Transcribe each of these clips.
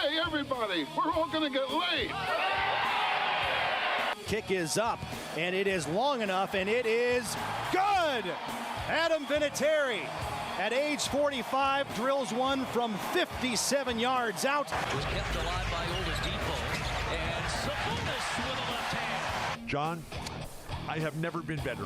Hey, everybody, we're all going to get late. Kick is up, and it is long enough, and it is good. Adam Vinatieri, at age 45, drills one from 57 yards out. Was kept alive by Oladipo, and Sabonis with a left hand. John, I have never been better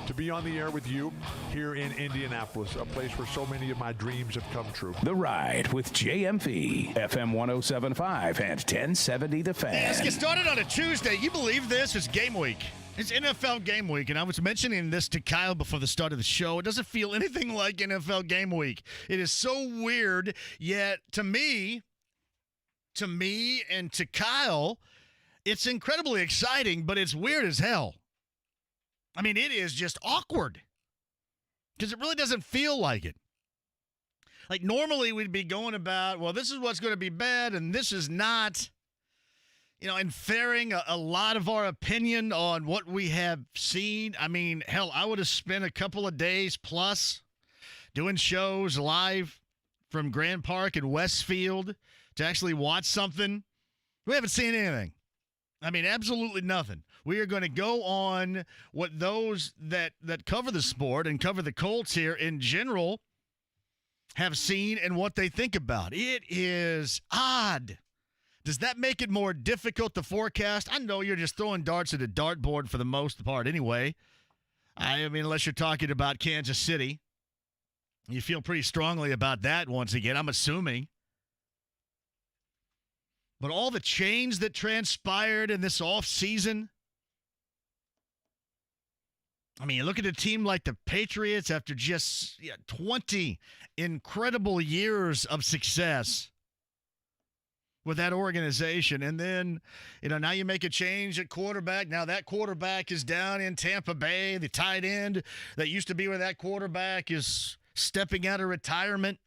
to be on the air with you here in Indianapolis, a place where so many of my dreams have come true. The Ride with JMV, FM 107.5 and 1070 The Fan. Hey, let's get started on a Tuesday. You believe this? It's game week. It's NFL game week, and I was mentioning this to Kyle before the start of the show. It doesn't feel anything like NFL game week. It is so weird, yet to me and to Kyle, it's incredibly exciting, but it's weird as hell. I mean, it is just awkward because it really doesn't feel like it. Like normally we'd be going about, well, this is what's going to be bad and this is not, inferring a lot of our opinion on what we have seen. I mean, hell, I would have spent a couple of days plus doing shows live from Grand Park and Westfield to actually watch something. We haven't seen anything. I mean, absolutely nothing. We are going to go on what those that cover the sport and cover the Colts here in general have seen and what they think about. It is odd. Does that make it more difficult to forecast? I know you're just throwing darts at a dartboard for the most part anyway. I mean, unless you're talking about Kansas City. You feel pretty strongly about that once again, I'm assuming. But all the change that transpired in this offseason, I mean, you look at a team like the Patriots after just 20 incredible years of success with that organization. And then, now you make a change at quarterback. Now that quarterback is down in Tampa Bay. The tight end that used to be where that quarterback is stepping out of retirement.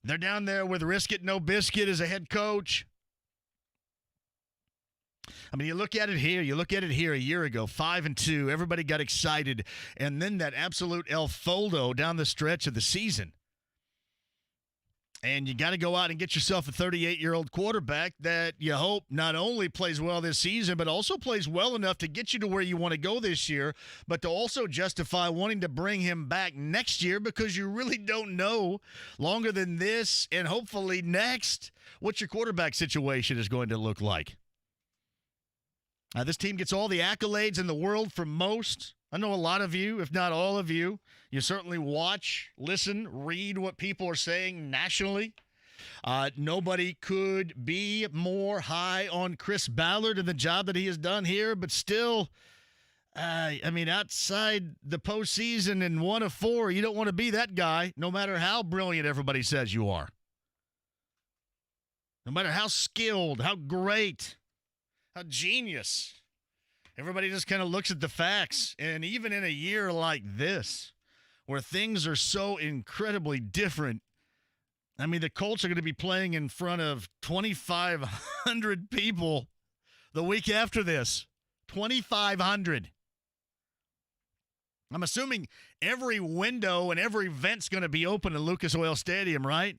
They're down there with Risk It, No Biscuit as a head coach. I mean, you look at it here a year ago, 5-2. Everybody got excited. And then that absolute El Foldo down the stretch of the season. And you got to go out and get yourself a 38-year-old quarterback that you hope not only plays well this season, but also plays well enough to get you to where you want to go this year, but to also justify wanting to bring him back next year because you really don't know longer than this and hopefully next what your quarterback situation is going to look like. This team gets all the accolades in the world from most. I know a lot of you, if not all of you, you certainly watch, listen, read what people are saying nationally. Nobody could be more high on Chris Ballard and the job that he has done here, but still, outside the postseason and 1 of 4, you don't want to be that guy, no matter how brilliant everybody says you are. No matter how skilled, how great, how genius. Everybody just kind of looks at the facts. And even in a year like this, where things are so incredibly different, I mean, the Colts are going to be playing in front of 2,500 people the week after this. 2,500. I'm assuming every window and every vent's going to be open in Lucas Oil Stadium, right?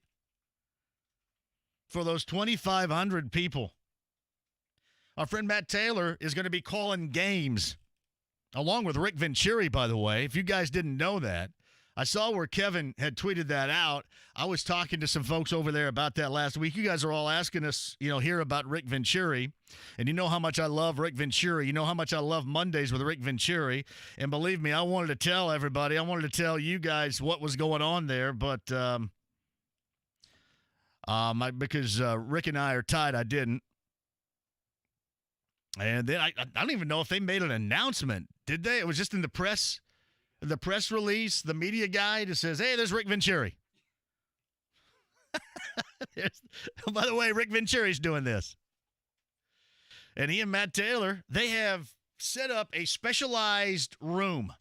For those 2,500 people. Our friend Matt Taylor is going to be calling games, along with Rick Venturi, by the way. If you guys didn't know that, I saw where Kevin had tweeted that out. I was talking to some folks over there about that last week. You guys are all asking us, here about Rick Venturi. And you know how much I love Rick Venturi. You know how much I love Mondays with Rick Venturi. And believe me, I wanted to tell everybody. I wanted to tell you guys what was going on there. But because Rick and I are tied, I didn't. And then I don't even know if they made an announcement. Did they? It was just in the press release. The media guy just says, hey, there's Rick Venturi. By the way, Rick Venturi's doing this. And he and Matt Taylor, they have set up a specialized room,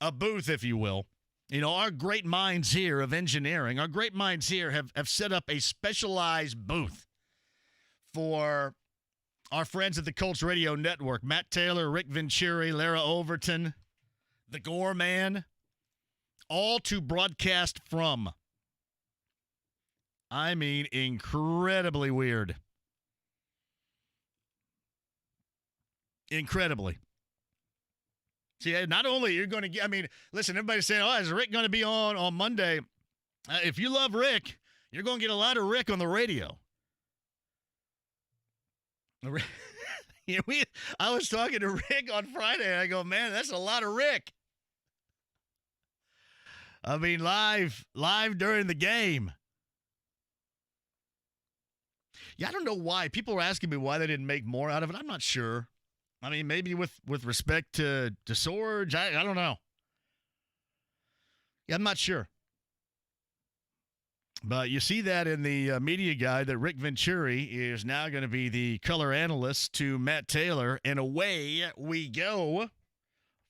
a booth, if you will. Our great minds here of engineering, our great minds here have set up a specialized booth for our friends at the Colts Radio Network, Matt Taylor, Rick Venturi, Lara Overton, the Gore Man, all to broadcast from. I mean, incredibly weird. Incredibly. See, not only you're going to get, I mean, listen, everybody's saying, oh, is Rick going to be on Monday? If you love Rick, you're going to get a lot of Rick on the radio. I was talking to Rick on Friday, and I go, man, that's a lot of Rick. I mean, live during the game. Yeah, I don't know why. People were asking me why they didn't make more out of it. I'm not sure. I mean, maybe with respect to Sorge, I don't know. Yeah, I'm not sure. But you see that in the media guide that Rick Venturi is now going to be the color analyst to Matt Taylor. And away we go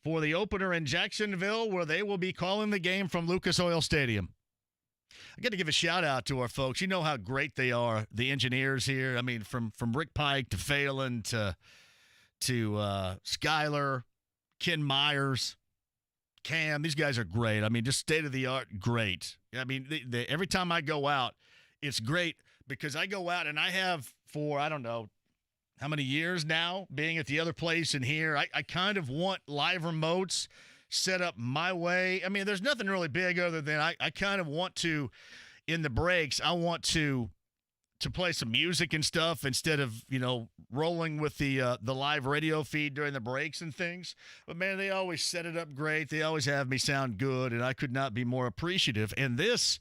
for the opener in Jacksonville, where they will be calling the game from Lucas Oil Stadium. I got to give a shout-out to our folks. You know how great they are, the engineers here. I mean, from Rick Pike to Phelan to Skyler, Ken Myers, Cam, these guys are great. I mean, just state-of-the-art great. I mean, every time I go out, it's great because I go out and I have for, I don't know, how many years now being at the other place and here, I kind of want live remotes set up my way. I mean, there's nothing really big other than I kind of want to, in the breaks, I want to play some music and stuff instead of, rolling with the live radio feed during the breaks and things. But, man, they always set it up great. They always have me sound good, and I could not be more appreciative. And this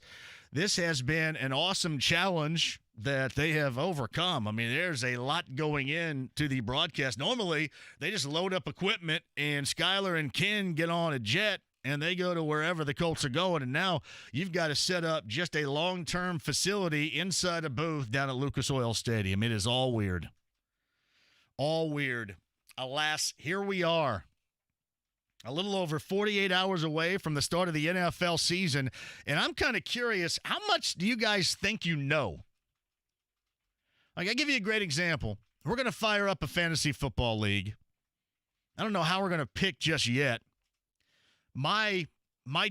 has been an awesome challenge that they have overcome. I mean, there's a lot going into the broadcast. Normally, they just load up equipment, and Skyler and Ken get on a jet, and they go to wherever the Colts are going. And now you've got to set up just a long-term facility inside a booth down at Lucas Oil Stadium. It is all weird. All weird. Alas, here we are. A little over 48 hours away from the start of the NFL season. And I'm kind of curious, how much do you guys think you know? Like, I'll give you a great example. We're going to fire up a fantasy football league. I don't know how we're going to pick just yet. My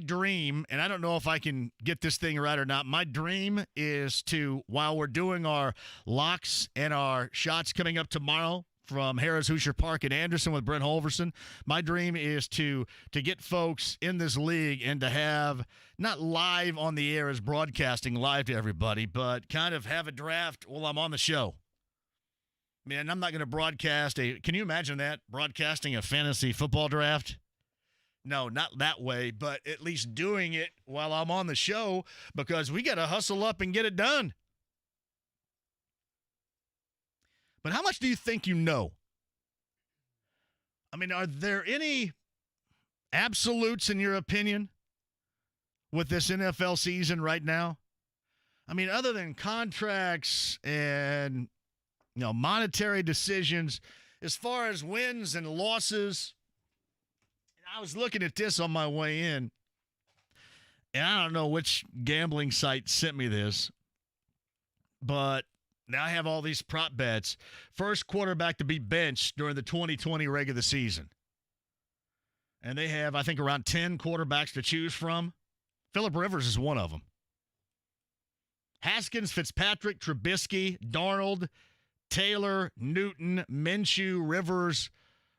dream, and I don't know if I can get this thing right or not, my dream is to, while we're doing our locks and our shots coming up tomorrow from Harris Hoosier Park and Anderson with Brent Holverson, my dream is to get folks in this league and to have, not live on the air as broadcasting live to everybody, but kind of have a draft while I'm on the show. Man, I'm not going to broadcast can you imagine that? Broadcasting a fantasy football draft? No, not that way, but at least doing it while I'm on the show because we got to hustle up and get it done. But how much do you think you know? I mean, are there any absolutes in your opinion with this NFL season right now? I mean, other than contracts and, monetary decisions, as far as wins and losses, I was looking at this on my way in, and I don't know which gambling site sent me this, but now I have all these prop bets. First quarterback to be benched during the 2020 regular season. And they have, I think, around 10 quarterbacks to choose from. Phillip Rivers is one of them. Haskins, Fitzpatrick, Trubisky, Darnold, Taylor, Newton, Minshew, Rivers,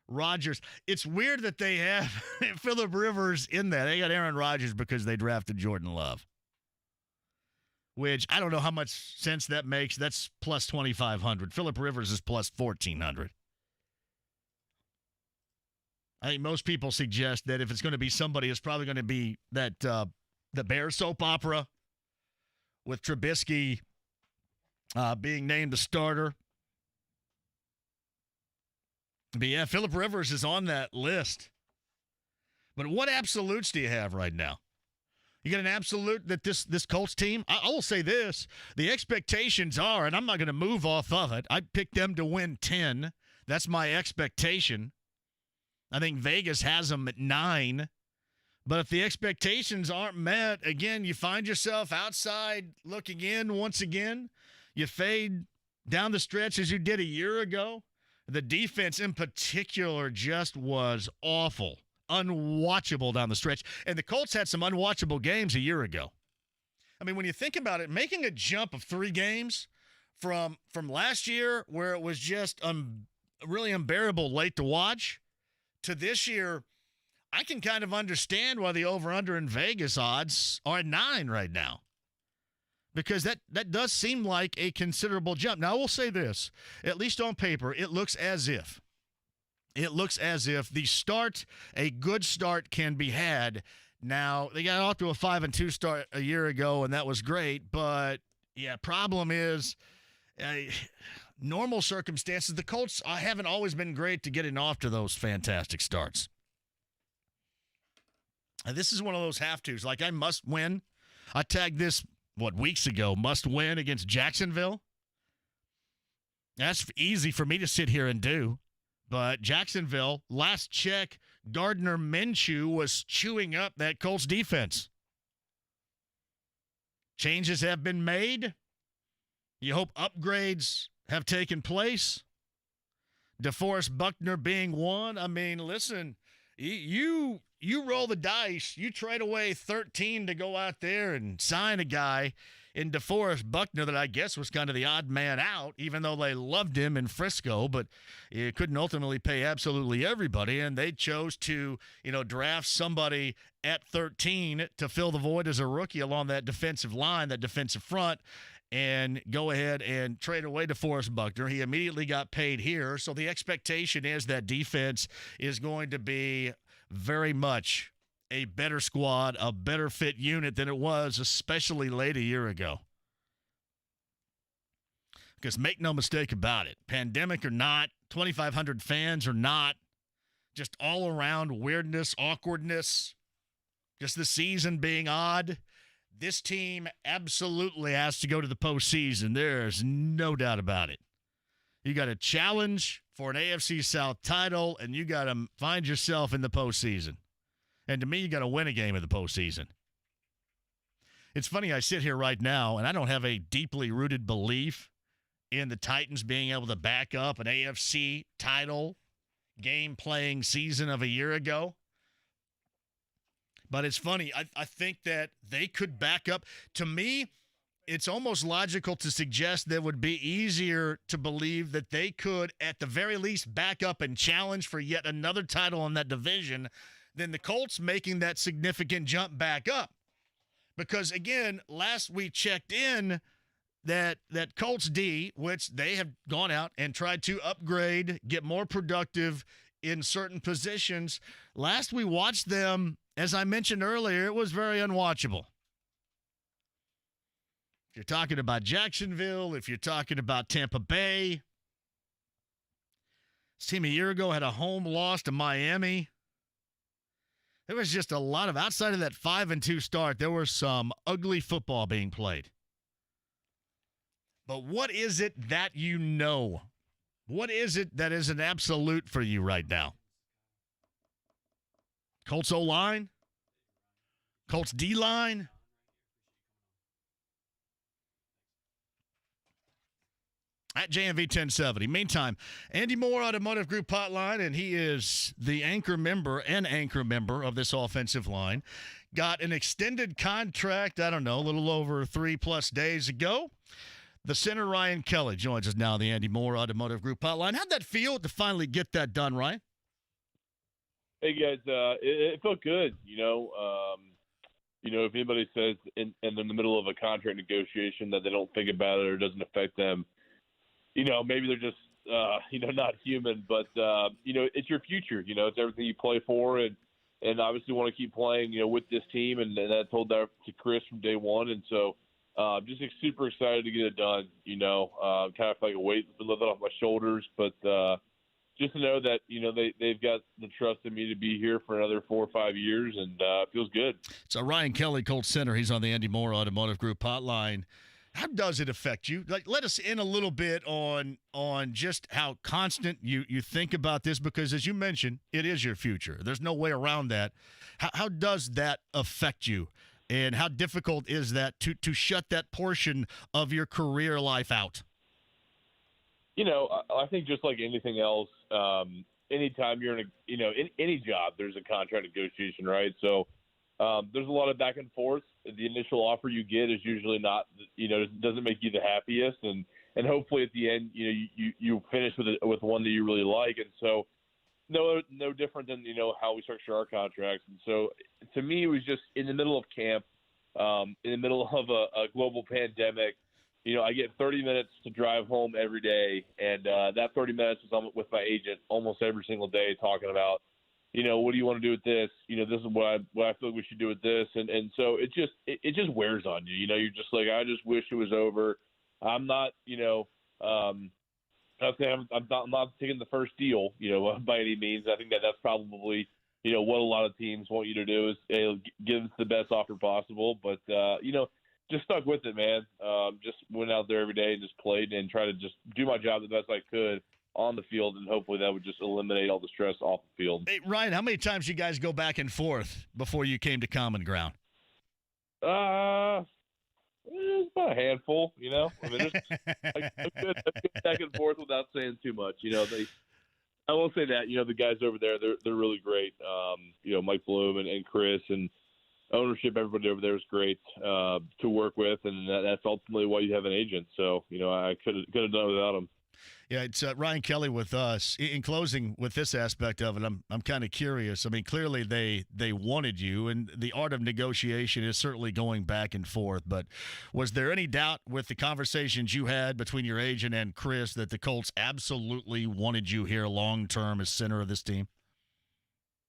Rodgers. It's weird that they have Phillip Rivers in there. They got Aaron Rodgers because they drafted Jordan Love, which I don't know how much sense that makes. That's plus 2,500. Phillip Rivers is plus 1,400. I think most people suggest that if it's going to be somebody, it's probably going to be that the Bears soap opera with Trubisky being named the starter. But yeah, Phillip Rivers is on that list. But what absolutes do you have right now? You got an absolute that this Colts team, I will say this, the expectations are, and I'm not going to move off of it, I picked them to win 10. That's my expectation. I think Vegas has them at 9. But if the expectations aren't met, again, you find yourself outside looking in once again. You fade down the stretch as you did a year ago. The defense in particular just was awful, unwatchable down the stretch. And the Colts had some unwatchable games a year ago. I mean, when you think about it, making a jump of 3 games from last year where it was just really unbearable late to watch to this year, I can kind of understand why the over-under in Vegas odds are at 9 right now. Because that does seem like a considerable jump. Now, I will say this, at least on paper, it looks as if a good start can be had. Now, they got off to a 5-2 start a year ago, and that was great. But, yeah, problem is normal circumstances, the Colts haven't always been great to getting off to those fantastic starts. And this is one of those have-tos. Like, I must win. I tagged this, weeks ago, must win against Jacksonville. That's easy for me to sit here and do. But Jacksonville, last check, Gardner Minshew was chewing up that Colts defense. Changes have been made. You hope upgrades have taken place. DeForest Buckner being one. I mean, listen, you roll the dice. You trade away 13 to go out there and sign a guy in DeForest Buckner that I guess was kind of the odd man out, even though they loved him in Frisco, but you couldn't ultimately pay absolutely everybody, and they chose to, draft somebody at 13 to fill the void as a rookie along that defensive line, that defensive front, and go ahead and trade away DeForest Buckner. He immediately got paid here, so the expectation is that defense is going to be very much a better squad, a better fit unit than it was, especially late a year ago. Because make no mistake about it, pandemic or not, 2,500 fans or not, just all around weirdness, awkwardness, just the season being odd, this team absolutely has to go to the postseason. There's no doubt about it. You got a challenge for an AFC South title, and you got to find yourself in the postseason. And to me, you got to win a game in the postseason. It's funny, I sit here right now, and I don't have a deeply rooted belief in the Titans being able to back up an AFC title game-playing season of a year ago. But it's funny, I think that they could back up. To me, it's almost logical to suggest that it would be easier to believe that they could, at the very least, back up and challenge for yet another title in that division than the Colts making that significant jump back up. Because, again, last we checked in, that Colts D, which they have gone out and tried to upgrade, get more productive in certain positions. Last we watched them, as I mentioned earlier, it was very unwatchable. If you're talking about Jacksonville, if you're talking about Tampa Bay, this team a year ago had a home loss to Miami. There was just a lot of, outside of that 5-2 start, there was some ugly football being played. But what is it that you know? What is it that is an absolute for you right now? Colts O-line? Colts D-line? At JMV 1070. Meantime, Andy Moore, Automotive Group Hotline, and he is the anchor member of this offensive line. Got an extended contract, I don't know, a little over 3+ days ago. The center, Ryan Kelly, joins us now, the Andy Moore Automotive Group Hotline. How'd that feel to finally get that done, Ryan? Hey, guys, it felt good, if anybody says in the middle of a contract negotiation that they don't think about it or doesn't affect them, maybe they're just, not human, but, it's your future. It's everything you play for and obviously want to keep playing, with this team. And I told that to Chris from day one. And so just super excited to get it done, kind of like a weight a little bit off my shoulders. But just to know that, they've got the trust in me to be here for another 4 or 5 years, and it feels good. So Ryan Kelly, Colts center, he's on the Andy Moore Automotive Group Hotline. How does it affect you? Like, let us in a little bit on just how constant you think about this, because as you mentioned, it is your future. There's no way around that. How does that affect you? And how difficult is that to shut that portion of your career life out? I think just like anything else, anytime you're in any job, there's a contract negotiation, right? So there's a lot of back and forth. The initial offer you get is usually not, doesn't make you the happiest, and hopefully at the end, you finish with one that you really like. And so, no different than how we structure our contracts. And so, to me, it was just in the middle of camp, in the middle of a global pandemic. I get 30 minutes to drive home every day, and that 30 minutes is with my agent almost every single day, talking about, what do you want to do with this? This is what I feel like we should do with this, and so it just wears on you. You're just like, I just wish it was over. I'm not, I'm not taking the first deal, by any means. I think that's probably, what a lot of teams want you to do is give us the best offer possible. But, just stuck with it, man. Just went out there every day and just played and tried to just do my job the best I could on the field, and hopefully that would just eliminate all the stress off the field. Hey, Ryan, how many times you guys go back and forth before you came to common ground? It's about a handful, I mean, there's a good back and forth without saying too much. I will say that, the guys over there, they're really great. Mike Bloom and Chris and ownership, everybody over there is great to work with, and that's ultimately why you have an agent. So, I could have done without him. Yeah, it's Ryan Kelly with us. In closing with this aspect of it, I'm kind of curious. I mean, clearly they wanted you, and the art of negotiation is certainly going back and forth. But was there any doubt with the conversations you had between your agent and Chris that the Colts absolutely wanted you here long term as center of this team?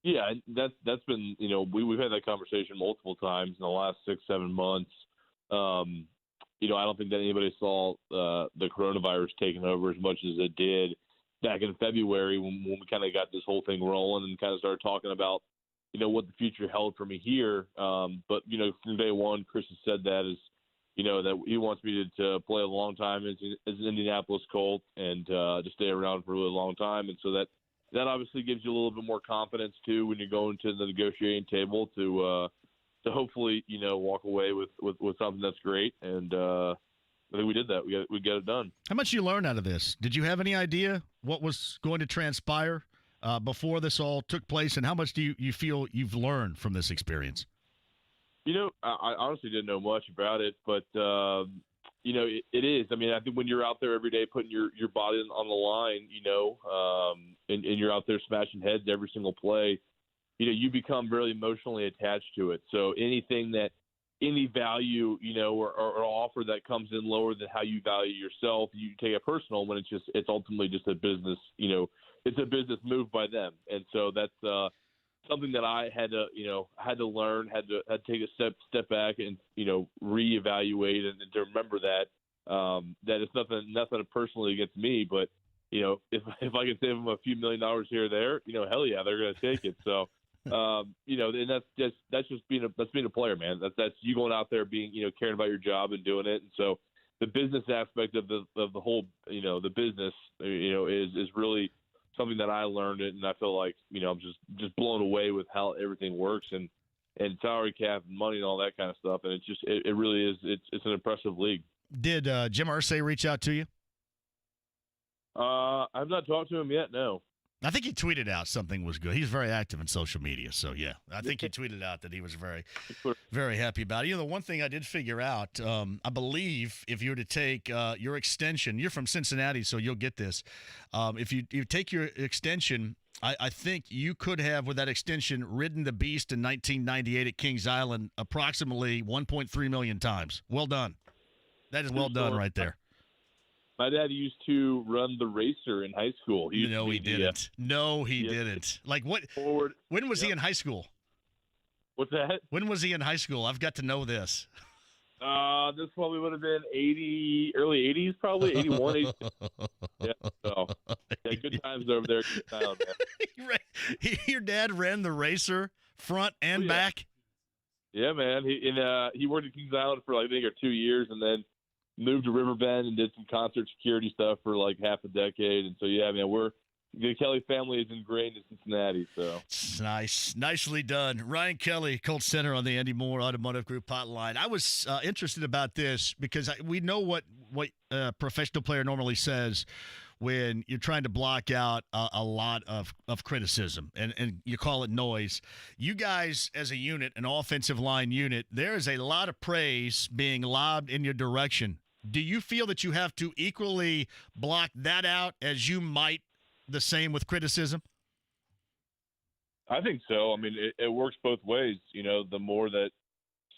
Yeah, that's been, we've had that conversation multiple times in the last 6-7 months. I don't think that anybody saw the coronavirus taking over as much as it did back in February when we kind of got this whole thing rolling and kind of started talking about, what the future held for me here. But, from day one, Chris has said that that he wants me to play a long time as an Indianapolis Colt and to stay around for a really long time. And so that obviously gives you a little bit more confidence, too, when you're going to the negotiating table to hopefully, walk away with something that's great. And I think we did that. We got it done. How much you learn out of this? Did you have any idea what was going to transpire before this all took place? And how much do you feel you've learned from this experience? I honestly didn't know much about it, but, it is. I mean, I think when you're out there every day putting your body on the line, and you're out there smashing heads every single play, you become very emotionally attached to it. So anything that any value, or offer that comes in lower than how you value yourself, you take it personal when it's ultimately just a business, it's a business move by them. And so that's something that I had to learn, had to take a step back and, reevaluate and to remember that it's nothing personally against me, but, if I can save them a few $1 million here or there, hell yeah, they're going to take it. So, and that's being a player, man. That's you going out there being, caring about your job and doing it. And so the business aspect of the whole, the business, is really something that I learned it. And I feel like, I'm just blown away with how everything works and salary cap and money and all that kind of stuff. And it really is. It's an impressive league. Did Jim Irsay reach out to you? I've not talked to him yet. No. I think he tweeted out something was good. He's very active in social media. So, yeah, I think he tweeted out that he was very, very happy about it. The one thing I did figure out, I believe if you were to take your extension, you're from Cincinnati, so you'll get this. If you take your extension, I think you could have, with that extension, ridden the beast in 1998 at Kings Island approximately 1.3 million times. Well done. That is well done right there. My dad used to run the racer in high school. He didn't. No, he didn't. Like what? Forward. When was he in high school? What's that? When was he in high school? I've got to know this. This probably would have been early 80s, probably 81, 82. Yeah, so good times over there. Good time, man. Your dad ran the racer front and back. Yeah, man. He worked at Kings Island for I think 2 years, and then moved to Riverbend and did some concert security stuff for like half a decade. And so, yeah, man, the Kelly family is ingrained in Cincinnati. So it's nice. Nicely done. Ryan Kelly, Colts Center on the Andy Moore Automotive Group hotline. I was interested about this because we know what a professional player normally says when you're trying to block out a lot of criticism, and you call it noise. You guys, as a unit, an offensive line unit, there is a lot of praise being lobbed in your direction. Do you feel that you have to equally block that out as you might the same with criticism? I think so. I mean, it works both ways. The more that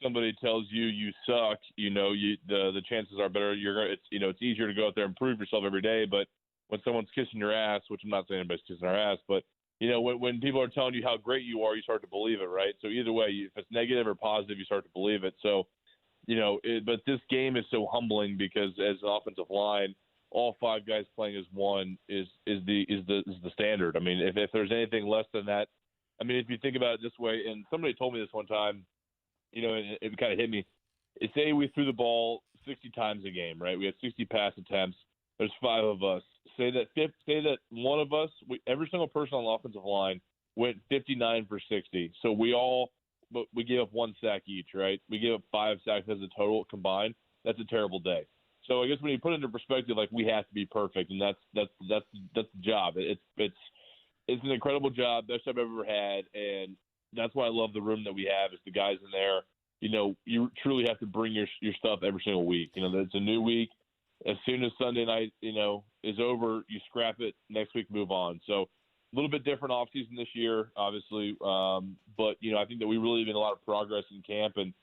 somebody tells you suck, the chances are better. It's easier to go out there and prove yourself every day. But when someone's kissing your ass, which I'm not saying anybody's kissing our ass, but when people are telling you how great you are, you start to believe it, right? So either way, if it's negative or positive, you start to believe it. So, but this game is so humbling because as an offensive line, all 5 guys playing as one is the standard. I mean, if there's anything less than that, I mean, if you think about it this way, and somebody told me this one time, and it kind of hit me. Say we threw the ball 60 times a game, right? We had 60 pass attempts. There's 5 of us. Say that one of us, every single person on the offensive line went 59 for 60. So we gave up 1 sack each, right? We gave up 5 sacks as a total combined. That's a terrible day. So I guess when you put it into perspective, like we have to be perfect, and that's the job. It's an incredible job, best job I've ever had, and that's why I love the room that we have. Is the guys in there. You truly have to bring your stuff every single week. It's a new week. As soon as Sunday night, is over, you scrap it. Next week, move on. So a little bit different offseason this year, obviously. But I think that we really made a lot of progress in camp, and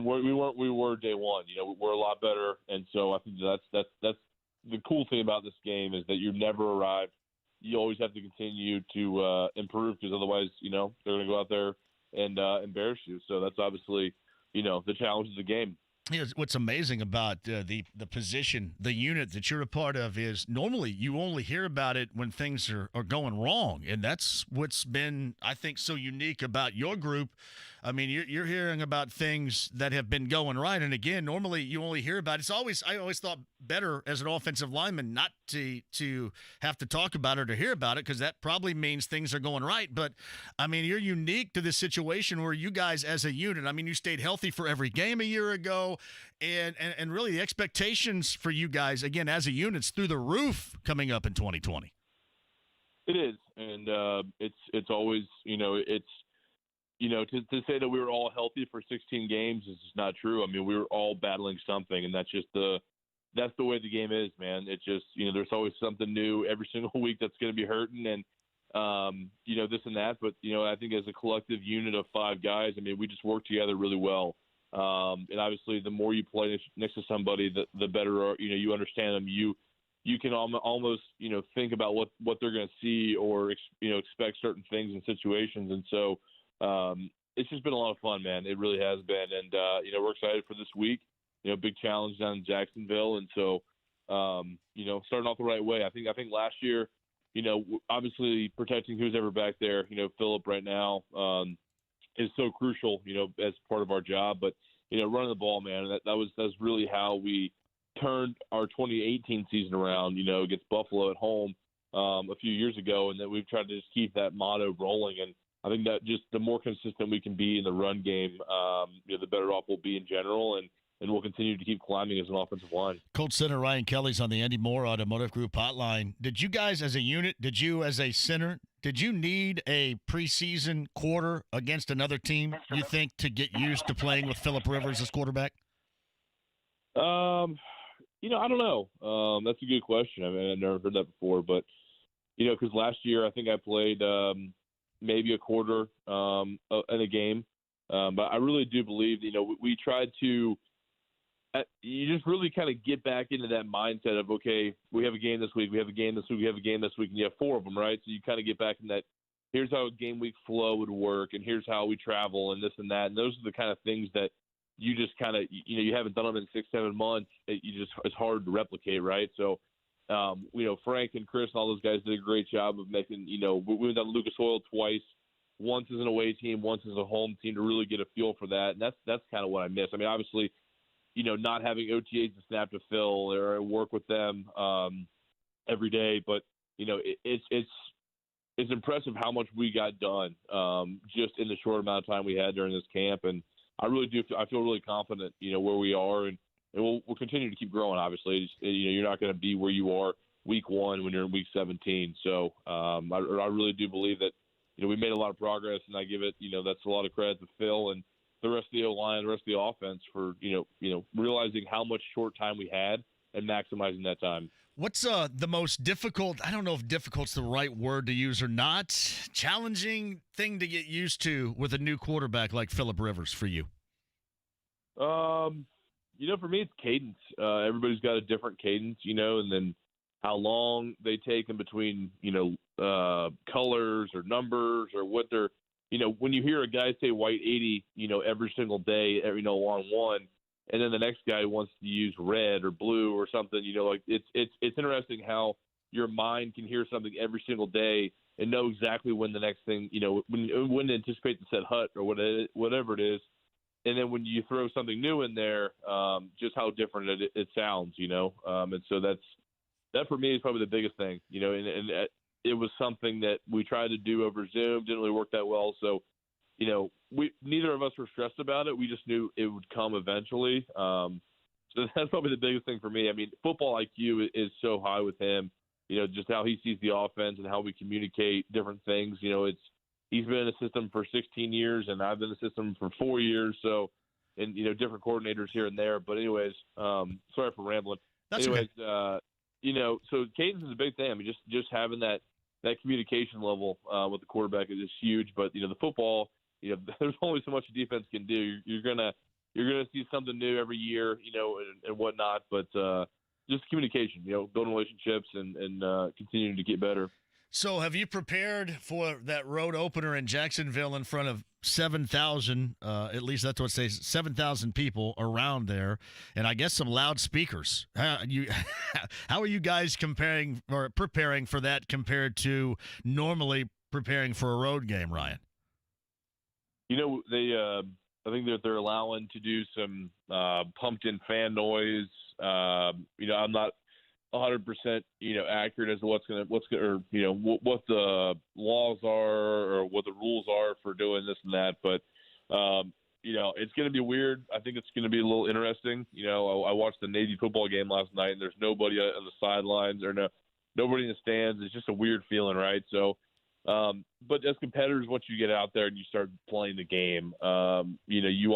we were day one. We're a lot better, and so I think that's the cool thing about this game is that you never arrive. You always have to continue to improve because otherwise, they're going to go out there and embarrass you. So that's obviously, the challenge of the game. What's amazing about the position, the unit that you're a part of is normally you only hear about it when things are going wrong. And that's what's been, I think, so unique about your group. I mean, you're hearing about things that have been going right. And again, normally you only hear about it. I always thought better as an offensive lineman not to have to talk about it or to hear about it because that probably means things are going right. But, I mean, you're unique to this situation where you guys as a unit, I mean, you stayed healthy for every game a year ago. And really the expectations for you guys, again, as a unit, is through the roof coming up in 2020. It is. And it's always, to say that we were all healthy for 16 games is just not true. I mean, we were all battling something, and that's the way the game is, man. It's just, there's always something new every single week that's going to be hurting and, this and that. But, I think as a collective unit of 5 guys, I mean, we just work together really well. And obviously the more you play next to somebody, the better, you understand them. You can almost, think about what they're going to see or, expect certain things in situations. And so, it's just been a lot of fun, man. It really has been. And, we're excited for this week, big challenge down in Jacksonville. And so, starting off the right way. I think last year, obviously protecting who's ever back there, Phillip right now, is so crucial, as part of our job. But, running the ball, man, that's really how we turned our 2018 season around, against Buffalo at home a few years ago. And then we've tried to just keep that motto rolling. And I think that just the more consistent we can be in the run game, the better off we'll be in general. And we'll continue to keep climbing as an offensive line. Colts center Ryan Kelly's on the Andy Moore Automotive Group hotline. Did you guys as a unit, did you as a center, did you need a preseason quarter against another team, you think, to get used to playing with Phillip Rivers as quarterback? I don't know. That's a good question. I mean, I've never heard that before. But, because last year I think I played maybe a quarter in a game. But I really do believe, we tried to you just really kind of get back into that mindset of, okay, we have a game this week, we have a game this week, we have a game this week, and you have 4 of them, right? So you kind of get back in that, here's how a game week flow would work, and here's how we travel, and this and that. And those are the kind of things that you just kind of, you haven't done them in 6-7 months. It's hard to replicate, right? So, Frank and Chris and all those guys did a great job of making, we went down to Lucas Oil twice, once as an away team, once as a home team, to really get a feel for that. And that's kind of what I miss. I mean, obviously, not having OTAs to snap to fill or work with them every day, but it's impressive how much we got done just in the short amount of time we had during this camp. And I really do. I feel really confident, where we are, and we'll continue to keep growing. Obviously, you're not going to be where you are week 1 when you're in week 17. So I really do believe that, we made a lot of progress, and I give it, that's a lot of credit to Phil and the rest of the O-line, the rest of the offense for, realizing how much short time we had and maximizing that time. What's the most difficult, I don't know if difficult's the right word to use or not, challenging thing to get used to with a new quarterback like Phillip Rivers for you? For me, it's cadence. Everybody's got a different cadence, and then how long they take in between, colors or numbers or what they're, when you hear a guy say white 80, every single day, on one, and then the next guy wants to use red or blue or something, it's interesting how your mind can hear something every single day and know exactly when the next thing, when to anticipate the set hut or whatever it is. And then when you throw something new in there, just how different it sounds, and so that for me is probably the biggest thing, and it was something that we tried to do over Zoom, didn't really work that well. So, neither of us were stressed about it. We just knew it would come eventually. So that's probably the biggest thing for me. I mean, football IQ is so high with him, just how he sees the offense and how we communicate different things. He's been in the system for 16 years and I've been in the system for 4 years. So, and, different coordinators here and there. But anyways, sorry for rambling. That's anyways, okay. So cadence is a big thing. I mean, just having that communication level with the quarterback is huge. But the football, there's only so much a defense can do. You're gonna see something new every year, and whatnot. But just communication, building relationships and continuing to get better. So have you prepared for that road opener in Jacksonville in front of 7,000, at least that's what it says, 7,000 people around there, and I guess some loudspeakers? How are you guys preparing for that compared to normally preparing for a road game, Ryan? They I think that they're allowing to do some pumped-in fan noise. I'm not 100% accurate as to what the laws are or what the rules are for doing this and that, but it's going to be weird. I think it's going to be a little interesting. I watched the Navy football game last night and there's nobody on the sidelines or nobody in the stands. It's just a weird feeling, right? So but as competitors, once you get out there and you start playing the game, you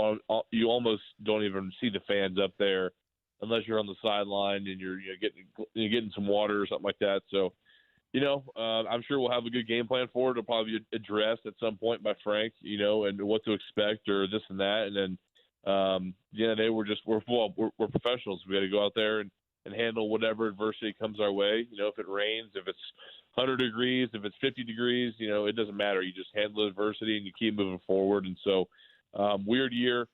almost don't even see the fans up there unless you're on the sideline and you're getting some water or something like that. So, I'm sure we'll have a good game plan for it. It'll probably be addressed at some point by Frank, and what to expect or this and that. And then, we're professionals. We got to go out there and handle whatever adversity comes our way. If it rains, if it's 100 degrees, if it's 50 degrees, it doesn't matter. You just handle the adversity and you keep moving forward. And so, weird year.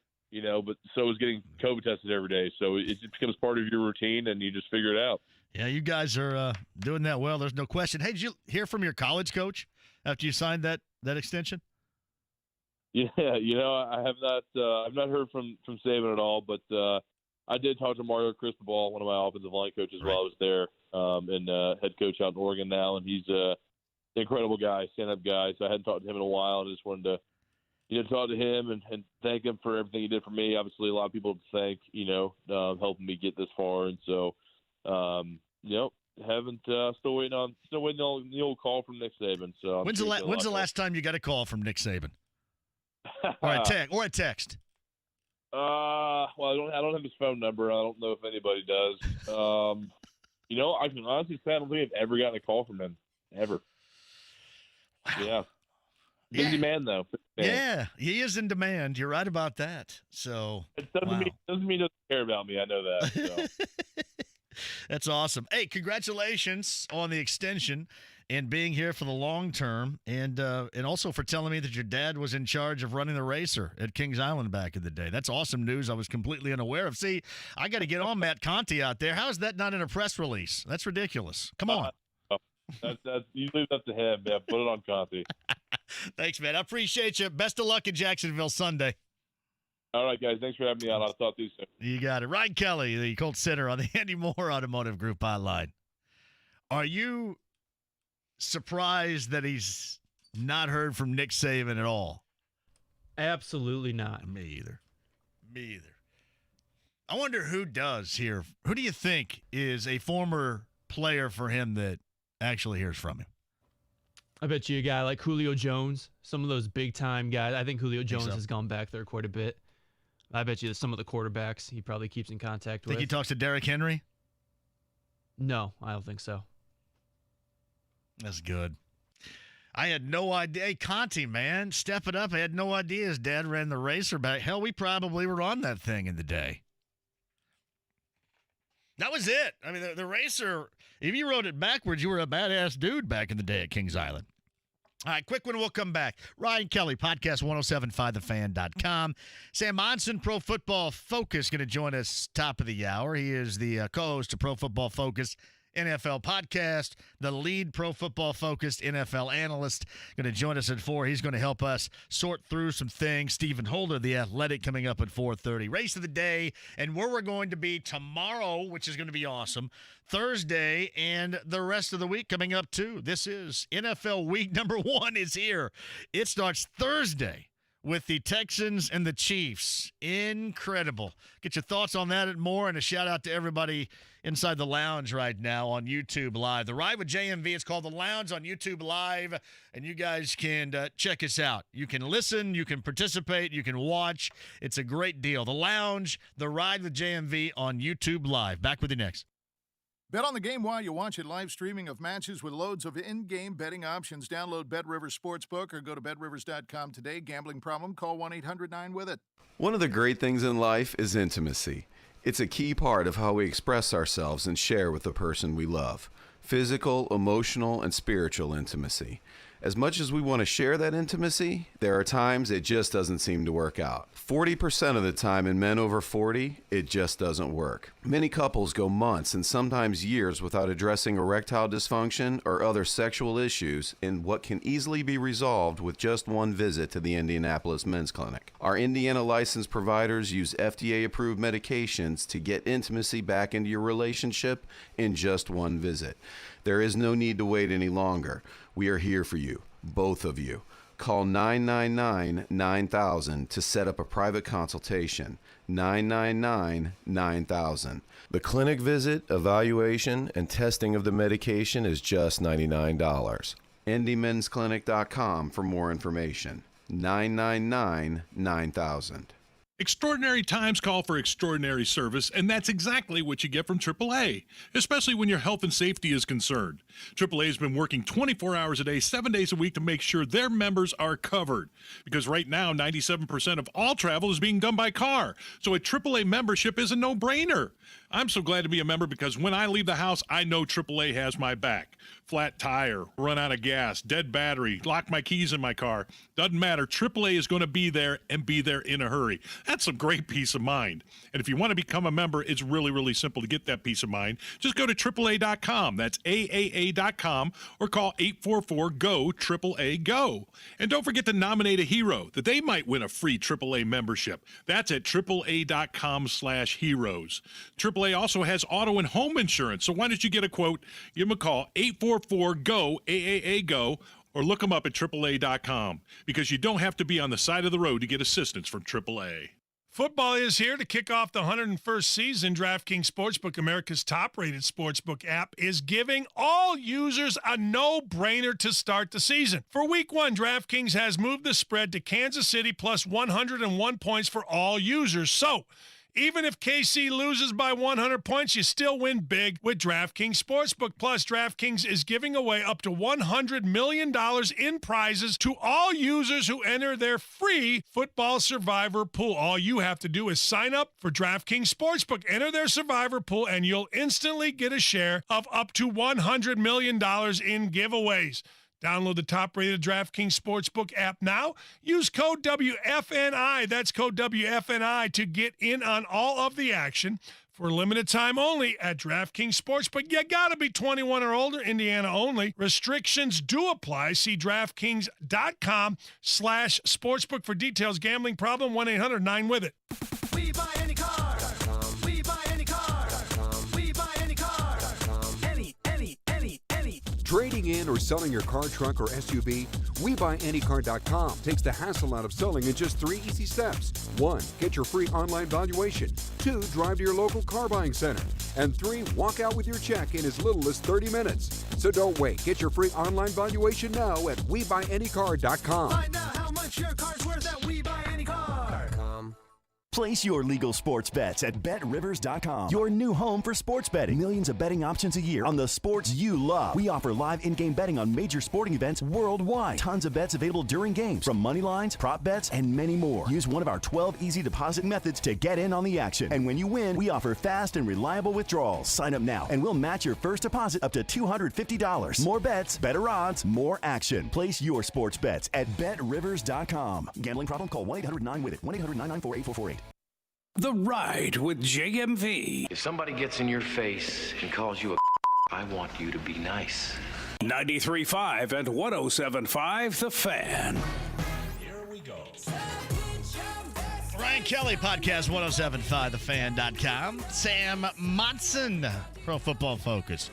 But so is getting COVID tested every day. So it becomes part of your routine, and you just figure it out. Yeah, you guys are doing that well. There's no question. Hey, did you hear from your college coach after you signed that extension? Yeah, I have not. I've not heard from Saban at all, but I did talk to Mario Cristobal, one of my offensive line coaches, while I was there, and head coach out in Oregon now, and he's an incredible guy, stand-up guy. So I hadn't talked to him in a while, and just wanted to talk to him and thank him for everything he did for me. Obviously, a lot of people to thank, helping me get this far. And so, still waiting on the old call from Nick Saban. So when's the last time you got a call from Nick Saban? Or a text? Well, I don't have his phone number. I don't know if anybody does. I can honestly say I don't think I've ever gotten a call from him ever. Wow. Yeah. Busy man, though. Yeah, he is in demand. You're right about that. So it doesn't mean he doesn't care about me. I know that. So. That's awesome. Hey, congratulations on the extension and being here for the long term, and also for telling me that your dad was in charge of running the racer at Kings Island back in the day. That's awesome news. I was completely unaware of. See, I got to get on Matt Conti out there. How is that not in a press release? That's ridiculous. Come on. That's you leave that to him, man. Put it on Conti. Thanks, man. I appreciate you. Best of luck in Jacksonville Sunday. All right, guys. Thanks for having me on. I'll talk to you soon. You got it. Ryan Kelly, the Colt Center on the Andy Moore Automotive Group hotline. Are you surprised that he's not heard from Nick Saban at all? Absolutely not. Me either. I wonder who does here. Who do you think is a former player for him that actually hears from him? I bet you a guy like Julio Jones, some of those big-time guys. I think Julio Jones has gone back there quite a bit. I bet you that some of the quarterbacks he probably keeps in contact with. Think he talks to Derrick Henry? No, I don't think so. That's good. I had no idea. Hey, Conti, man, step it up. I had no idea his dad ran the racer back. Hell, we probably were on that thing in the day. That was it. I mean, the racer, if you rode it backwards, you were a badass dude back in the day at Kings Island. All right, quick one, we'll come back. Ryan Kelly, podcast 1075thefan.com. Sam Monson, Pro Football Focus, going to join us top of the hour. He is the co-host of Pro Football Focus NFL podcast, the lead Pro Football Focused NFL analyst, going to join us at 4. He's going to help us sort through some things. Stephen Holder, the Athletic, coming up at 4:30. Race of the day, and where we're going to be tomorrow, which is going to be awesome, Thursday, and the rest of the week coming up too. This is NFL week number 1 is here. It starts Thursday with the Texans and the Chiefs. Incredible. Get your thoughts on that and more, and a shout-out to everybody inside the lounge right now on YouTube Live. The Ride with JMV, it's called The Lounge on YouTube Live, and you guys can check us out. You can listen, you can participate, you can watch. It's a great deal. The Lounge, The Ride with JMV on YouTube Live. Back with you next. Bet on the game while you watch it. Live streaming of matches with loads of in-game betting options. Download BetRivers Sportsbook or go to BetRivers.com today. Gambling problem? Call 1-800-9-WITH-IT. One of the great things in life is intimacy. It's a key part of how we express ourselves and share with the person we love. Physical, emotional, and spiritual intimacy. As much as we want to share that intimacy, there are times it just doesn't seem to work out. 40% of the time in men over 40, it just doesn't work. Many couples go months and sometimes years without addressing erectile dysfunction or other sexual issues in what can easily be resolved with just one visit to the Indianapolis Men's Clinic. Our Indiana licensed providers use FDA-approved medications to get intimacy back into your relationship in just one visit. There is no need to wait any longer. We are here for you, both of you. Call 999-9000 to set up a private consultation. 999-9000. The clinic visit, evaluation, and testing of the medication is just $99. IndyMen'sClinic.com for more information. 999-9000. Extraordinary times call for extraordinary service, and that's exactly what you get from AAA, especially when your health and safety is concerned. AAA has been working 24 hours a day, 7 days a week to make sure their members are covered. Because right now, 97% of all travel is being done by car, so a AAA membership is a no-brainer. I'm so glad to be a member because when I leave the house, I know AAA has my back. Flat tire, run out of gas, dead battery, lock my keys in my car. Doesn't matter. AAA is going to be there and be there in a hurry. That's some great peace of mind. And if you want to become a member, it's really, really simple to get that peace of mind. Just go to AAA.com. That's AAA.com or call 844-GO-AAA-GO. And don't forget to nominate a hero that they might win a free AAA membership. That's at AAA.com/heroes. AAA also has auto and home insurance. So why don't you get a quote? Give them a call, 844-GO-AAA-GO, or look them up at AAA.com, because you don't have to be on the side of the road to get assistance from AAA. Football is here to kick off the 101st season. DraftKings Sportsbook, America's top-rated sportsbook app, is giving all users a no-brainer to start the season. For Week 1, DraftKings has moved the spread to Kansas City plus 101 points for all users. So, even if KC loses by 100 points, you still win big with DraftKings Sportsbook. Plus, DraftKings is giving away up to $100 million in prizes to all users who enter their free Football Survivor pool. All you have to do is sign up for DraftKings Sportsbook, enter their Survivor pool, and you'll instantly get a share of up to $100 million in giveaways. Download the top-rated DraftKings Sportsbook app now. Use code WFNI, that's code WFNI, to get in on all of the action for a limited time only at DraftKings Sportsbook. You got to be 21 or older, Indiana only. Restrictions do apply. See DraftKings.com/sportsbook for details. Gambling problem, 1-800-9-WITH-IT. We buy any car. We buy any car. We buy any car. Any. Trading in or selling your car, truck, or SUV? WeBuyAnyCar.com takes the hassle out of selling in just 3 easy steps. 1. Get your free online valuation. 2. Drive to your local car buying center. And 3. Walk out with your check in as little as 30 minutes. So don't wait. Get your free online valuation now at WeBuyAnyCar.com. Find out how much your car's worth at WeBuyAnyCar.com. Place your legal sports bets at BetRivers.com, your new home for sports betting. Millions of betting options a year on the sports you love. We offer live in-game betting on major sporting events worldwide. Tons of bets available during games, from money lines, prop bets, and many more. Use one of our 12 easy deposit methods to get in on the action. And when you win, we offer fast and reliable withdrawals. Sign up now, and we'll match your first deposit up to $250. More bets, better odds, more action. Place your sports bets at BetRivers.com. Gambling problem? Call 1-800-9-WITH-IT. 1-800-994-8448. The Ride with JMV. If somebody gets in your face and calls you a I want you to be nice. 93.5 and 107.5 The Fan. Here we go. Ryan Kelly, podcast 1075thefan.com. Sam Monson, Pro Football Focus.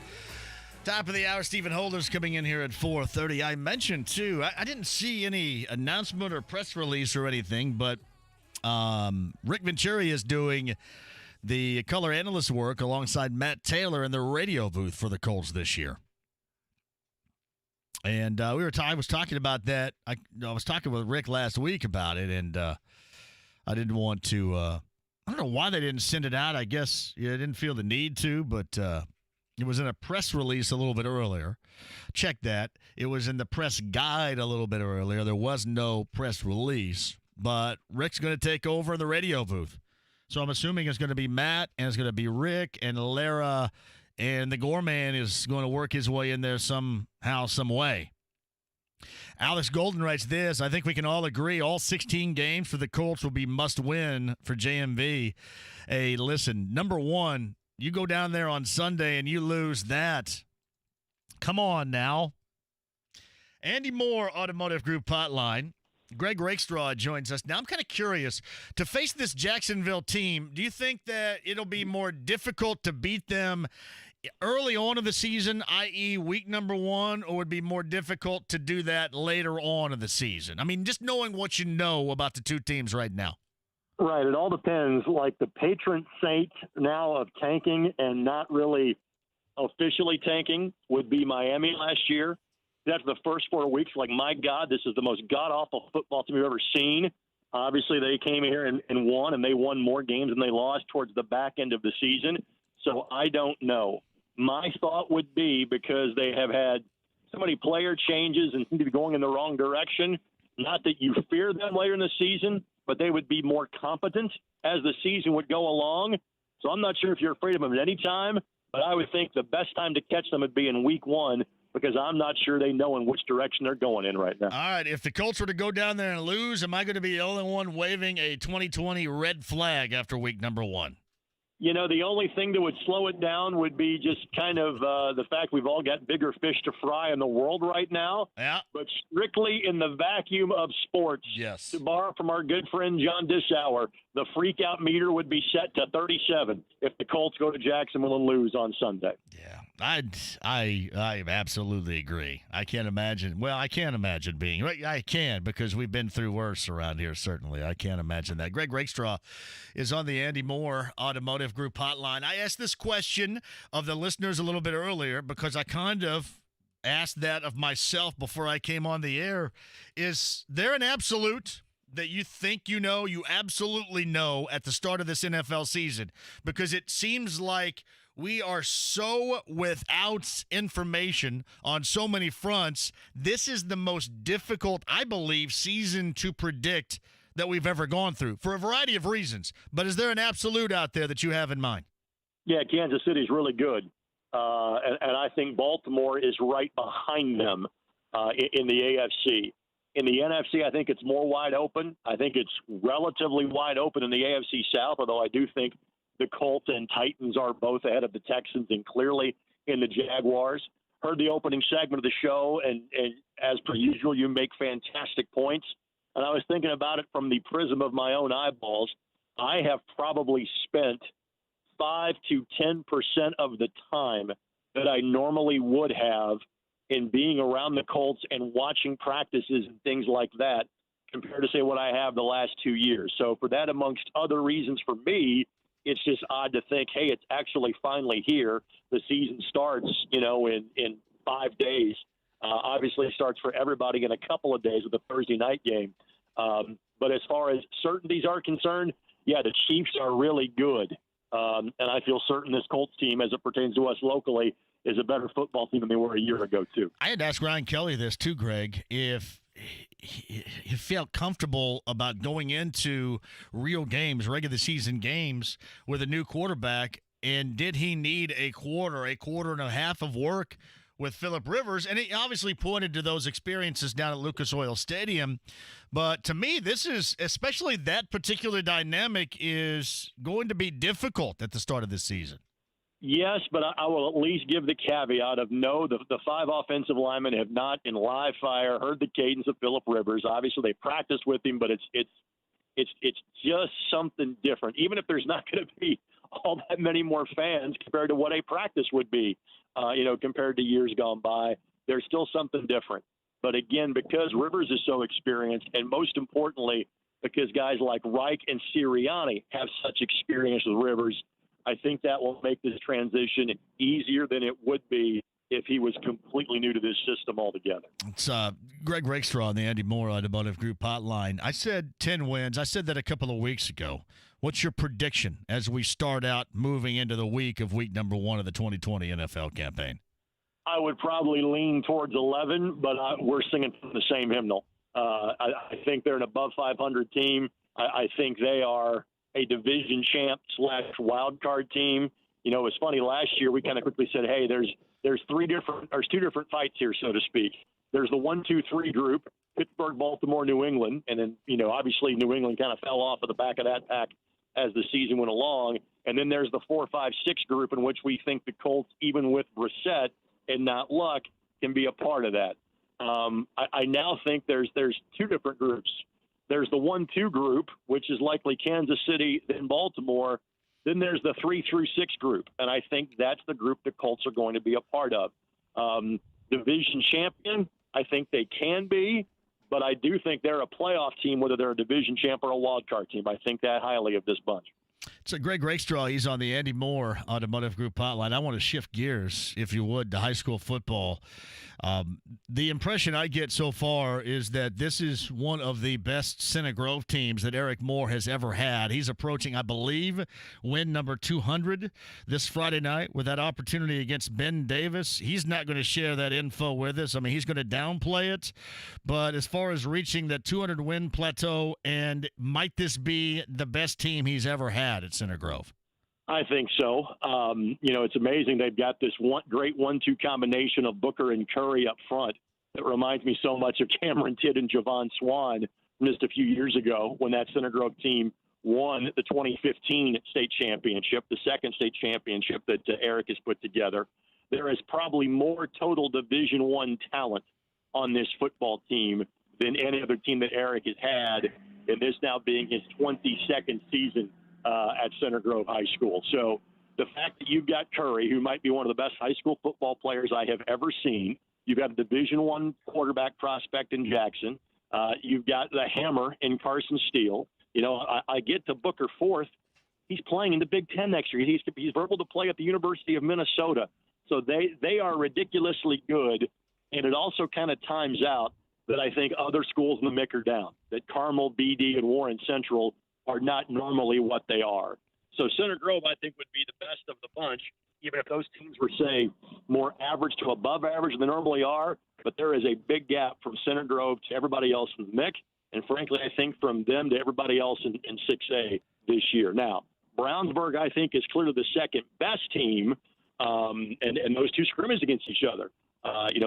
Top of the hour, Stephen Holder's coming in here at 4:30. I mentioned, too, I didn't see any announcement or press release or anything, but Rick Venturi is doing the color analyst work alongside Matt Taylor in the radio booth for the Colts this year. And I was talking about that. I was talking with Rick last week about it, and I didn't want to. I don't know why they didn't send it out. I guess they didn't feel the need to, but it was in a press release a little bit earlier. Check that. It was in the press guide a little bit earlier. There was no press release. But Rick's going to take over in the radio booth. So I'm assuming it's going to be Matt, and it's going to be Rick, and Lara, and the Gorman is going to work his way in there somehow, some way. Alex Golden writes this: I think we can all agree all 16 games for the Colts will be must-win for JMV. Hey, listen, number one, you go down there on Sunday and you lose that. Come on now. Andy Moore, Automotive Group Hotline. Greg Rakestraw joins us. Now, I'm kind of curious. To face this Jacksonville team, do you think that it'll be more difficult to beat them early on in the season, i.e. week number 1, or would it be more difficult to do that later on in the season? I mean, just knowing what you know about the two teams right now. Right. It all depends. Like the patron saint now of tanking and not really officially tanking would be Miami last year. After the first 4 weeks, like, my God, this is the most god-awful football team we've ever seen. Obviously, they came here and won, and they won more games than they lost towards the back end of the season. So I don't know. My thought would be, because they have had so many player changes and seem to be going in the wrong direction, not that you fear them later in the season, but they would be more competent as the season would go along. So I'm not sure if you're afraid of them at any time, but I would think the best time to catch them would be in week 1, because I'm not sure they know in which direction they're going in right now. All right, if the Colts were to go down there and lose, am I going to be the only one waving a 2020 red flag after week number 1? You know, the only thing that would slow it down would be just kind of the fact we've all got bigger fish to fry in the world right now. Yeah. But strictly in the vacuum of sports, yes, to borrow from our good friend John Dishauer, the freak-out meter would be set to 37 if the Colts go to Jacksonville and lose on Sunday. Yeah, I absolutely agree. I can't imagine. Well, I can't imagine being. I can, because we've been through worse around here, certainly. I can't imagine that. Greg Rakestraw is on the Andy Moore Automotive Group Hotline. I asked this question of the listeners a little bit earlier because I kind of asked that of myself before I came on the air. Is there an absolute that you think you know, you absolutely know at the start of this NFL season? Because it seems like we are so without information on so many fronts. This is the most difficult, I believe, season to predict that we've ever gone through for a variety of reasons. But is there an absolute out there that you have in mind? Yeah, Kansas City's really good. And I think Baltimore is right behind them in the AFC. In the NFC, I think it's more wide open. I think it's relatively wide open in the AFC South, although I do think the Colts and Titans are both ahead of the Texans and clearly in the Jaguars. Heard the opening segment of the show, and as per usual, you make fantastic points. And I was thinking about it from the prism of my own eyeballs. I have probably spent 5 to 10% of the time that I normally would have in being around the Colts and watching practices and things like that compared to, say, what I have the last 2 years. So for that, amongst other reasons for me, it's just odd to think, hey, it's actually finally here. The season starts, in 5 days. Obviously, it starts for everybody in a couple of days with a Thursday night game. But as far as certainties are concerned, yeah, the Chiefs are really good. And I feel certain this Colts team, as it pertains to us locally, is a better football team than they were a year ago, too. I had to ask Ryan Kelly this, too, Greg, if he felt comfortable about going into real games, regular season games, with a new quarterback, and did he need a quarter and a half of work with Phillip Rivers? And he obviously pointed to those experiences down at Lucas Oil Stadium. But to me, this is, especially that particular dynamic, is going to be difficult at the start of this season. Yes, but I will at least give the caveat of no, the 5 offensive linemen have not, in live fire, heard the cadence of Phillip Rivers. Obviously, they practiced with him, but it's just something different. Even if there's not going to be all that many more fans compared to what a practice would be, compared to years gone by, there's still something different. But again, because Rivers is so experienced, and most importantly, because guys like Reich and Sirianni have such experience with Rivers, I think that will make this transition easier than it would be if he was completely new to this system altogether. It's Greg Rakestraw on the Andy Moore Automotive Group hotline. I said 10 wins. I said that a couple of weeks ago. What's your prediction as we start out moving into the week number 1 of the 2020 NFL campaign? I would probably lean towards 11, but we're singing from the same hymnal. I think they're an above 500 team. I think they are a division champ / wild card team. It's funny. Last year we kind of quickly said, hey, there's 2 different fights here, so to speak. There's the 1, 2, 3 group: Pittsburgh, Baltimore, New England, and then obviously New England kind of fell off of the back of that pack as the season went along. And then there's the 4, 5, 6 group, in which we think the Colts, even with Brissett and not Luck, can be a part of that. I now think there's 2 different groups. There's the 1, 2 group, which is likely Kansas City, then Baltimore. Then there's the 3 through 6 group, and I think that's the group the Colts are going to be a part of. Division champion, I think they can be, but I do think they're a playoff team, whether they're a division champ or a wild card team. I think that highly of this bunch. So Greg Rakestraw, he's on the Andy Moore Automotive Group hotline. I want to shift gears, if you would, to high school football. The impression I get so far is that this is one of the best Center Grove teams that Eric Moore has ever had. He's approaching, I believe, win number 200 this Friday night with that opportunity against Ben Davis. He's not going to share that info with us. I mean, he's going to downplay it. But as far as reaching that 200-win plateau, and might this be the best team he's ever had at Center Grove? I think so. It's amazing. They've got this great 1-2 combination of Booker and Curry up front. It reminds me so much of Cameron Tidd and Javon Swan from just a few years ago when that Center Grove team won the 2015 state championship, the second state championship that Eric has put together. There is probably more total Division I talent on this football team than any other team that Eric has had, and this now being his 22nd season at Center Grove High School. So the fact that you've got Curry, who might be one of the best high school football players I have ever seen, you've got a Division I quarterback prospect in Jackson, you've got the hammer in Carson Steele. I get to Booker fourth. He's playing in the Big Ten next year. He's verbal to play at the University of Minnesota. So they are ridiculously good, and it also kind of times out that I think other schools in the MIC are down, that Carmel, BD, and Warren Central are not normally what they are. So Center Grove, I think, would be the best of the bunch, even if those teams were, say, more average to above average than they normally are. But there is a big gap from Center Grove to everybody else in the MIC, and frankly, I think from them to everybody else in 6A this year. Now, Brownsburg, I think, is clearly the second best team, and those two scrimmaged against each other,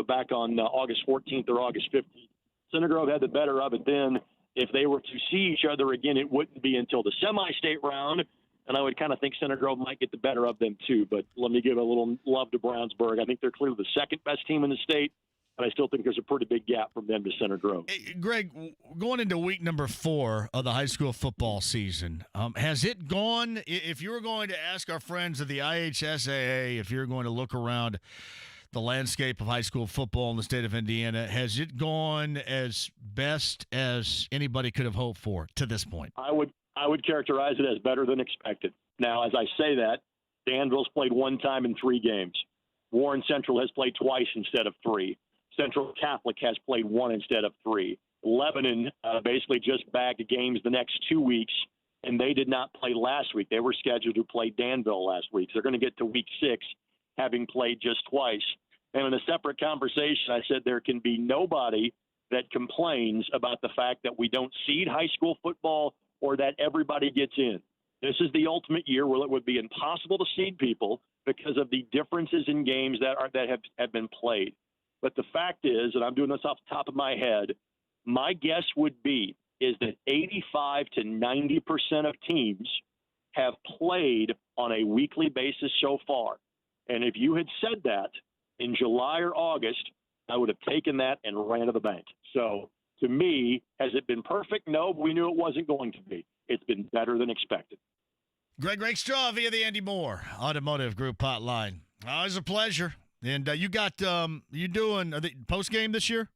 back on August 14th or August 15th. Center Grove had the better of it then. If they were to see each other again, it wouldn't be until the semi-state round, and I would kind of think Center Grove might get the better of them too. But let me give a little love to Brownsburg. I think they're clearly the second best team in the state, but I still think there's a pretty big gap from them to Center Grove. Hey, Greg, going into week number 4 of the high school football season, has it gone, if you were going to ask our friends of the IHSAA, if you're going to look around the landscape of high school football in the state of Indiana. Has it gone as best as anybody could have hoped for to this point? I would characterize it as better than expected. Now, as I say that, Danville's played one time in 3 games. Warren Central has played twice instead of 3. Central Catholic has played 1 instead of 3. Lebanon basically just bagged games the next 2 weeks, and they did not play last week. They were scheduled to play Danville last week. So they're going to get to week 6 having played just twice. And in a separate conversation, I said there can be nobody that complains about the fact that we don't seed high school football or that everybody gets in. This is the ultimate year where it would be impossible to seed people because of the differences in games that have been played. But the fact is, and I'm doing this off the top of my head, my guess would be is that 85 to 90% of teams have played on a weekly basis so far. And if you had said that in July or August, I would have taken that and ran to the bank. So to me, has it been perfect? No, but we knew it wasn't going to be. It's been better than expected. Greg Rakestraw via the Andy Moore Automotive Group hotline. Always a pleasure. And you got you doing the post game this year?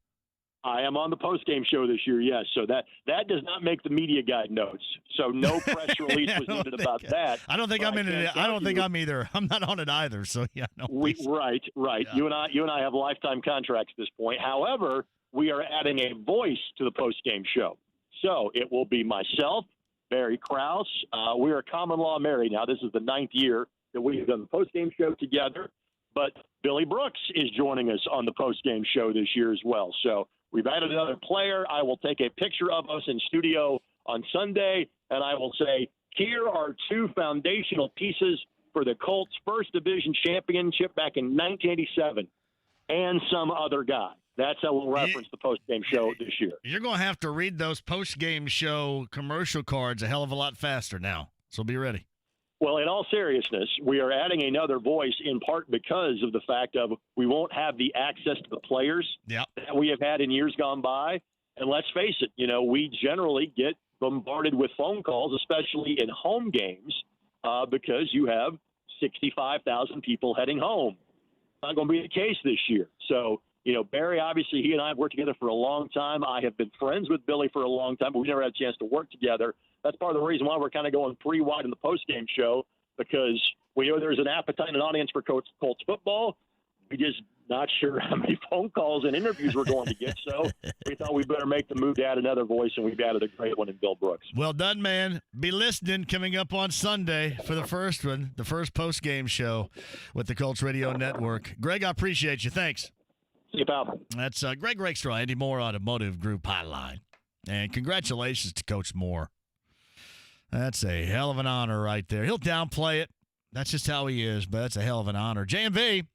I am on the post-game show this year, yes. So that does not make the media guide notes. So no press release was needed about that. I don't think I'm in it. I don't think I'm either. I'm not on it either. So yeah, no. Right. Yeah. You and I have lifetime contracts at this point. However, we are adding a voice to the post-game show. So it will be myself, Barry Krause. We are common law married now. This is the 9th year that we have done the post-game show together. But Billy Brooks is joining us on the post-game show this year as well. So we've added another player. I will take a picture of us in studio on Sunday, and I will say, here are 2 foundational pieces for the Colts' first division championship back in 1987, and some other guy. That's how we'll reference the post-game show this year. You're going to have to read those post-game show commercial cards a hell of a lot faster now, so be ready. Well, in all seriousness, we are adding another voice in part because of the fact of we won't have the access to the players that we have had in years gone by. And let's face it, we generally get bombarded with phone calls, especially in home games, because you have 65,000 people heading home. Not going to be the case this year. So, Barry, obviously, he and I have worked together for a long time. I have been friends with Billy for a long time, but we never had a chance to work together. That's part of the reason why we're kind of going pretty wide in the post-game show, because we know there's an appetite and an audience for Colts football. We just not sure how many phone calls and interviews we're going to get, so we thought we better make the move to add another voice, and we've added a great one in Bill Brooks. Well done, man. Be listening coming up on Sunday for the first one, the first post-game show with the Colts Radio Network. Greg, I appreciate you. Thanks. See you, pal. That's Greg Rakestraw, Andy Moore Automotive Group hotline. And congratulations to Coach Moore. That's a hell of an honor right there. He'll downplay it. That's just how he is, but that's a hell of an honor. JMV.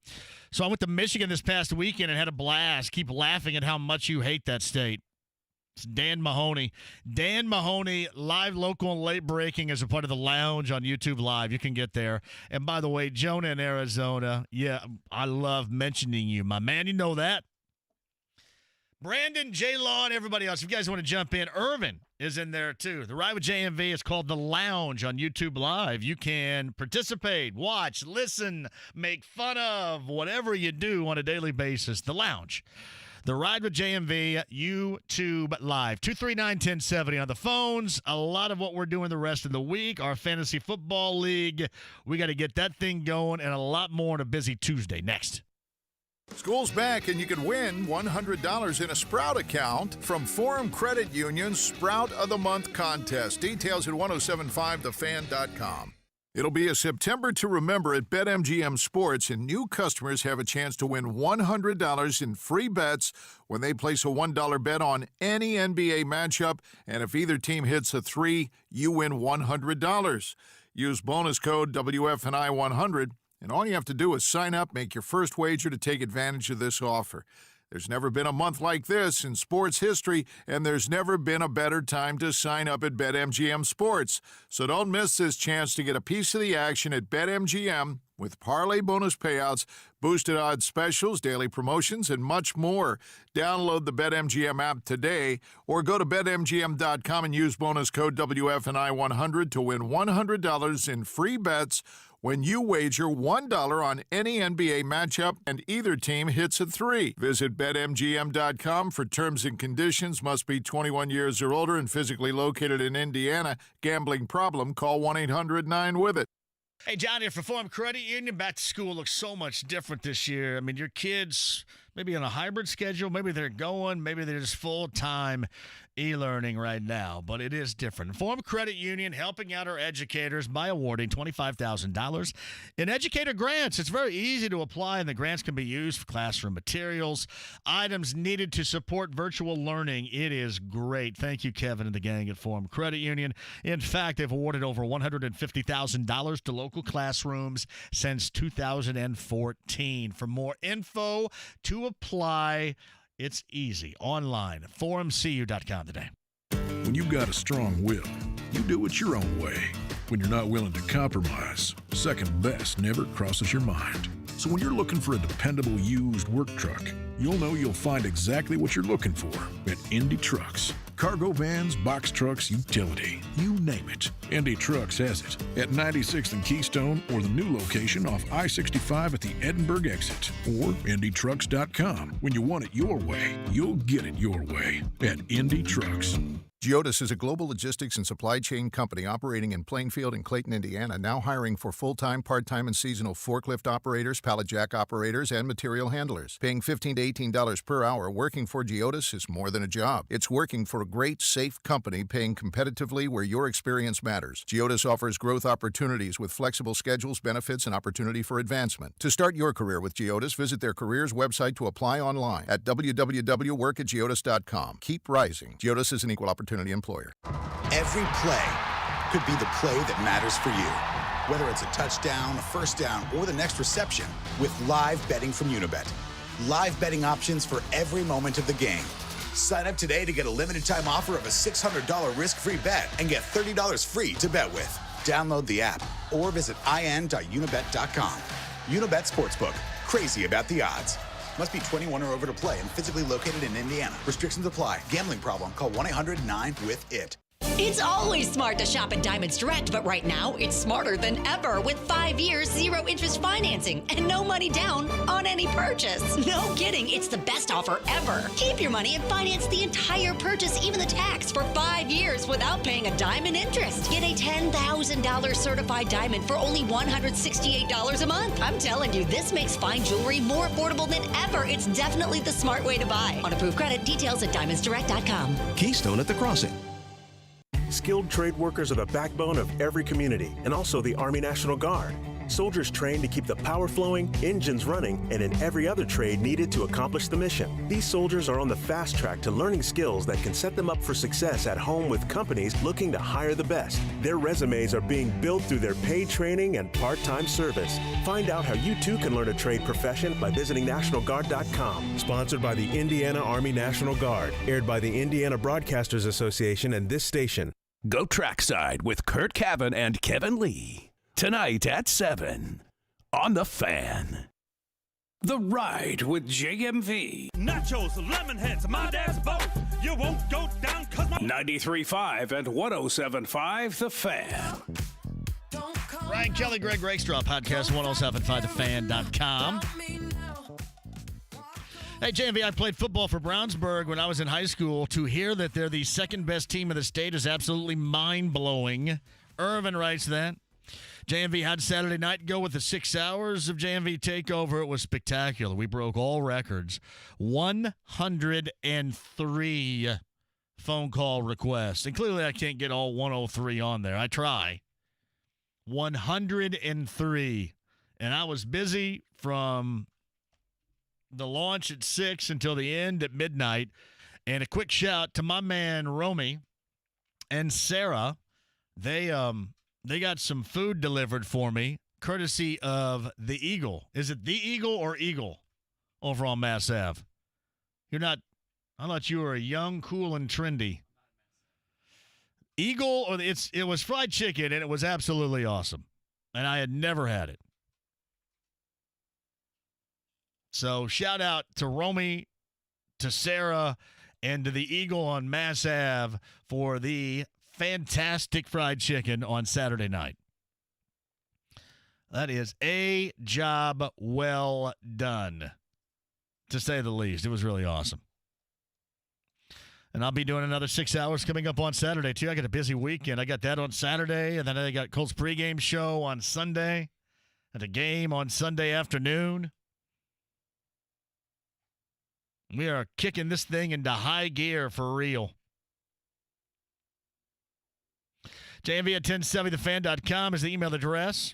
So I went to Michigan this past weekend and had a blast. Keep laughing at how much you hate that state. It's Dan Mahoney. Dan Mahoney, live, local, and late breaking as a part of the Lounge on YouTube Live. You can get there. And by the way, Jonah in Arizona, yeah, I love mentioning you, my man. You know that. Brandon, J-Law, and everybody else. If you guys want to jump in, Irvin is in there too. The Ride with JMV is called The Lounge on YouTube Live. You can participate, watch, listen, make fun of, whatever you do on a daily basis. The Lounge. The Ride with JMV, YouTube Live. 239-1070 on the phones. A lot of what we're doing the rest of the week. Our Fantasy Football League. We got to get that thing going, and a lot more on a busy Tuesday. Next. School's back, and you can win $100 in a Sprout account from Forum Credit Union's Sprout of the Month contest. Details at 1075thefan.com. It'll be a September to remember at BetMGM Sports, and new customers have a chance to win $100 in free bets when they place a $1 bet on any NBA matchup, and if either team hits a 3, you win $100. Use bonus code WFNI100. And all you have to do is sign up, make your first wager to take advantage of this offer. There's never been a month like this in sports history, and there's never been a better time to sign up at BetMGM Sports. So don't miss this chance to get a piece of the action at BetMGM with parlay bonus payouts, boosted odds specials, daily promotions, and much more. Download the BetMGM app today or go to BetMGM.com and use bonus code WFNI100 to win $100 in free bets when you wager $1 on any NBA matchup and either team hits a 3. Visit BetMGM.com for terms and conditions. Must be 21 years or older and physically located in Indiana. Gambling problem? Call 1-800-9-WITH-IT. Hey, John here for Forum Credit Union. Back to school looks so much different this year. I mean, your kids maybe on a hybrid schedule. Maybe they're going. Maybe they're just full-time e-learning right now. But it is different. Forum Credit Union helping out our educators by awarding $25,000 in educator grants. It's very easy to apply, and the grants can be used for classroom materials, items needed to support virtual learning. It is great. Thank you, Kevin and the gang at Forum Credit Union. In fact, they've awarded over $150,000 to local classrooms since 2014. For more info to apply, it's easy online. forumcu.com today. When you've got a strong will, you do it your own way. When you're not willing to compromise, second best never crosses your mind. So when you're looking for a dependable used work truck, you'll know you'll find exactly what you're looking for at Indy Trucks. Cargo vans, box trucks, utility, you name it. Indy Trucks has it at 96th and Keystone, or the new location off I-65 at the Edinburgh exit, or IndyTrucks.com. When you want it your way, you'll get it your way at Indy Trucks. Geodis is a global logistics and supply chain company operating in Plainfield and Clayton, Indiana, now hiring for full-time, part-time, and seasonal forklift operators, pallet jack operators, and material handlers. Paying $15 to $18 per hour, working for Geodis is more than a job. It's working for a great, safe company paying competitively where your experience matters. Geodis offers growth opportunities with flexible schedules, benefits, and opportunity for advancement. To start your career with Geodis, visit their careers website to apply online at www.workatgeodis.com. Keep rising. Geodis is an equal opportunity employer. Every play could be the play that matters for you. Whether it's a touchdown, a first down, or the next reception, with live betting from Unibet. Live betting options for every moment of the game. Sign up today to get a limited time offer of a $600 risk-free bet and get $30 free to bet with. Download the app or visit in.unibet.com. Unibet Sportsbook. Crazy about the odds. Must be 21 or over to play and physically located in Indiana. Restrictions apply. Gambling problem? Call 1-800-9-WITH-IT. It's always smart to shop at Diamonds Direct, but right now it's smarter than ever with 5 years, 0 interest financing and no money down on any purchase. No kidding, it's the best offer ever. Keep your money and finance the entire purchase, even the tax, for 5 years without paying a dime in interest. Get a $10,000 certified diamond for only $168 a month. I'm telling you, this makes fine jewelry more affordable than ever. It's definitely the smart way to buy. On approved credit, details at diamondsdirect.com. Keystone at the Crossing. Skilled trade workers are the backbone of every community and also the Army National Guard. Soldiers trained to keep the power flowing, engines running, and in every other trade needed to accomplish the mission. These soldiers are on the fast track to learning skills that can set them up for success at home with companies looking to hire the best. Their resumes are being built through their paid training and part-time service. Find out how you too can learn a trade profession by visiting NationalGuard.com. Sponsored by the Indiana Army National Guard. Aired by the Indiana Broadcasters Association and this station. Go trackside with Kurt Cavan and Kevin Lee. Tonight at 7 on The Fan. The Ride with JMV. Nachos, lemon heads, my dad's boat. You won't go down cause my 93.5 and 107.5 The Fan. Ryan Kelly, Greg Rakestraw, podcast 1075thefan.com. Hey, JMV, I played football for Brownsburg when I was in high school. To hear that they're the second best team in the state is absolutely mind-blowing. Irvin writes that. JMV had Saturday night go with the 6 hours of JMV Takeover. It was spectacular. We broke all records. 103 phone call requests. And clearly I can't get all 103 on there. I try. 103. And I was busy from the launch at 6 until the end at midnight. And a quick shout to my man Romy and Sarah. They got some food delivered for me, courtesy of the Eagle. Is it the Eagle or Eagle over on Mass Ave? You're not, I thought you were young, cool, and trendy. Eagle, or it was fried chicken, and it was absolutely awesome. And I had never had it. So shout out to Romy, to Sarah, and to the Eagle on Mass Ave for the fantastic fried chicken on Saturday night. That is a job well done, to say the least. It was really awesome. And I'll be doing another 6 hours coming up on Saturday, too. I got a busy weekend. I got that on Saturday, and then I got Colts pregame show on Sunday, and a game on Sunday afternoon. We are kicking this thing into high gear for real. JMV at 1070thefan.com is the email address.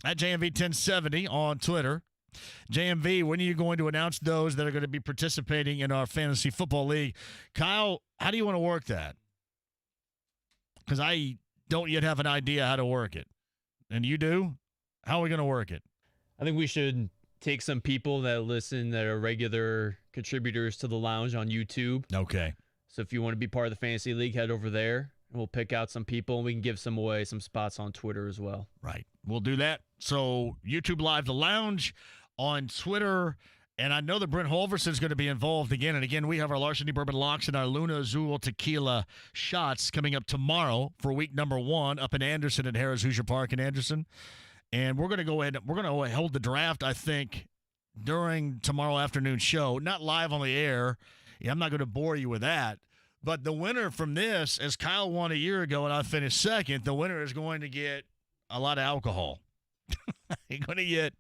At JMV1070 on Twitter. JMV, when are you going to announce those that are going to be participating in our fantasy football league? Kyle, how do you want to work that? Because I don't yet have an idea how to work it. And you do? How are we going to work it? I think we should take some people that listen that are regular contributors to the lounge on YouTube. Okay. So if you want to be part of the fantasy league, head over there. We'll pick out some people, and we can give some away, some spots on Twitter as well. Right. We'll do that. So YouTube Live, the lounge on Twitter. And I know that Brent Holverson is going to be involved again. And again, we have our Larceny Bourbon Locks and our Luna Azul Tequila shots coming up tomorrow for week number 1 up in Anderson at Harris Hoosier Park in Anderson. And we're going to go ahead. We're going to hold the draft, I think, during tomorrow afternoon show. Not live on the air. Yeah, I'm not going to bore you with that. But the winner from this, as Kyle won a year ago and I finished second, the winner is going to get a lot of alcohol. You're going to get,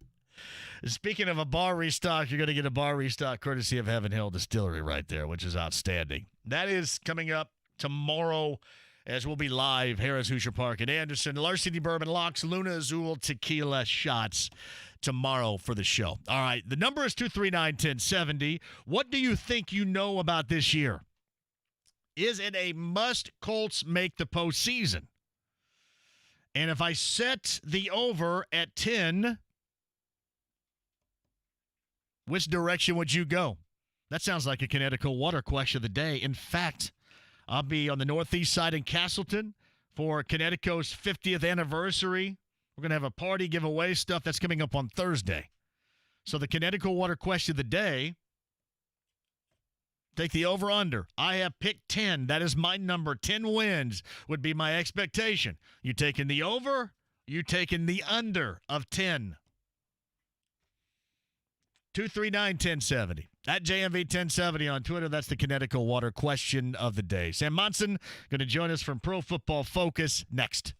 speaking of a bar restock, you're going to get a bar restock courtesy of Heaven Hill Distillery right there, which is outstanding. That is coming up tomorrow as we'll be live, Harris Hoosier Park in Anderson. Larceny Bourbon Locks, Luna Azul Tequila shots tomorrow for the show. All right, the number is 239-1070. What do you think you know about this year? Is it a must Colts make the postseason? And if I set the over at 10, which direction would you go? That sounds like a Connecticut water question of the day. In fact, I'll be on the northeast side in Castleton for Connecticut's 50th anniversary. We're going to have a party giveaway stuff that's coming up on Thursday. So the Connecticut water question of the day, take the over-under. I have picked 10. That is my number. 10 wins would be my expectation. You taking the over? You taking the under of 10? 239-1070. At JMV 1070 on Twitter. That's the Connecticut water question of the day. Sam Monson going to join us from Pro Football Focus next.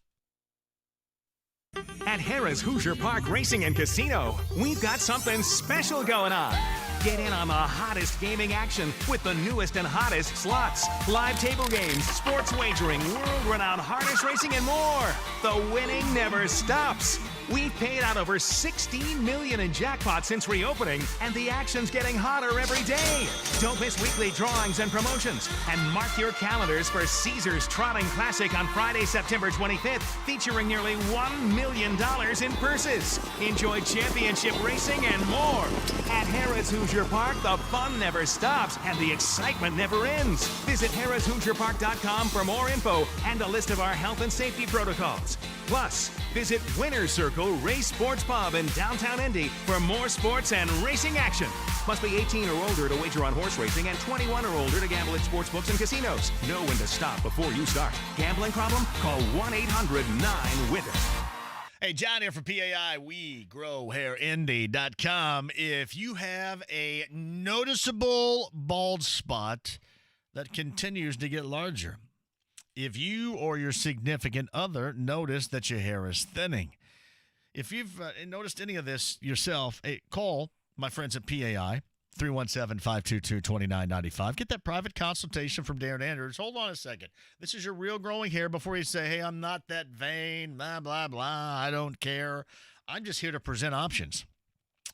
At Harrah's Hoosier Park Racing and Casino, we've got something special going on. Get in on the hottest gaming action with the newest and hottest slots, live table games, sports wagering, world-renowned harness racing, and more. The winning never stops. We've paid out over $16 million in jackpots since reopening, and the action's getting hotter every day. Don't miss weekly drawings and promotions, and mark your calendars for Caesars Trotting Classic on Friday, September 25th, featuring nearly $1 million in purses. Enjoy championship racing and more. At Harrah's Hoosier Park, the fun never stops, and the excitement never ends. Visit harrahshoosierpark.com for more info and a list of our health and safety protocols. Plus, visit Winner's Circle Race Sports Pub in downtown Indy for more sports and racing action. Must be 18 or older to wager on horse racing and 21 or older to gamble at sports books and casinos. Know when to stop before you start. Gambling problem? Call 1-800-9-WINNER. Hey, John here for PAI. We grow hair Indy.com. If you have a noticeable bald spot that continues to get larger, if you or your significant other notice that your hair is thinning, if you've noticed any of this yourself, hey, call my friends at PAI, 317-522-2995. Get that private consultation from Darren Andrews. Hold on a second. This is your real growing hair before you say, hey, I'm not that vain, blah, blah, blah. I don't care. I'm just here to present options.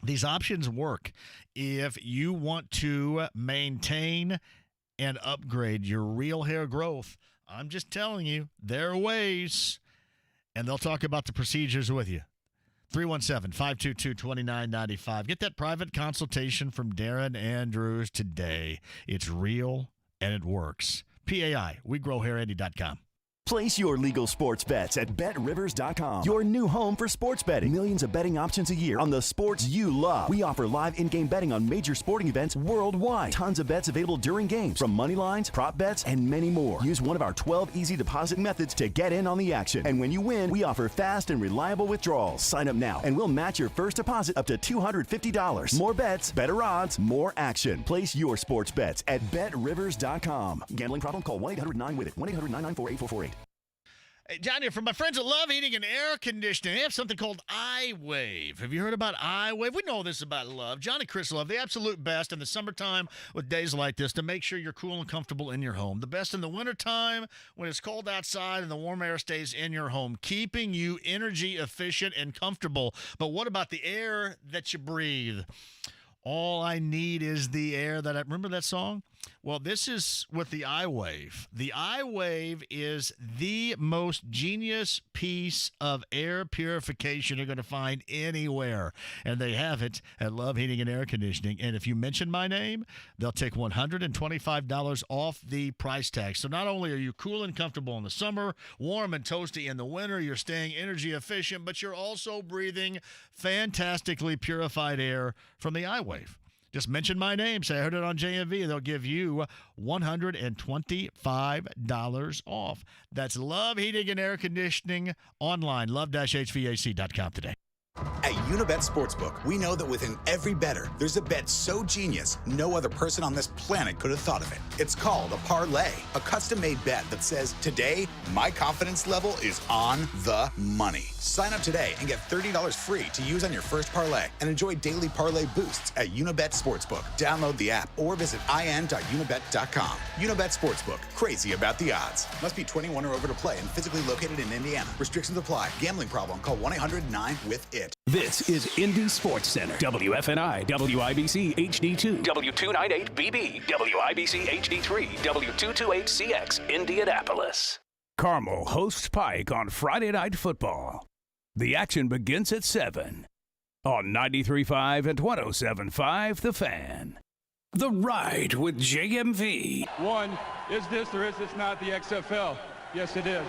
These options work if you want to maintain and upgrade your real hair growth. I'm just telling you, there are ways, and they'll talk about the procedures with you. 317-522-2995. Get that private consultation from Darren Andrews today. It's real, and it works. PAI, WeGrowHairAndy.com. Place your legal sports bets at BetRivers.com, your new home for sports betting. Millions of betting options a year on the sports you love. We offer live in-game betting on major sporting events worldwide. Tons of bets available during games, from money lines, prop bets, and many more. Use one of our 12 easy deposit methods to get in on the action. And when you win, we offer fast and reliable withdrawals. Sign up now, and we'll match your first deposit up to $250. More bets, better odds, more action. Place your sports bets at BetRivers.com. Gambling problem? Call 1-800-9-WITH-IT. 1-800-994-8448. Hey, John here from my friends at Love Heating and Air Conditioning. They have something called iWave. Have you heard about iWave? We know this about Love. John and Chris Love, the absolute best in the summertime with days like this to make sure you're cool and comfortable in your home. The best in the wintertime when it's cold outside and the warm air stays in your home, keeping you energy efficient and comfortable. But what about the air that you breathe? All I need is the air that I remember that song? Well, this is with the iWave. The iWave is the most genius piece of air purification you're going to find anywhere. And they have it at Love Heating and Air Conditioning. And if you mention my name, they'll take $125 off the price tag. So not only are you cool and comfortable in the summer, warm and toasty in the winter, you're staying energy efficient, but you're also breathing fantastically purified air from the iWave. Just mention my name, say I heard it on JMV, and they'll give you $125 off. That's Love Heating and Air Conditioning online, love-hvac.com today. At Unibet Sportsbook, we know that within every bettor, there's a bet so genius, no other person on this planet could have thought of it. It's called a parlay, a custom-made bet that says, today, my confidence level is on the money. Sign up today and get $30 free to use on your first parlay and enjoy daily parlay boosts at Unibet Sportsbook. Download the app or visit in.unibet.com. Unibet Sportsbook, crazy about the odds. Must be 21 or over to play and physically located in Indiana. Restrictions apply. Gambling problem? Call 1-800-9-WITH-IT. This is Indy Sports Center. WFNI, WIBC HD2, W298BB, WIBC HD3, W228CX, Indianapolis. Carmel hosts Pike on Friday Night Football. The action begins at 7 on 93.5 and 107.5 The Fan. The Ride with JMV. 1, is this or is this not the XFL? Yes, it is.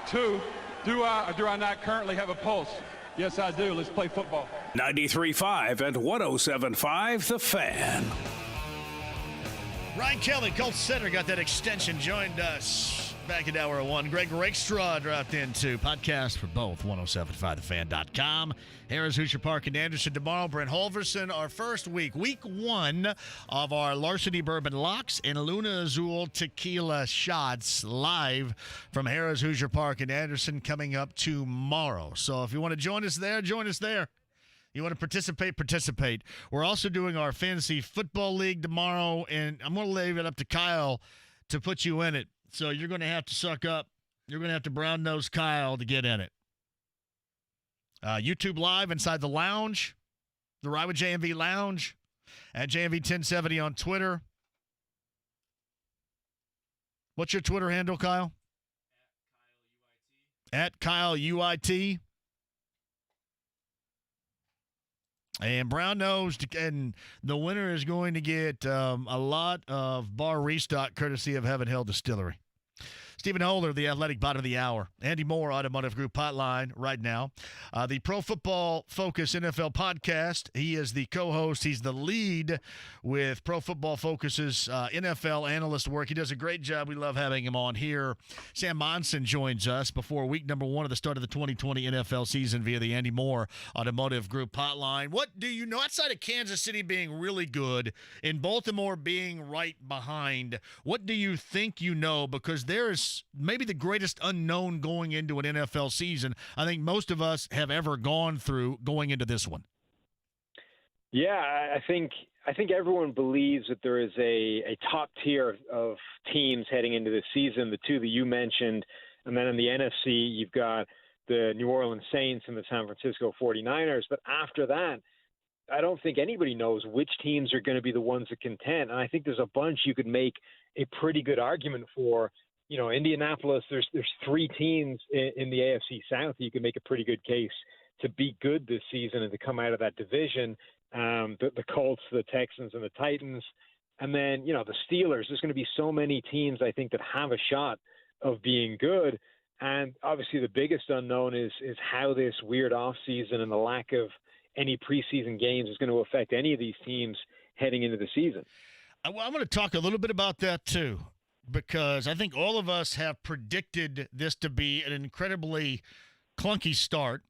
2, do I or do I not currently have a pulse? Yes, I do. Let's play football. 93.5 and 107.5 The Fan. Ryan Kelly, Colts Center, got that extension, joined us back in hour 1. Greg Rakestraw dropped into podcast for both 107.5thefan.com. Harris, Hoosier Park, and Anderson tomorrow. Brent Holverson, our first week 1 of our Larceny Bourbon Locks and Luna Azul Tequila Shots live from Harris, Hoosier Park, and Anderson coming up tomorrow. So if you want to join us there, join us there. You want to participate. We're also doing our Fantasy Football League tomorrow, and I'm going to leave it up to Kyle to put you in it. So you're going to have to suck up. You're going to have to brown-nose Kyle to get in it. YouTube Live inside the lounge, the Ride with JMV Lounge, at JMV 1070 on Twitter. What's your Twitter handle, Kyle? At Kyle UIT. And Brown Nose, and the winner is going to get a lot of bar restock courtesy of Heaven Hill Distillery. Stephen Holder, the Athletic Bottom of the Hour. Andy Moore, Automotive Group Hotline right now. The Pro Football Focus NFL podcast. He is the co-host. He's the lead with Pro Football Focus's NFL analyst work. He does a great job. We love having him on here. Sam Monson joins us before week number 1 of the start of the 2020 NFL season via the Andy Moore Automotive Group Hotline. What do you know, outside of Kansas City being really good and Baltimore being right behind, what do you think you know? Because there is maybe the greatest unknown going into an NFL season I think most of us have ever gone through going into this one. Yeah, I think everyone believes that there is a top tier of teams heading into this season, the two that you mentioned, and then in the NFC, you've got the New Orleans Saints and the San Francisco 49ers. But after that, I don't think anybody knows which teams are going to be the ones that contend. And I think there's a bunch you could make a pretty good argument for. You know, Indianapolis, there's 3 teams in the AFC South. You can make a pretty good case to be good this season and to come out of that division. The Colts, the Texans, and the Titans. And then, you know, the Steelers. There's going to be so many teams, I think, that have a shot of being good. And obviously the biggest unknown is how this weird offseason and the lack of any preseason games is going to affect any of these teams heading into the season. I want to talk a little bit about that too, because I think all of us have predicted this to be an incredibly clunky start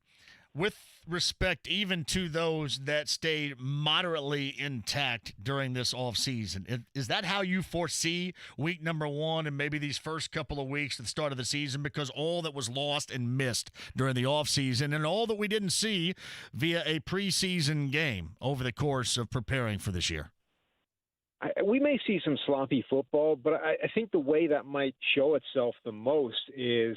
with respect even to those that stayed moderately intact during this offseason. Is that how you foresee week number 1 and maybe these first couple of weeks at the start of the season, because all that was lost and missed during the offseason and all that we didn't see via a preseason game over the course of preparing for this year? We may see some sloppy football, but I think the way that might show itself the most is,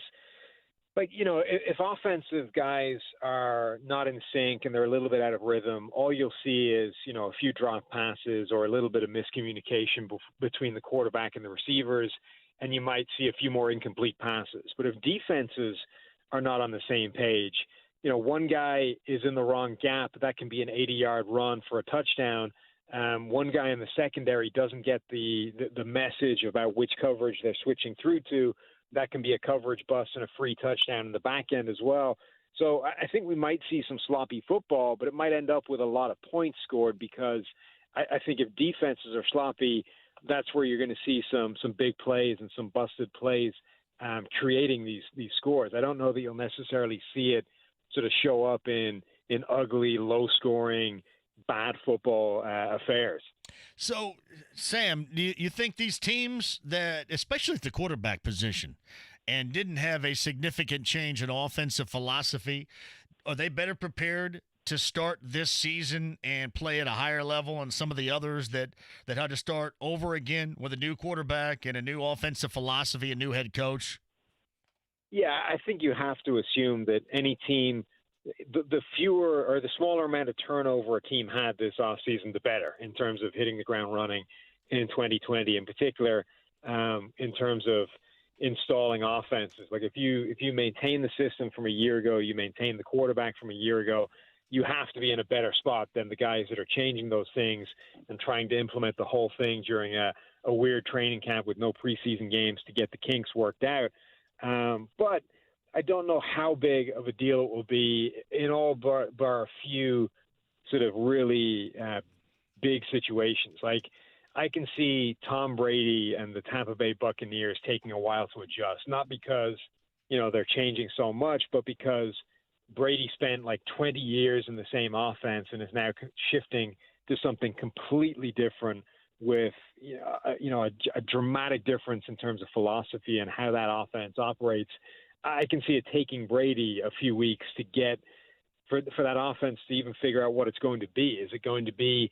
like, you know, if offensive guys are not in sync and they're a little bit out of rhythm, all you'll see is, you know, a few drop passes or a little bit of miscommunication between the quarterback and the receivers, and you might see a few more incomplete passes. But if defenses are not on the same page, you know, one guy is in the wrong gap, that can be an 80-yard run for a touchdown. One guy in the secondary doesn't get the message about which coverage they're switching through to. That can be a coverage bust and a free touchdown in the back end as well. So I think we might see some sloppy football, but it might end up with a lot of points scored, because I think if defenses are sloppy, that's where you're going to see some big plays and some busted plays creating these scores. I don't know that you'll necessarily see it sort of show up in ugly, low-scoring, bad football affairs. So, Sam, do you think these teams that, especially at the quarterback position, and didn't have a significant change in offensive philosophy, are they better prepared to start this season and play at a higher level than some of the others that had to start over again with a new quarterback and a new offensive philosophy, a new head coach? Yeah, I think you have to assume that any team, the fewer or the smaller amount of turnover a team had this offseason, the better in terms of hitting the ground running in 2020, in particular, in terms of installing offenses. Like if you maintain the system from a year ago, you maintain the quarterback from a year ago, you have to be in a better spot than the guys that are changing those things and trying to implement the whole thing during a weird training camp with no preseason games to get the kinks worked out. But I don't know how big of a deal it will be in all bar a few sort of really big situations. Like I can see Tom Brady and the Tampa Bay Buccaneers taking a while to adjust, not because, you know, they're changing so much, but because Brady spent like 20 years in the same offense and is now shifting to something completely different with, a dramatic difference in terms of philosophy and how that offense operates. I can see it taking Brady a few weeks to get for that offense to even figure out what it's going to be. Is it going to be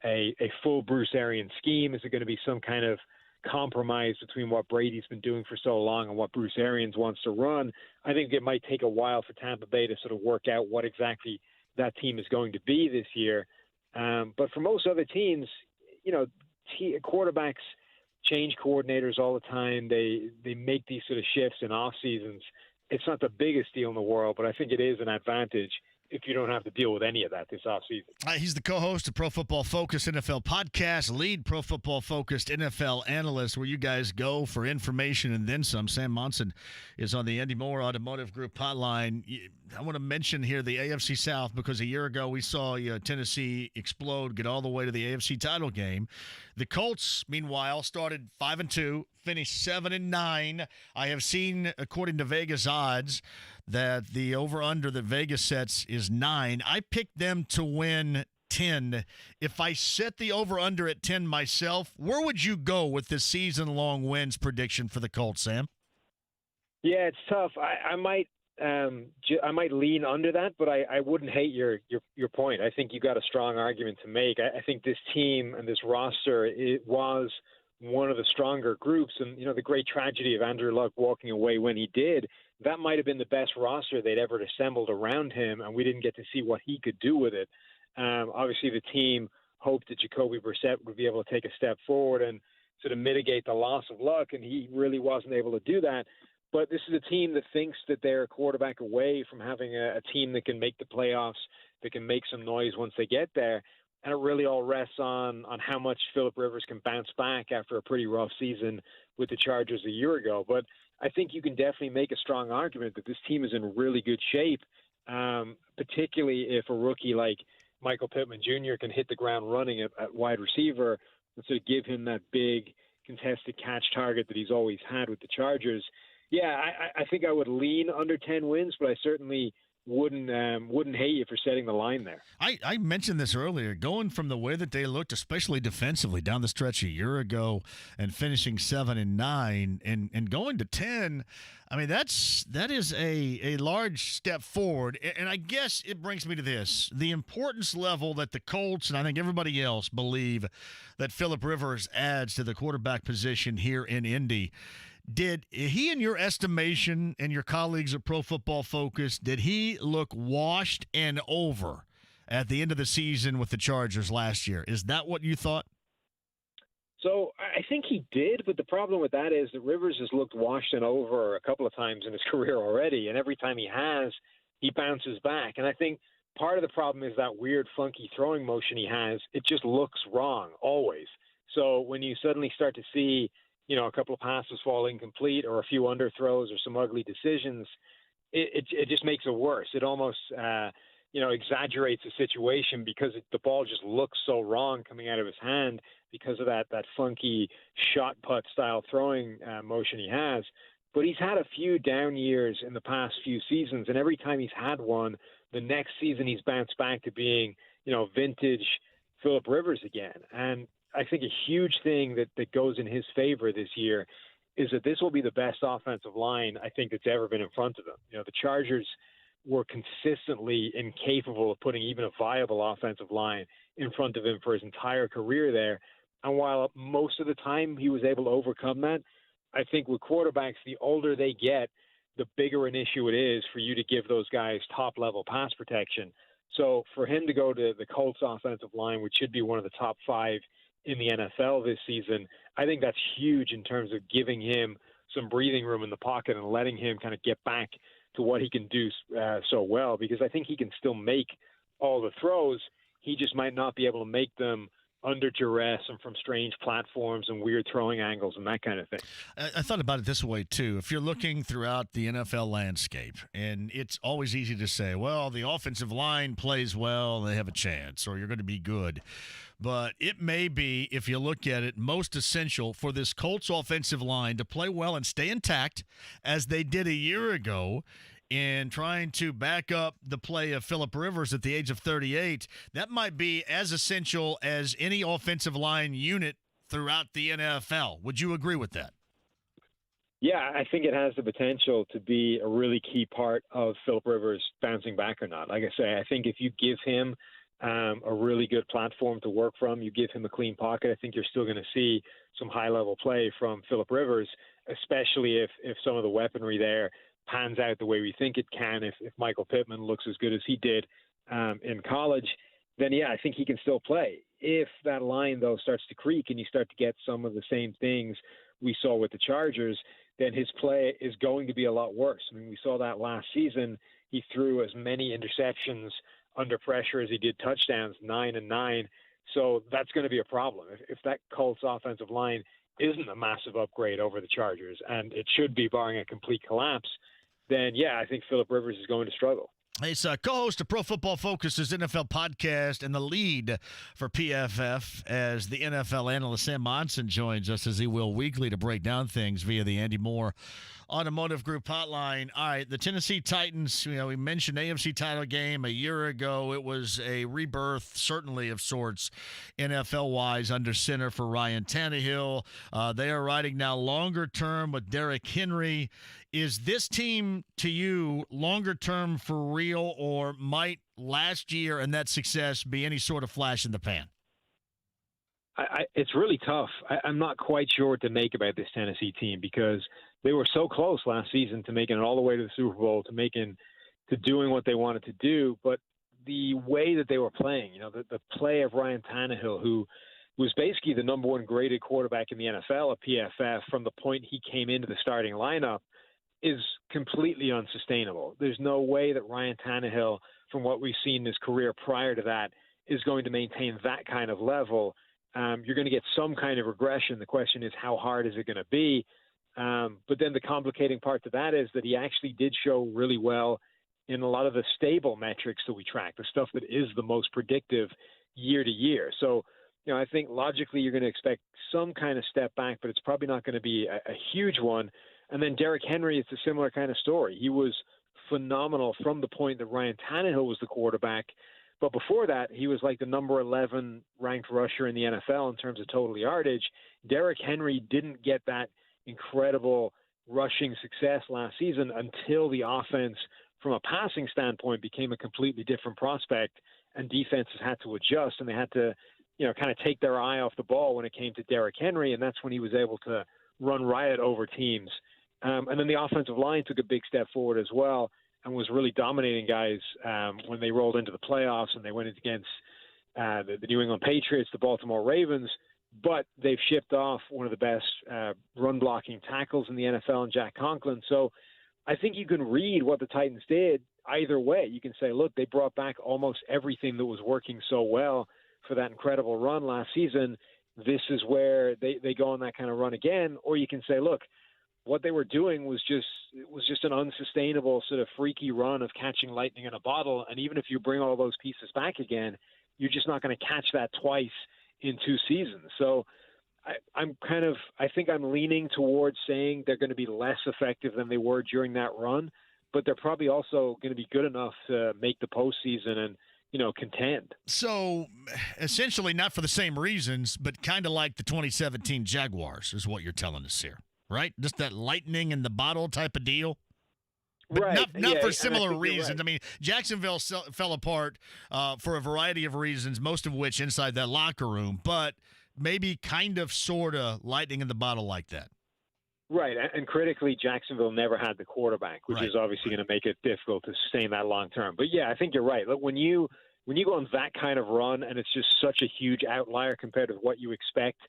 a full Bruce Arians scheme? Is it going to be some kind of compromise between what Brady's been doing for so long and what Bruce Arians wants to run? I think it might take a while for Tampa Bay to sort of work out what exactly that team is going to be this year. But for most other teams, you know, quarterbacks change coordinators all the time. They make these sort of shifts in off seasons. It's not the biggest deal in the world, but I think it is an advantage if you don't have to deal with any of that this offseason. He's the co-host of Pro Football Focus NFL podcast, lead Pro Football Focused NFL analyst, where you guys go for information and then some. Sam Monson is on the Andy Moore Automotive Group hotline. I want to mention here the AFC South, because a year ago we saw Tennessee explode, get all the way to the AFC title game. The Colts, meanwhile, started 5-2, finished 7-9. I have seen, according to Vegas odds, that the over-under that Vegas sets is 9. I picked them to win 10. If I set the over-under at 10 myself, where would you go with this season-long wins prediction for the Colts, Sam? Yeah, it's tough. I might lean under that, but I wouldn't hate your point. I think you got a strong argument to make. I think this team and this roster, it was one of the stronger groups, and the great tragedy of Andrew Luck walking away when he did, that might have been the best roster they'd ever assembled around him, and we didn't get to see what he could do with it. Obviously, the team hoped that Jacoby Brissett would be able to take a step forward and sort of mitigate the loss of Luck, and he really wasn't able to do that. But this is a team that thinks that they're a quarterback away from having a team that can make the playoffs, that can make some noise once they get there. and it really all rests on how much Phillip Rivers can bounce back after a pretty rough season with the Chargers a year ago. But I think you can definitely make a strong argument that this team is in really good shape, particularly if a rookie like Michael Pittman Jr. can hit the ground running at wide receiver and sort of give him that big contested catch target that he's always had with the Chargers. Yeah, I think I would lean under 10 wins, but I certainly wouldn't hate you for setting the line there. I mentioned this earlier, going from the way that they looked, especially defensively down the stretch a year ago and finishing 7-9 and going to 10. I mean, that is a large step forward. And I guess it brings me to this, the importance level that the Colts and I think everybody else believe that Phillip Rivers adds to the quarterback position here in Indy. Did he, in your estimation and your colleagues at Pro Football Focus, did he look washed and over at the end of the season with the Chargers last year? Is that what you thought? So I think he did, but the problem with that is that Rivers has looked washed and over a couple of times in his career already, and every time he has, he bounces back. And I think part of the problem is that weird, funky throwing motion he has. It just looks wrong always. So when you suddenly start to see a couple of passes fall incomplete or a few underthrows or some ugly decisions, it just makes it worse. It almost, exaggerates the situation because the ball just looks so wrong coming out of his hand because of that funky shot put style throwing motion he has. But he's had a few down years in the past few seasons, and every time he's had one, the next season he's bounced back to being, vintage Phillip Rivers again. And I think a huge thing that goes in his favor this year is that this will be the best offensive line I think that's ever been in front of him. The Chargers were consistently incapable of putting even a viable offensive line in front of him for his entire career there. And while most of the time he was able to overcome that, I think with quarterbacks, the older they get, the bigger an issue it is for you to give those guys top-level pass protection. So for him to go to the Colts offensive line, which should be one of the top 5 in the NFL this season, I think that's huge in terms of giving him some breathing room in the pocket and letting him kind of get back to what he can do so well, because I think he can still make all the throws. He just might not be able to make them under duress and from strange platforms and weird throwing angles and that kind of thing. I thought about it this way, too. If you're looking throughout the NFL landscape, and it's always easy to say, well, the offensive line plays well, they have a chance, or you're going to be good. But it may be, if you look at it, most essential for this Colts offensive line to play well and stay intact as they did a year ago in trying to back up the play of Phillip Rivers at the age of 38. That might be as essential as any offensive line unit throughout the NFL. Would you agree with that? Yeah, I think it has the potential to be a really key part of Phillip Rivers bouncing back or not. Like I say, I think if you give him a really good platform to work from, you give him a clean pocket, I think you're still going to see some high-level play from Phillip Rivers, especially if some of the weaponry there pans out the way we think it can. If Michael Pittman looks as good as he did in college, then, yeah, I think he can still play. If that line, though, starts to creak and you start to get some of the same things we saw with the Chargers, then his play is going to be a lot worse. I mean, we saw that last season. He threw as many interceptions under pressure as he did touchdowns, 9-9. So that's going to be a problem. If that Colts offensive line isn't a massive upgrade over the Chargers, and it should be barring a complete collapse, then, yeah, I think Phillip Rivers is going to struggle. He's co-host of Pro Football Focus's NFL podcast and the lead for PFF as the NFL analyst Sam Monson joins us, as he will weekly, to break down things via the Andy Moore Automotive Group hotline. All right, the Tennessee Titans, we mentioned AFC title game a year ago. It was a rebirth, certainly of sorts, NFL-wise, under center for Ryan Tannehill. They are riding now longer term with Derrick Henry. Is this team, to you, longer term for real, or might last year and that success be any sort of flash in the pan? It's really tough. I'm not quite sure what to make about this Tennessee team, because they were so close last season to making it all the way to the Super Bowl, to doing what they wanted to do. But the way that they were playing, the play of Ryan Tannehill, who was basically the number one graded quarterback in the NFL at PFF from the point he came into the starting lineup, is completely unsustainable. There's no way that Ryan Tannehill, from what we've seen in his career prior to that, is going to maintain that kind of level, you're going to get some kind of regression. The question is, how hard is it going to be? But then the complicating part to that is that he actually did show really well in a lot of the stable metrics that we track, the stuff that is the most predictive year to year. So, I think logically you're going to expect some kind of step back, but it's probably not going to be a huge one. And then Derrick Henry, it's a similar kind of story. He was phenomenal from the point that Ryan Tannehill was the quarterback. But before that, he was like the number 11 ranked rusher in the NFL in terms of total yardage. Derrick Henry didn't get that incredible rushing success last season until the offense, from a passing standpoint, became a completely different prospect, and defenses had to adjust, and they had to, kind of take their eye off the ball when it came to Derrick Henry, and that's when he was able to run riot over teams. And then the offensive line took a big step forward as well and was really dominating guys when they rolled into the playoffs and they went against the New England Patriots, the Baltimore Ravens. But they've shipped off one of the best run-blocking tackles in the NFL in Jack Conklin. So I think you can read what the Titans did either way. You can say, look, they brought back almost everything that was working so well for that incredible run last season. This is where they go on that kind of run again. Or you can say, look, what they were doing was just an unsustainable sort of freaky run of catching lightning in a bottle. And even if you bring all those pieces back again, you're just not going to catch that twice in 2 seasons. So I think I'm leaning towards saying they're going to be less effective than they were during that run, but they're probably also going to be good enough to make the postseason and, contend. So essentially not for the same reasons, but kind of like the 2017 Jaguars is what you're telling us here, right? Just that lightning in the bottle type of deal. But right. not for similar reasons. Right. I mean, Jacksonville fell apart for a variety of reasons, most of which inside that locker room, but maybe kind of sort of lightning in the bottle like that. Right. And critically, Jacksonville never had the quarterback, which is obviously going to make it difficult to sustain that long term. But, yeah, I think you're right. Look, when you go on that kind of run and it's just such a huge outlier compared to what you expect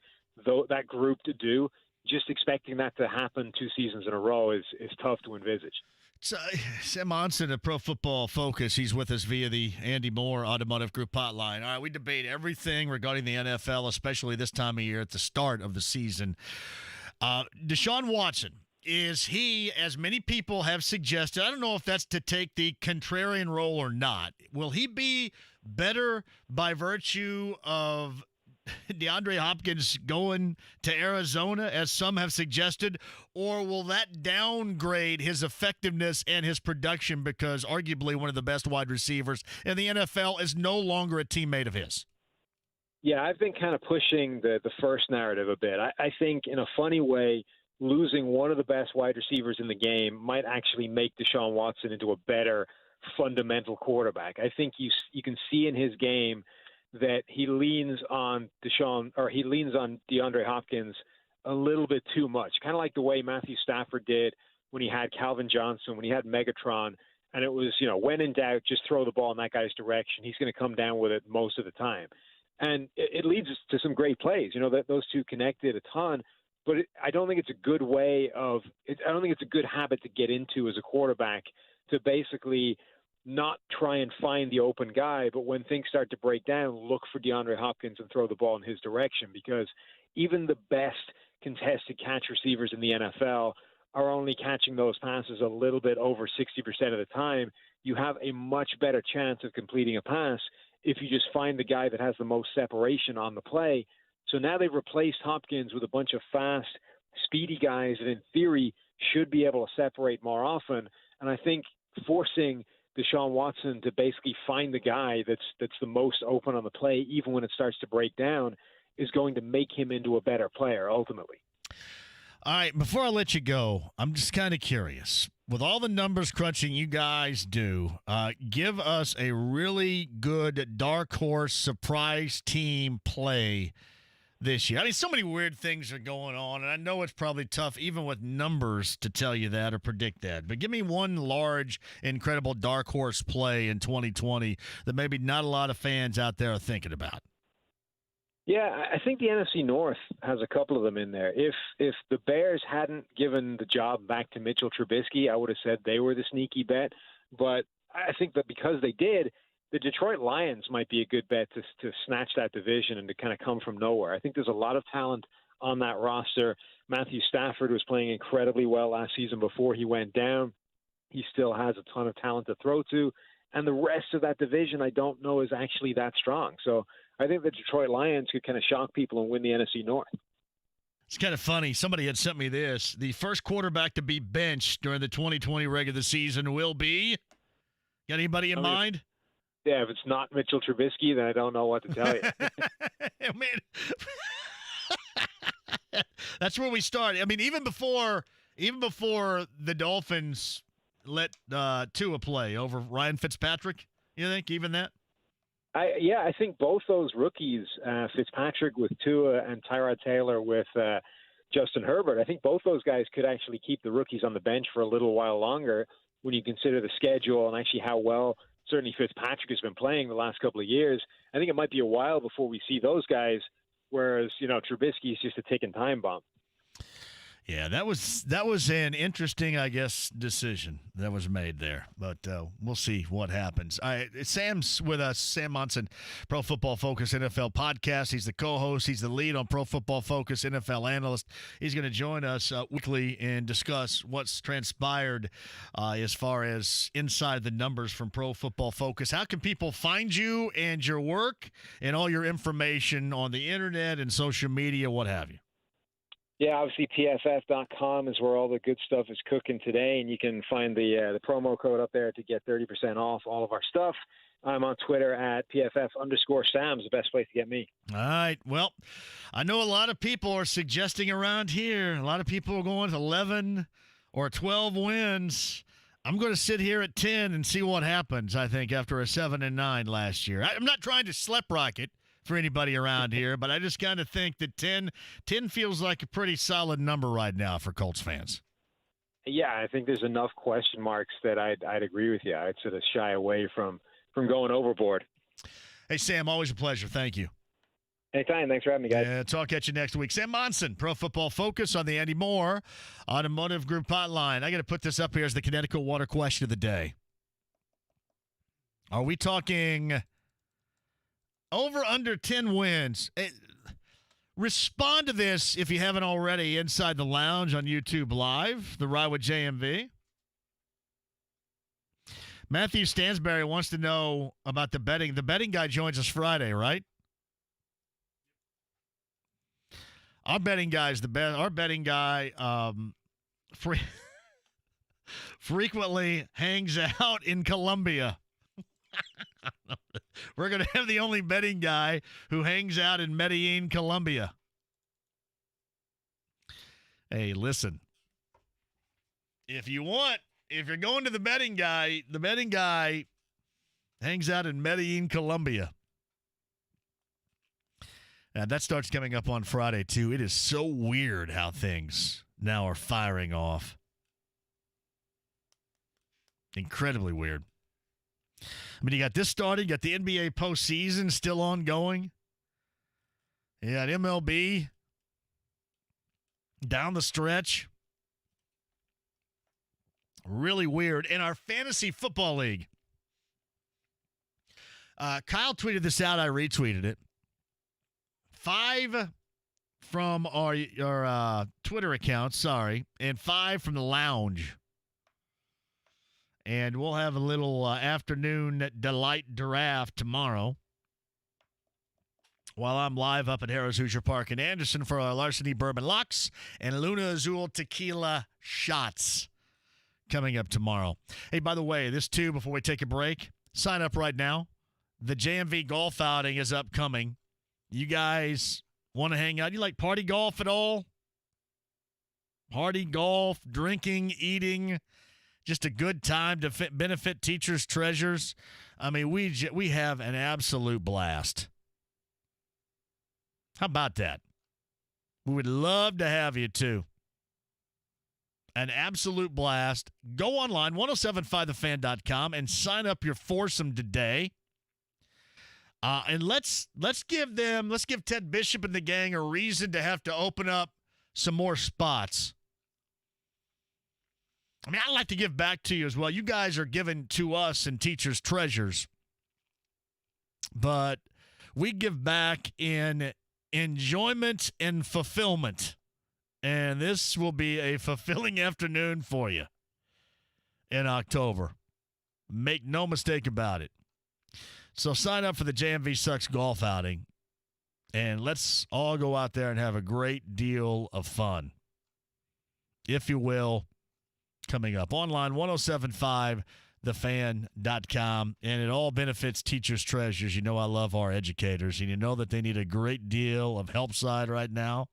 that group to do, just expecting that to happen 2 seasons in a row is tough to envisage. So, Sam Monson of Pro Football Focus, he's with us via the Andy Moore Automotive Group hotline. All right, we debate everything regarding the NFL, especially this time of year at the start of the season. Deshaun Watson, is he, as many people have suggested, I don't know if that's to take the contrarian role or not, will he be better by virtue of DeAndre Hopkins going to Arizona, as some have suggested, or will that downgrade his effectiveness and his production because arguably one of the best wide receivers in the NFL is no longer a teammate of his? Yeah, I've been kind of pushing the first narrative a bit. I think in a funny way, losing one of the best wide receivers in the game might actually make Deshaun Watson into a better fundamental quarterback. I think you can see in his game that he leans on DeAndre Hopkins a little bit too much, kind of like the way Matthew Stafford did when he had Calvin Johnson, when he had Megatron, and it was, when in doubt, just throw the ball in that guy's direction. He's going to come down with it most of the time. And it leads to some great plays, that those two connected a ton, but I don't think it's a good I don't think it's a good habit to get into as a quarterback, to basically not try and find the open guy, but when things start to break down, look for DeAndre Hopkins and throw the ball in his direction, because even the best contested catch receivers in the NFL are only catching those passes a little bit over 60% of the time. You have a much better chance of completing a pass if you just find the guy that has the most separation on the play. So now they've replaced Hopkins with a bunch of fast, speedy guys that in theory should be able to separate more often. And I think forcing Deshaun Watson to basically find the guy that's the most open on the play, even when it starts to break down, is going to make him into a better player ultimately. All right, before I let you go, I'm just kind of curious. With all the numbers crunching you guys do, give us a really good dark horse surprise team play this year. I mean, so many weird things are going on, and I know it's probably tough even with numbers to tell you that or predict that. But give me one large, incredible dark horse play in 2020 that maybe not a lot of fans out there are thinking about. Yeah, I think the NFC North has a couple of them in there. If the Bears hadn't given the job back to Mitchell Trubisky, I would have said they were the sneaky bet. But I think that because they did, the Detroit Lions might be a good bet to snatch that division and to kind of come from nowhere. I think there's a lot of talent on that roster. Matthew Stafford was playing incredibly well last season before he went down. He still has a ton of talent to throw to. And the rest of that division, I don't know, is actually that strong. So I think the Detroit Lions could kind of shock people and win the NFC North. It's kind of funny. Somebody had sent me this. The first quarterback to be benched during the 2020 regular season will be? Got anybody in mind? Yeah, if it's not Mitchell Trubisky, then I don't know what to tell you. Man, that's where we start. I mean, even before the Dolphins let Tua play over Ryan Fitzpatrick, you think even that? I think both those rookies, Fitzpatrick with Tua and Tyrod Taylor with Justin Herbert, I think both those guys could actually keep the rookies on the bench for a little while longer when you consider the schedule and actually how well certainly Fitzpatrick has been playing the last couple of years. I think it might be a while before we see those guys, whereas, Trubisky is just a ticking time bomb. Yeah, that was an interesting, I guess, decision that was made there. But we'll see what happens. All right, Sam's with us, Sam Monson, Pro Football Focus NFL podcast. He's the co-host. He's the lead on Pro Football Focus NFL analyst. He's going to join us weekly and discuss what's transpired as far as inside the numbers from Pro Football Focus. How can people find you and your work and all your information on the internet and social media, what have you? Yeah, obviously PFF.com is where all the good stuff is cooking today, and you can find the promo code up there to get 30% off all of our stuff. I'm on Twitter at PFF_Sam's the best place to get me. All right. Well, I know a lot of people are suggesting around here, a lot of people are going to 11 or 12 wins. I'm going to sit here at 10 and see what happens, I think, after a 7-9 last year. I'm not trying to slap rocket for anybody around here, but I just kind of think that 10 feels like a pretty solid number right now for Colts fans. Yeah, I think there's enough question marks that I'd agree with you. I'd sort of shy away from going overboard. Hey, Sam, always a pleasure. Thank you. Anytime. Thanks for having me, guys. Yeah, talk at you next week. Sam Monson, Pro Football Focus on the Andy Moore Automotive Group hotline. I got to put this up here as the Connecticut Water question of the day. Are we talking over under 10 wins? Respond to this if you haven't already inside the lounge on YouTube Live, the Ride with JMV. Matthew Stansberry wants to know about the betting. The betting guy joins us Friday, right? Our betting guy is the best. Our betting guy frequently hangs out in Colombia. We're going to have the only betting guy who hangs out in Medellin, Colombia. Hey, listen. If you're going to the betting guy hangs out in Medellin, Colombia. That starts coming up on Friday, too. It is so weird how things now are firing off. Incredibly weird. I mean, you got this started. You got the NBA postseason still ongoing. You got MLB down the stretch. Really weird. In our fantasy football league, Kyle tweeted this out. I retweeted it. 5 from our Twitter account, and 5 from the lounge. And we'll have a little afternoon delight draft tomorrow while I'm live up at Harrah's Hoosier Park in Anderson for our Larceny Bourbon Locks and Luna Azul Tequila Shots coming up tomorrow. Hey, by the way, this too, before we take a break, sign up right now. The JMV golf outing is upcoming. You guys want to hang out? You like party golf at all? Party golf, drinking, eating, just a good time to benefit teachers' treasures. I mean, we have an absolute blast. How about that? We would love to have you, too. An absolute blast. Go online, 1075thefan.com, and sign up your foursome today. And let's give Ted Bishop and the gang a reason to have to open up some more spots. I mean, I'd like to give back to you as well. You guys are giving to us and teachers treasures. but we give back in enjoyment and fulfillment. And this will be a fulfilling afternoon for you in October. Make no mistake about it. So sign up for the JMV Sucks golf outing, and let's all go out there and have a great deal of fun, if you will, coming up. Online, 1075thefan.com, and it all benefits Teachers Treasures. You know I love our educators, and you know that they need a great deal of help side right now.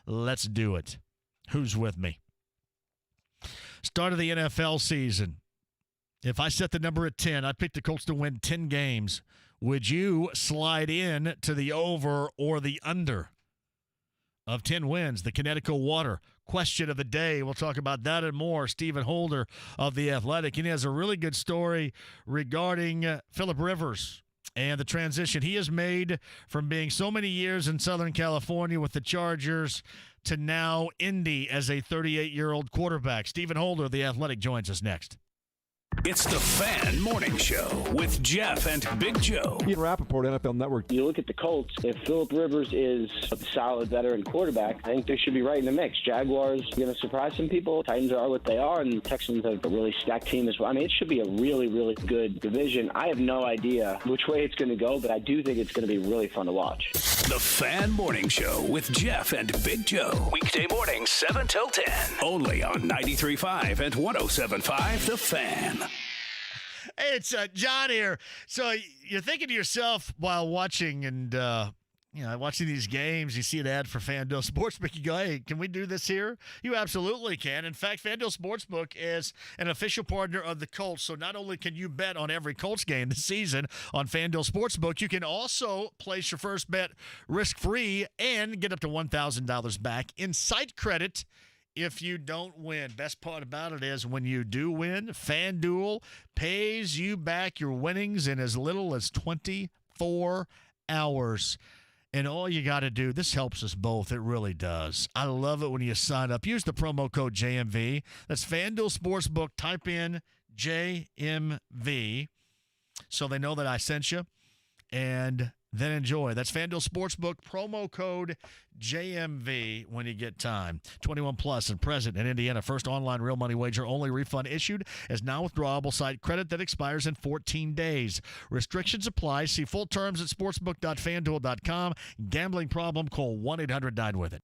Let's do it. Who's with me? Start of the NFL season. If I set the number at 10, I picked the Colts to win 10 games. Would you slide in to the over or the under of 10 wins? The Connecticut Water question of the day. We'll talk about that and more. Stephen Holder of The Athletic. And he has a really good story regarding Phillip Rivers and the transition he has made from being so many years in Southern California with the Chargers to now Indy as a 38-year-old quarterback. Stephen Holder of The Athletic joins us next. It's the Fan Morning Show with Jeff and Big Joe. Ian Rappaport, NFL Network. You look at the Colts, if Phillip Rivers is a solid veteran quarterback, I think they should be right in the mix. Jaguars going to surprise some people. Titans are what they are, and the Texans have a really stacked team as well. I mean, it should be a really, really good division. I have no idea which way it's going to go, but I do think it's going to be really fun to watch. The Fan Morning Show with Jeff and Big Joe. Weekday morning, 7 till 10. Only on 93.5 and 107.5 The Fan. Hey, it's John here. So you're thinking to yourself while watching and watching these games, you see an ad for FanDuel Sportsbook, you go, hey, can we do this here? You absolutely can. In fact, FanDuel Sportsbook is an official partner of the Colts, so not only can you bet on every Colts game this season on FanDuel Sportsbook, you can also place your first bet risk-free and get up to $1,000 back in site credit if you don't win. Best part about it is when you do win, FanDuel pays you back your winnings in as little as 24 hours. And all you got to do, this helps us both. It really does. I love it when you sign up. Use the promo code JMV. That's FanDuel Sportsbook. Type in JMV so they know that I sent you. And then enjoy. That's FanDuel Sportsbook, promo code JMV when you get time. 21 plus and present in Indiana. First online real money wager only. Refund issued as non-withdrawable site credit that expires in 14 days. Restrictions apply. See full terms at sportsbook.fanduel.com. Gambling problem? Call 1-800-9-WITH-IT.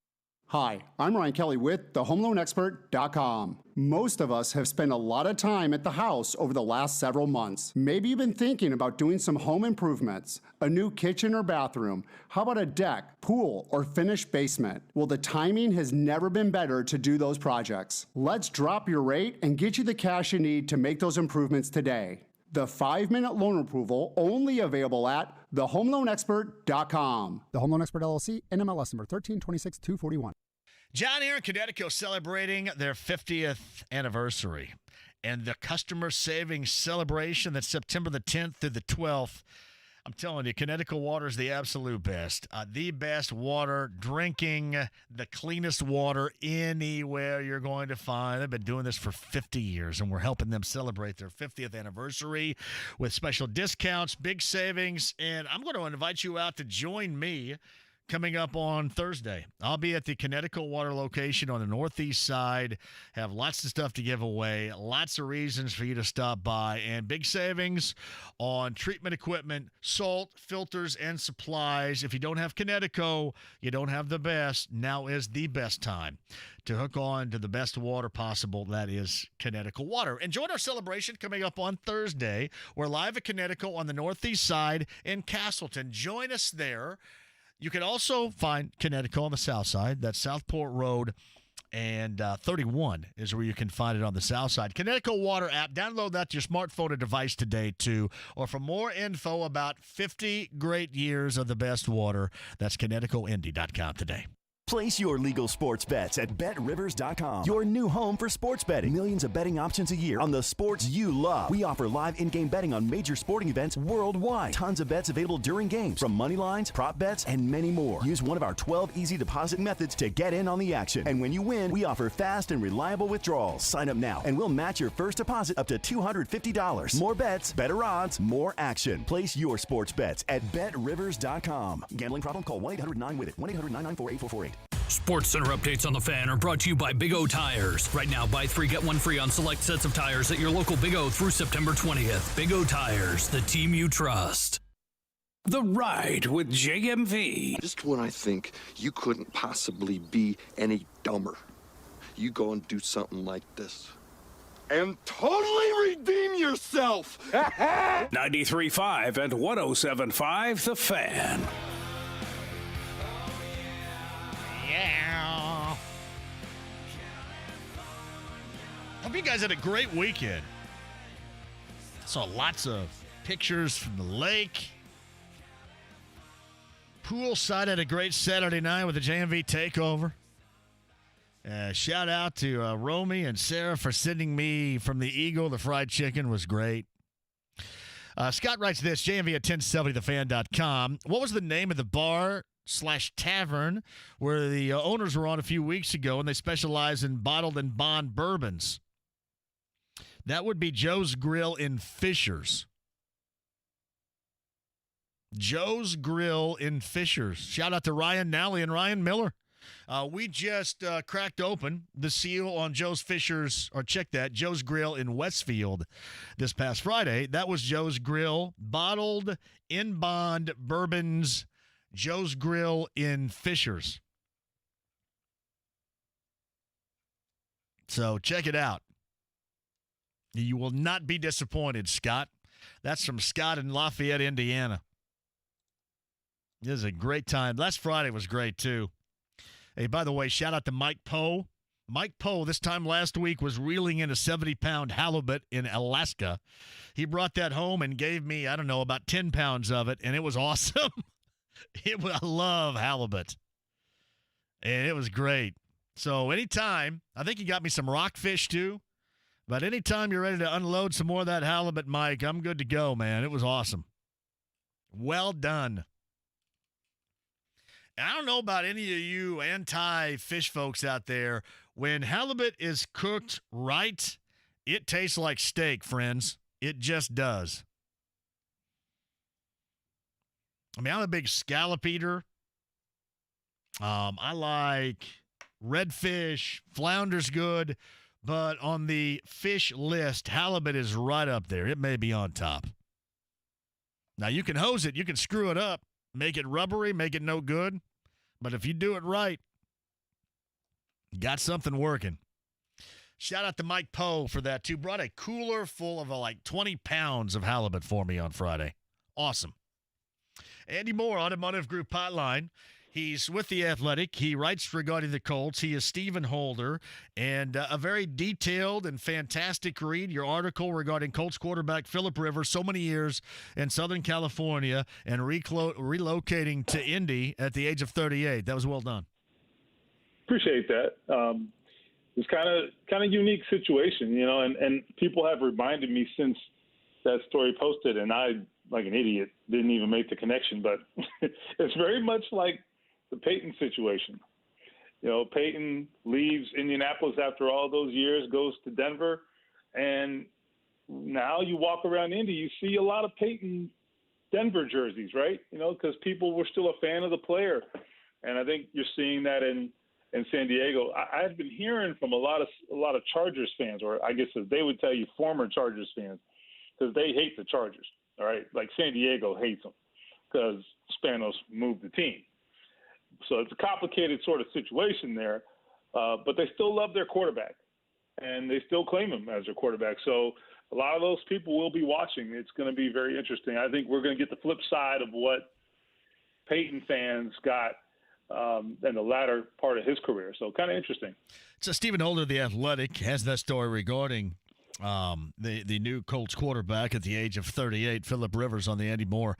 Hi, I'm Ryan Kelly with thehomeloanexpert.com. Most of us have spent a lot of time at the house over the last several months. Maybe you've been thinking about doing some home improvements, a new kitchen or bathroom. How about a deck, pool, or finished basement? Well, the timing has never been better to do those projects. Let's drop your rate and get you the cash you need to make those improvements today. The 5-minute loan approval only available at thehomeloanexpert.com. The Home Loan Expert LLC, NMLS number 1326241. John here in Connecticut celebrating their 50th anniversary. And the customer savings celebration that's September the 10th through the 12th. I'm telling you, Connecticut water is the absolute best. The best water, drinking the cleanest water anywhere you're going to find. They've been doing this for 50 years, and we're helping them celebrate their 50th anniversary with special discounts, big savings, and I'm going to invite you out to join me coming up on Thursday. I'll be at the Connecticut Water location on the northeast side. Have lots of stuff to give away, lots of reasons for you to stop by, and big savings on treatment equipment, salt, filters, and supplies. If you don't have Connecticut, you don't have the best. Now is the best time to hook on to the best water possible. That is Connecticut Water. And join our celebration coming up on Thursday. We're live at Connecticut on the northeast side in Castleton. Join us there. You can also find Connecticut on the south side. That's Southport Road, and 31 is where you can find it on the south side. Connecticut Water app. Download that to your smartphone or device today, too. Or for more info about 50 great years of the best water, that's ConnecticutIndy.com today. Place your legal sports bets at BetRivers.com. Your new home for sports betting. Millions of betting options a year on the sports you love. We offer live in-game betting on major sporting events worldwide. Tons of bets available during games, from money lines, prop bets, and many more. Use one of our 12 easy deposit methods to get in on the action. And when you win, we offer fast and reliable withdrawals. Sign up now, and we'll match your first deposit up to $250. More bets, better odds, more action. Place your sports bets at BetRivers.com. Gambling problem? Call 1-800-9-WITH-IT. 1-800-994-8448. Sports Center updates on the Fan are brought to you by Big O Tires. Right now, buy 3, get 1 free on select sets of tires at your local Big O through September 20th. Big O Tires, the team you trust. The Ride with JMV. Just when I think you couldn't possibly be any dumber, you go and do something like this and totally redeem yourself. 93.5 and 107.5 The Fan. Yeah. Hope you guys had a great weekend. Saw lots of pictures from the lake. Poolside had a great Saturday night with the JMV takeover. Shout out to Romy and Sarah for sending me from the Eagle. The fried chicken was great. Scott writes this, JMV at 1070thefan.com. What was the name of the bar/tavern where the owners were on a few weeks ago, and they specialize in bottled and bond bourbons? That would be Joe's Grill in Fishers. Joe's Grill in Fishers. Shout out to Ryan Nally and Ryan Miller. We just cracked open the seal on Joe's Fishers, or check that, Joe's Grill in Westfield this past Friday. That was Joe's Grill, bottled in bond bourbons, Joe's Grill in Fishers. So check it out. You will not be disappointed, Scott. That's from Scott in Lafayette, Indiana. This is a great time. Last Friday was great, too. Hey, by the way, shout out to Mike Poe. Mike Poe, this time last week, was reeling in a 70-pound halibut in Alaska. He brought that home and gave me, I don't know, about 10 pounds of it, and it was awesome. I love halibut. And it was great. So anytime, I think he got me some rockfish, too. But anytime you're ready to unload some more of that halibut, Mike, I'm good to go, man. It was awesome. Well done. And I don't know about any of you anti-fish folks out there. When halibut is cooked right, it tastes like steak, friends. It just does. I mean, I'm a big scallop eater. I like redfish, flounder's good. But on the fish list, halibut is right up there. It may be on top. Now, you can hose it. You can screw it up, make it rubbery, make it no good. But if you do it right, you got something working. Shout out to Mike Poe for that, too. Brought a cooler full of like 20 pounds of halibut for me on Friday. Awesome. Andy Moore, Automotive Group Hotline. He's with The Athletic. He writes regarding the Colts. He is Stephen Holder, and a very detailed and fantastic read. Your article regarding Colts quarterback Phillip Rivers, so many years in Southern California and relocating to Indy at the age of 38. That was well done. Appreciate that. It's kind of unique situation, you know, and people have reminded me since that story posted, and I, like an idiot, didn't even make the connection. But it's very much like the Peyton situation. You know, Peyton leaves Indianapolis after all those years, goes to Denver, and now you walk around Indy, you see a lot of Peyton Denver jerseys, right? You know, because people were still a fan of the player, and I think you're seeing that in San Diego. I've been hearing from a lot of Chargers fans, or I guess as they would tell you, former Chargers fans, because they hate the Chargers. All right, like San Diego hates them because Spanos moved the team. So it's a complicated sort of situation there, but they still love their quarterback, and they still claim him as their quarterback. So a lot of those people will be watching. It's going to be very interesting. I think we're going to get the flip side of what Peyton fans got in the latter part of his career. So kind of interesting. So Stephen Holder, The Athletic, has that story regarding The new Colts quarterback at the age of 38, Phillip Rivers, on the Andy Moore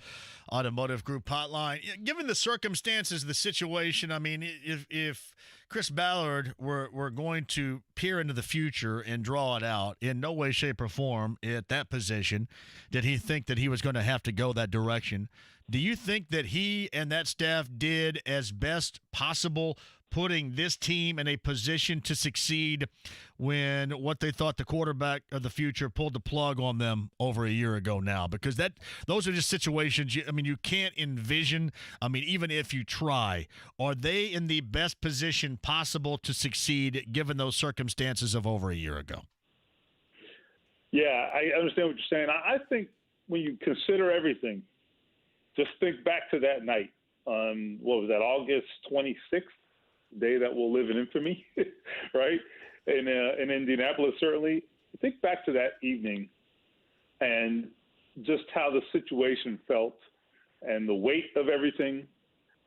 Automotive Group hotline. Given the circumstances, the situation, I mean, if Chris Ballard were going to peer into the future and draw it out, in no way, shape, or form at that position did he think that he was going to have to go that direction. Do you think that he and that staff did as best possible, putting this team in a position to succeed when what they thought the quarterback of the future pulled the plug on them over a year ago now? Because those are just situations, you can't envision. Even if you try, are they in the best position possible to succeed given those circumstances of over a year ago? Yeah, I understand what you're saying. I think when you consider everything, just think back to that night on, what was that, August 26th? Day that will live in infamy, right? In Indianapolis, certainly. Think back to that evening and just how the situation felt and the weight of everything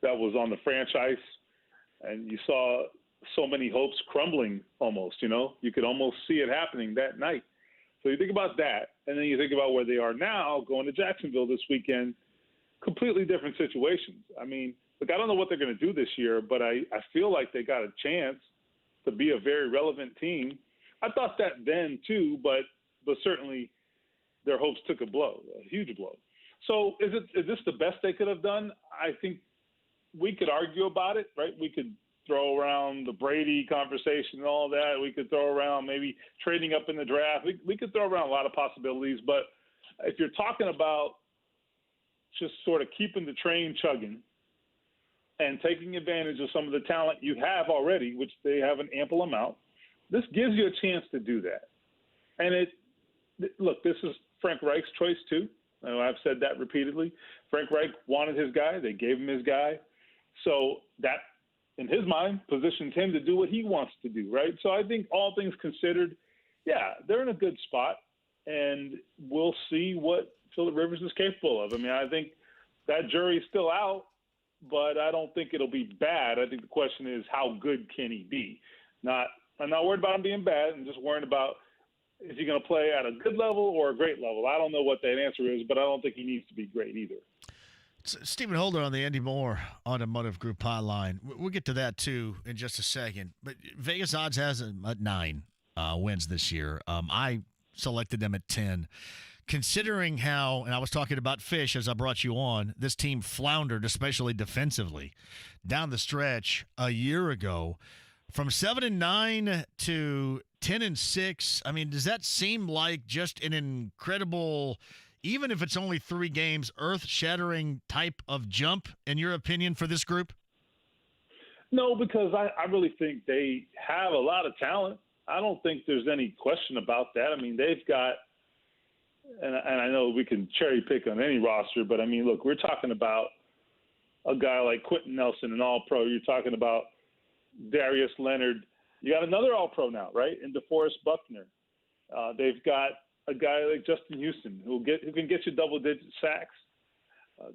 that was on the franchise. And you saw so many hopes crumbling almost, You could almost see it happening that night. So you think about that, and then you think about where they are now, going to Jacksonville this weekend, completely different situations. Look, I don't know what they're going to do this year, but I feel like they got a chance to be a very relevant team. I thought that then too, but certainly their hopes took a blow, a huge blow. So is this the best they could have done? I think we could argue about it, right? We could throw around the Brady conversation and all that. We could throw around maybe trading up in the draft. We could throw around a lot of possibilities, but if you're talking about just sort of keeping the train chugging and taking advantage of some of the talent you have already, which they have an ample amount, this gives you a chance to do that. And look, this is Frank Reich's choice too. I've said that repeatedly. Frank Reich wanted his guy. They gave him his guy. So that, in his mind, positions him to do what he wants to do, right? So I think all things considered, yeah, they're in a good spot, and we'll see what Phillip Rivers is capable of. I think that jury's still out, but I don't think it'll be bad. I think the question is, how good can he be? I'm not worried about him being bad. I'm just worried about, is he going to play at a good level or a great level? I don't know what that answer is, but I don't think he needs to be great either. Stephen Holder on the Andy Moore Automotive Group hotline. We'll get to that too in just a second. But Vegas odds has him at 9 wins this year. I selected them at 10. Considering how, and I was talking about Fish as I brought you on, this team floundered, especially defensively, down the stretch a year ago. From 7-9 to 10-6, does that seem like just an incredible, even if it's only 3 games, earth-shattering type of jump, in your opinion, for this group? No, because I really think they have a lot of talent. I don't think there's any question about that. They've got, and I know we can cherry pick on any roster, but look, we're talking about a guy like Quentin Nelson, an All-Pro. You're talking about Darius Leonard. You got another All-Pro now, right? In DeForest Buckner. They've got a guy like Justin Houston who can get you double-digit sacks.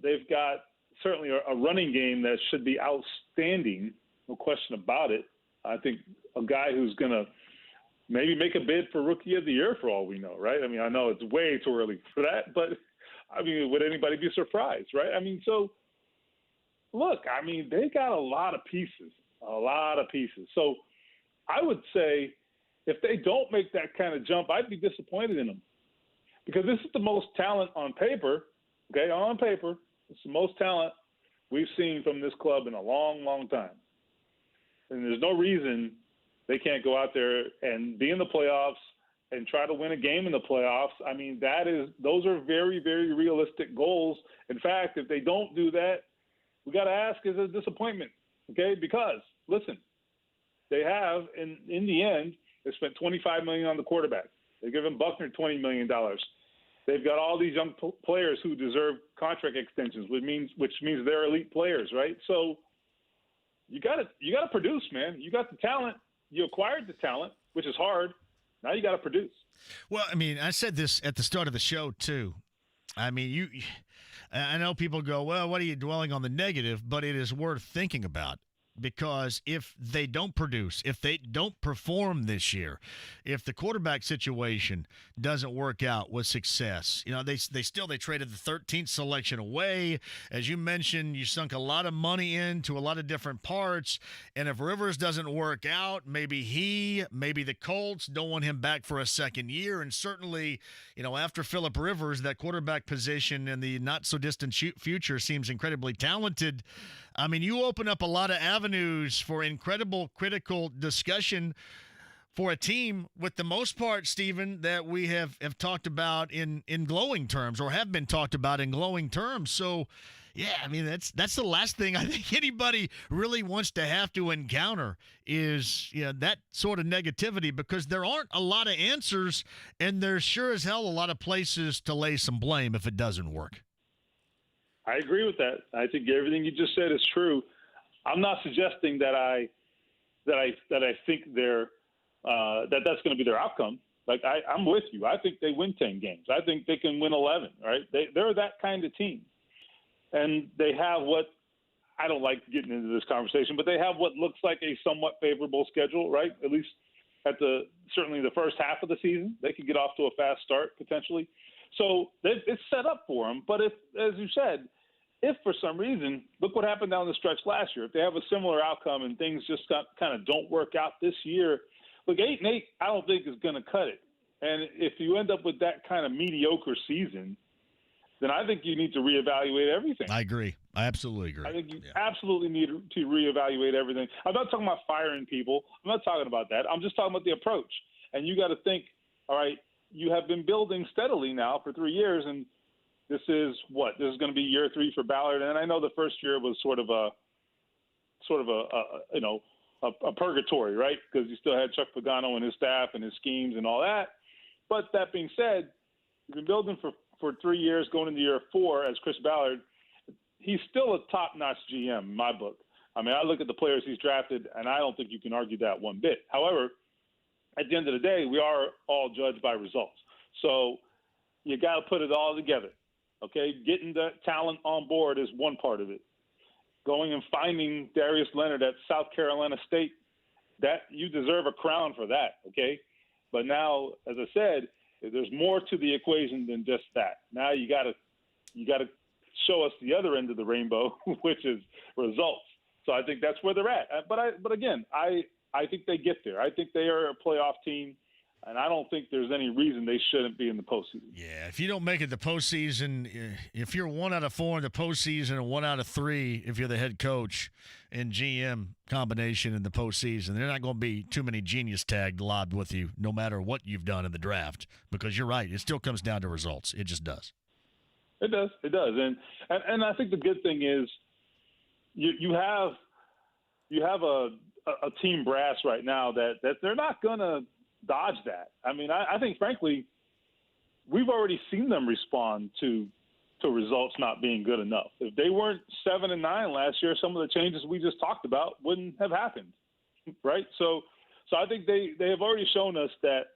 They've got certainly a running game that should be outstanding, no question about it. I think a guy who's going to maybe make a bid for Rookie of the Year for all we know, right? I know it's way too early for that, but, would anybody be surprised, right? So, look, they got a lot of pieces. So I would say if they don't make that kind of jump, I'd be disappointed in them, because this is the most talent on paper, okay? On paper, it's the most talent we've seen from this club in a long, long time. And there's no reason they can't go out there and be in the playoffs and try to win a game in the playoffs. Those are very, very realistic goals. In fact, if they don't do that, we got to ask, is it a disappointment? Okay, because listen, they have in the end, they spent $25 million on the quarterback. They've given Buckner $20 million. They've got all these young players who deserve contract extensions, which means they're elite players, right? So you got to produce, man. You got the talent. You acquired the talent, which is hard. Now you got to produce. Well, I said this at the start of the show too. I know people go, well, what are you dwelling on the negative? But it is worth thinking about. because if they don't produce, if they don't perform this year, if the quarterback situation doesn't work out with success, they traded the 13th selection away. As you mentioned, you sunk a lot of money into a lot of different parts, and if Rivers doesn't work out, maybe the Colts don't want him back for a second year, and certainly, after Phillip Rivers, that quarterback position in the not-so-distant future seems incredibly talented. I mean, you open up a lot of avenues for incredible critical discussion for a team, with the most part, Stephen, that we have talked about in glowing terms, or have been talked about in glowing terms. So, yeah, I mean, that's the last thing I think anybody really wants to have to encounter is that sort of negativity, because there aren't a lot of answers, and there's sure as hell a lot of places to lay some blame if it doesn't work. I agree with that. I think everything you just said is true. I'm not suggesting that I think that's going to be their outcome. Like I'm with you. I think they win 10 games. I think they can win 11. Right? They're that kind of team, and they have what I don't like getting into this conversation, but they have what looks like a somewhat favorable schedule. Right? At least certainly the first half of the season, they could get off to a fast start potentially. So it's set up for them. But if, as you said, if for some reason, look what happened down the stretch last year. If they have a similar outcome and things just kind of don't work out this year, look, 8-8, I don't think is going to cut it. And if you end up with that kind of mediocre season, then I think you need to reevaluate everything. I agree. I absolutely agree. I think you absolutely need to reevaluate everything. I'm not talking about firing people. I'm not talking about that. I'm just talking about the approach. And you got to think, all right, you have been building steadily now for 3 years, and this is going to be year 3 for Ballard. And I know the first year was sort of a purgatory, right? Because you still had Chuck Pagano and his staff and his schemes and all that. But that being said, you've been building for 3 years, going into year 4 as Chris Ballard. He's still a top-notch GM in my book. I mean, I look at the players he's drafted, and I don't think you can argue that one bit. However, at the end of the day, we are all judged by results. So you got to put it all together, okay? Getting the talent on board is one part of it. Going and finding Darius Leonard at South Carolina State, that you deserve a crown for that, okay? But now, as I said, there's more to the equation than just that. Now you got to show us the other end of the rainbow, which is results. So I think that's where they're at. But again, I think they get there. I think they are a playoff team, and I don't think there's any reason they shouldn't be in the postseason. Yeah, if you don't make it the postseason, if you're 1 out of 4 in the postseason and 1 out of 3 if you're the head coach and GM combination in the postseason, there are not going to be too many genius tags lobbed with you no matter what you've done in the draft, because you're right. It still comes down to results. It just does. It does. It does. And I think the good thing is you have a team brass right now that they're not going to dodge that. I mean, I think, frankly, we've already seen them respond to results not being good enough. If they weren't 7-9 last year, some of the changes we just talked about wouldn't have happened, right? So I think they have already shown us that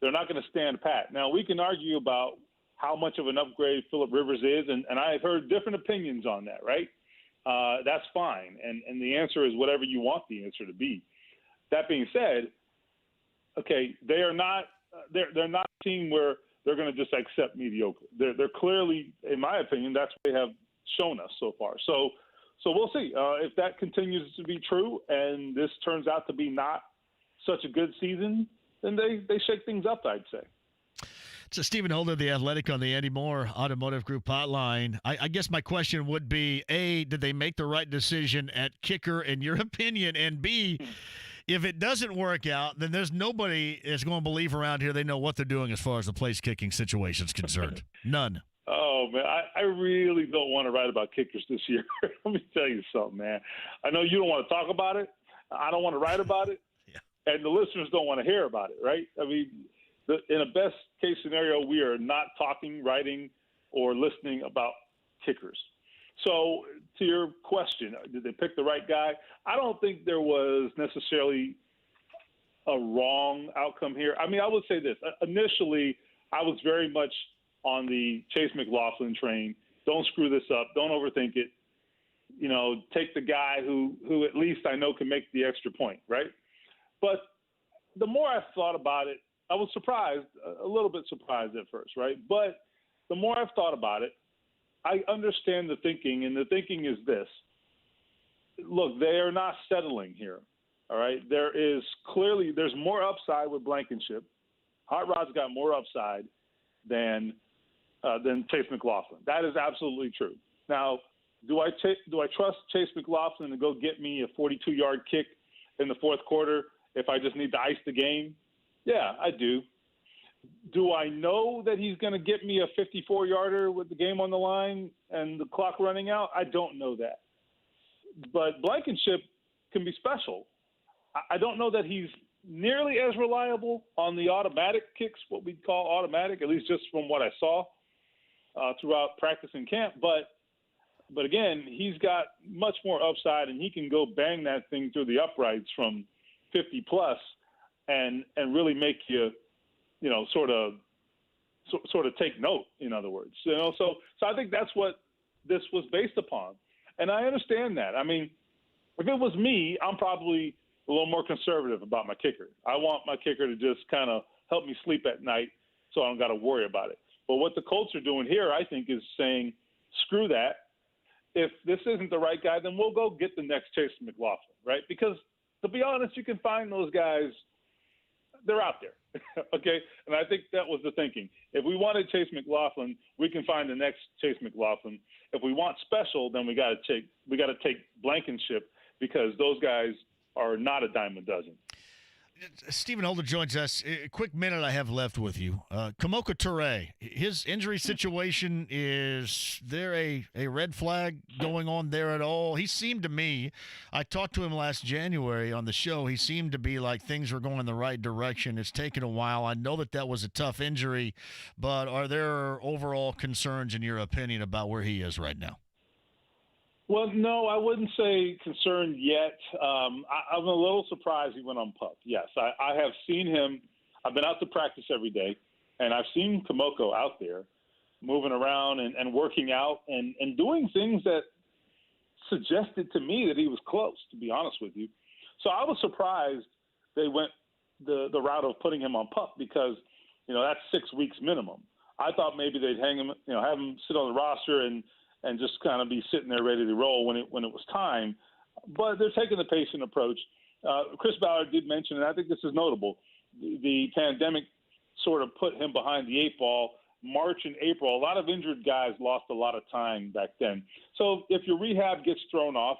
they're not going to stand pat. Now, we can argue about how much of an upgrade Phillip Rivers is, and I've heard different opinions on that, right? That's fine. And the answer is whatever you want the answer to be. That being said, okay, they're not a team where they're going to just accept mediocre. They're clearly, in my opinion, that's what they have shown us so far. So we'll see if that continues to be true and this turns out to be not such a good season, then they shake things up, I'd say. So Stephen Holder, The Athletic, on the Andy Moore Automotive Group hotline. I guess my question would be, A, did they make the right decision at kicker in your opinion? And B, if it doesn't work out, then there's nobody that's going to believe around here they know what they're doing as far as the place kicking situation is concerned. None. Oh, man, I really don't want to write about kickers this year. Let me tell you something, man. I know you don't want to talk about it. I don't want to write about it. And the listeners don't want to hear about it, right? I mean, in a best-case scenario, we are not talking, writing, or listening about kickers. So to your question, did they pick the right guy? I don't think there was necessarily a wrong outcome here. I mean, I would say this. Initially, I was very much on the Chase McLaughlin train. Don't screw this up. Don't overthink it. take the guy who at least I know can make the extra point, right? But the more I thought about it, I was surprised, a little bit surprised at first, right? But the more I've thought about it, I understand the thinking, and the thinking is this. Look, they are not settling here, all right? There's more upside with Blankenship. Hot Rod's got more upside than Chase McLaughlin. That is absolutely true. Now, do I trust Chase McLaughlin to go get me a 42-yard kick in the fourth quarter if I just need to ice the game? Yeah, I do. Do I know that he's going to get me a 54-yarder with the game on the line and the clock running out? I don't know that. But Blankenship can be special. I don't know that he's nearly as reliable on the automatic kicks, what we'd call automatic, at least just from what I saw throughout practice and camp. But again, he's got much more upside, and he can go bang that thing through the uprights from 50+ and really make you, sort of take note, in other words. So I think that's what this was based upon. And I understand that. I mean, if it was me, I'm probably a little more conservative about my kicker. I want my kicker to just kind of help me sleep at night so I don't got to worry about it. But what the Colts are doing here, I think, is saying, screw that. If this isn't the right guy, then we'll go get the next Chase McLaughlin, right? Because to be honest, you can find those guys. They're out there, okay? And I think that was the thinking. If we wanted Chase McLaughlin, we can find the next Chase McLaughlin. If we want special, then we got to take Blankenship, because those guys are not a dime a dozen. Stephen Holder joins us. A quick minute I have left with you. Kamoka Toure, his injury situation, is there a red flag going on there at all? He seemed to me, I talked to him last January on the show, he seemed to be like things were going in the right direction. It's taken a while. I know that was a tough injury, but are there overall concerns in your opinion about where he is right now? Well, no, I wouldn't say concerned yet. I'm a little surprised he went on PUP. Yes, I have seen him. I've been out to practice every day, and I've seen Kamoko out there moving around and working out and doing things that suggested to me that he was close, to be honest with you. So I was surprised they went the route of putting him on PUP, because, that's 6 weeks minimum. I thought maybe they'd hang him, have him sit on the roster and just kind of be sitting there ready to roll when it was time. But they're taking the patient approach. Chris Ballard did mention, and I think this is notable, the pandemic sort of put him behind the eight ball. March and April, a lot of injured guys lost a lot of time back then. So if your rehab gets thrown off,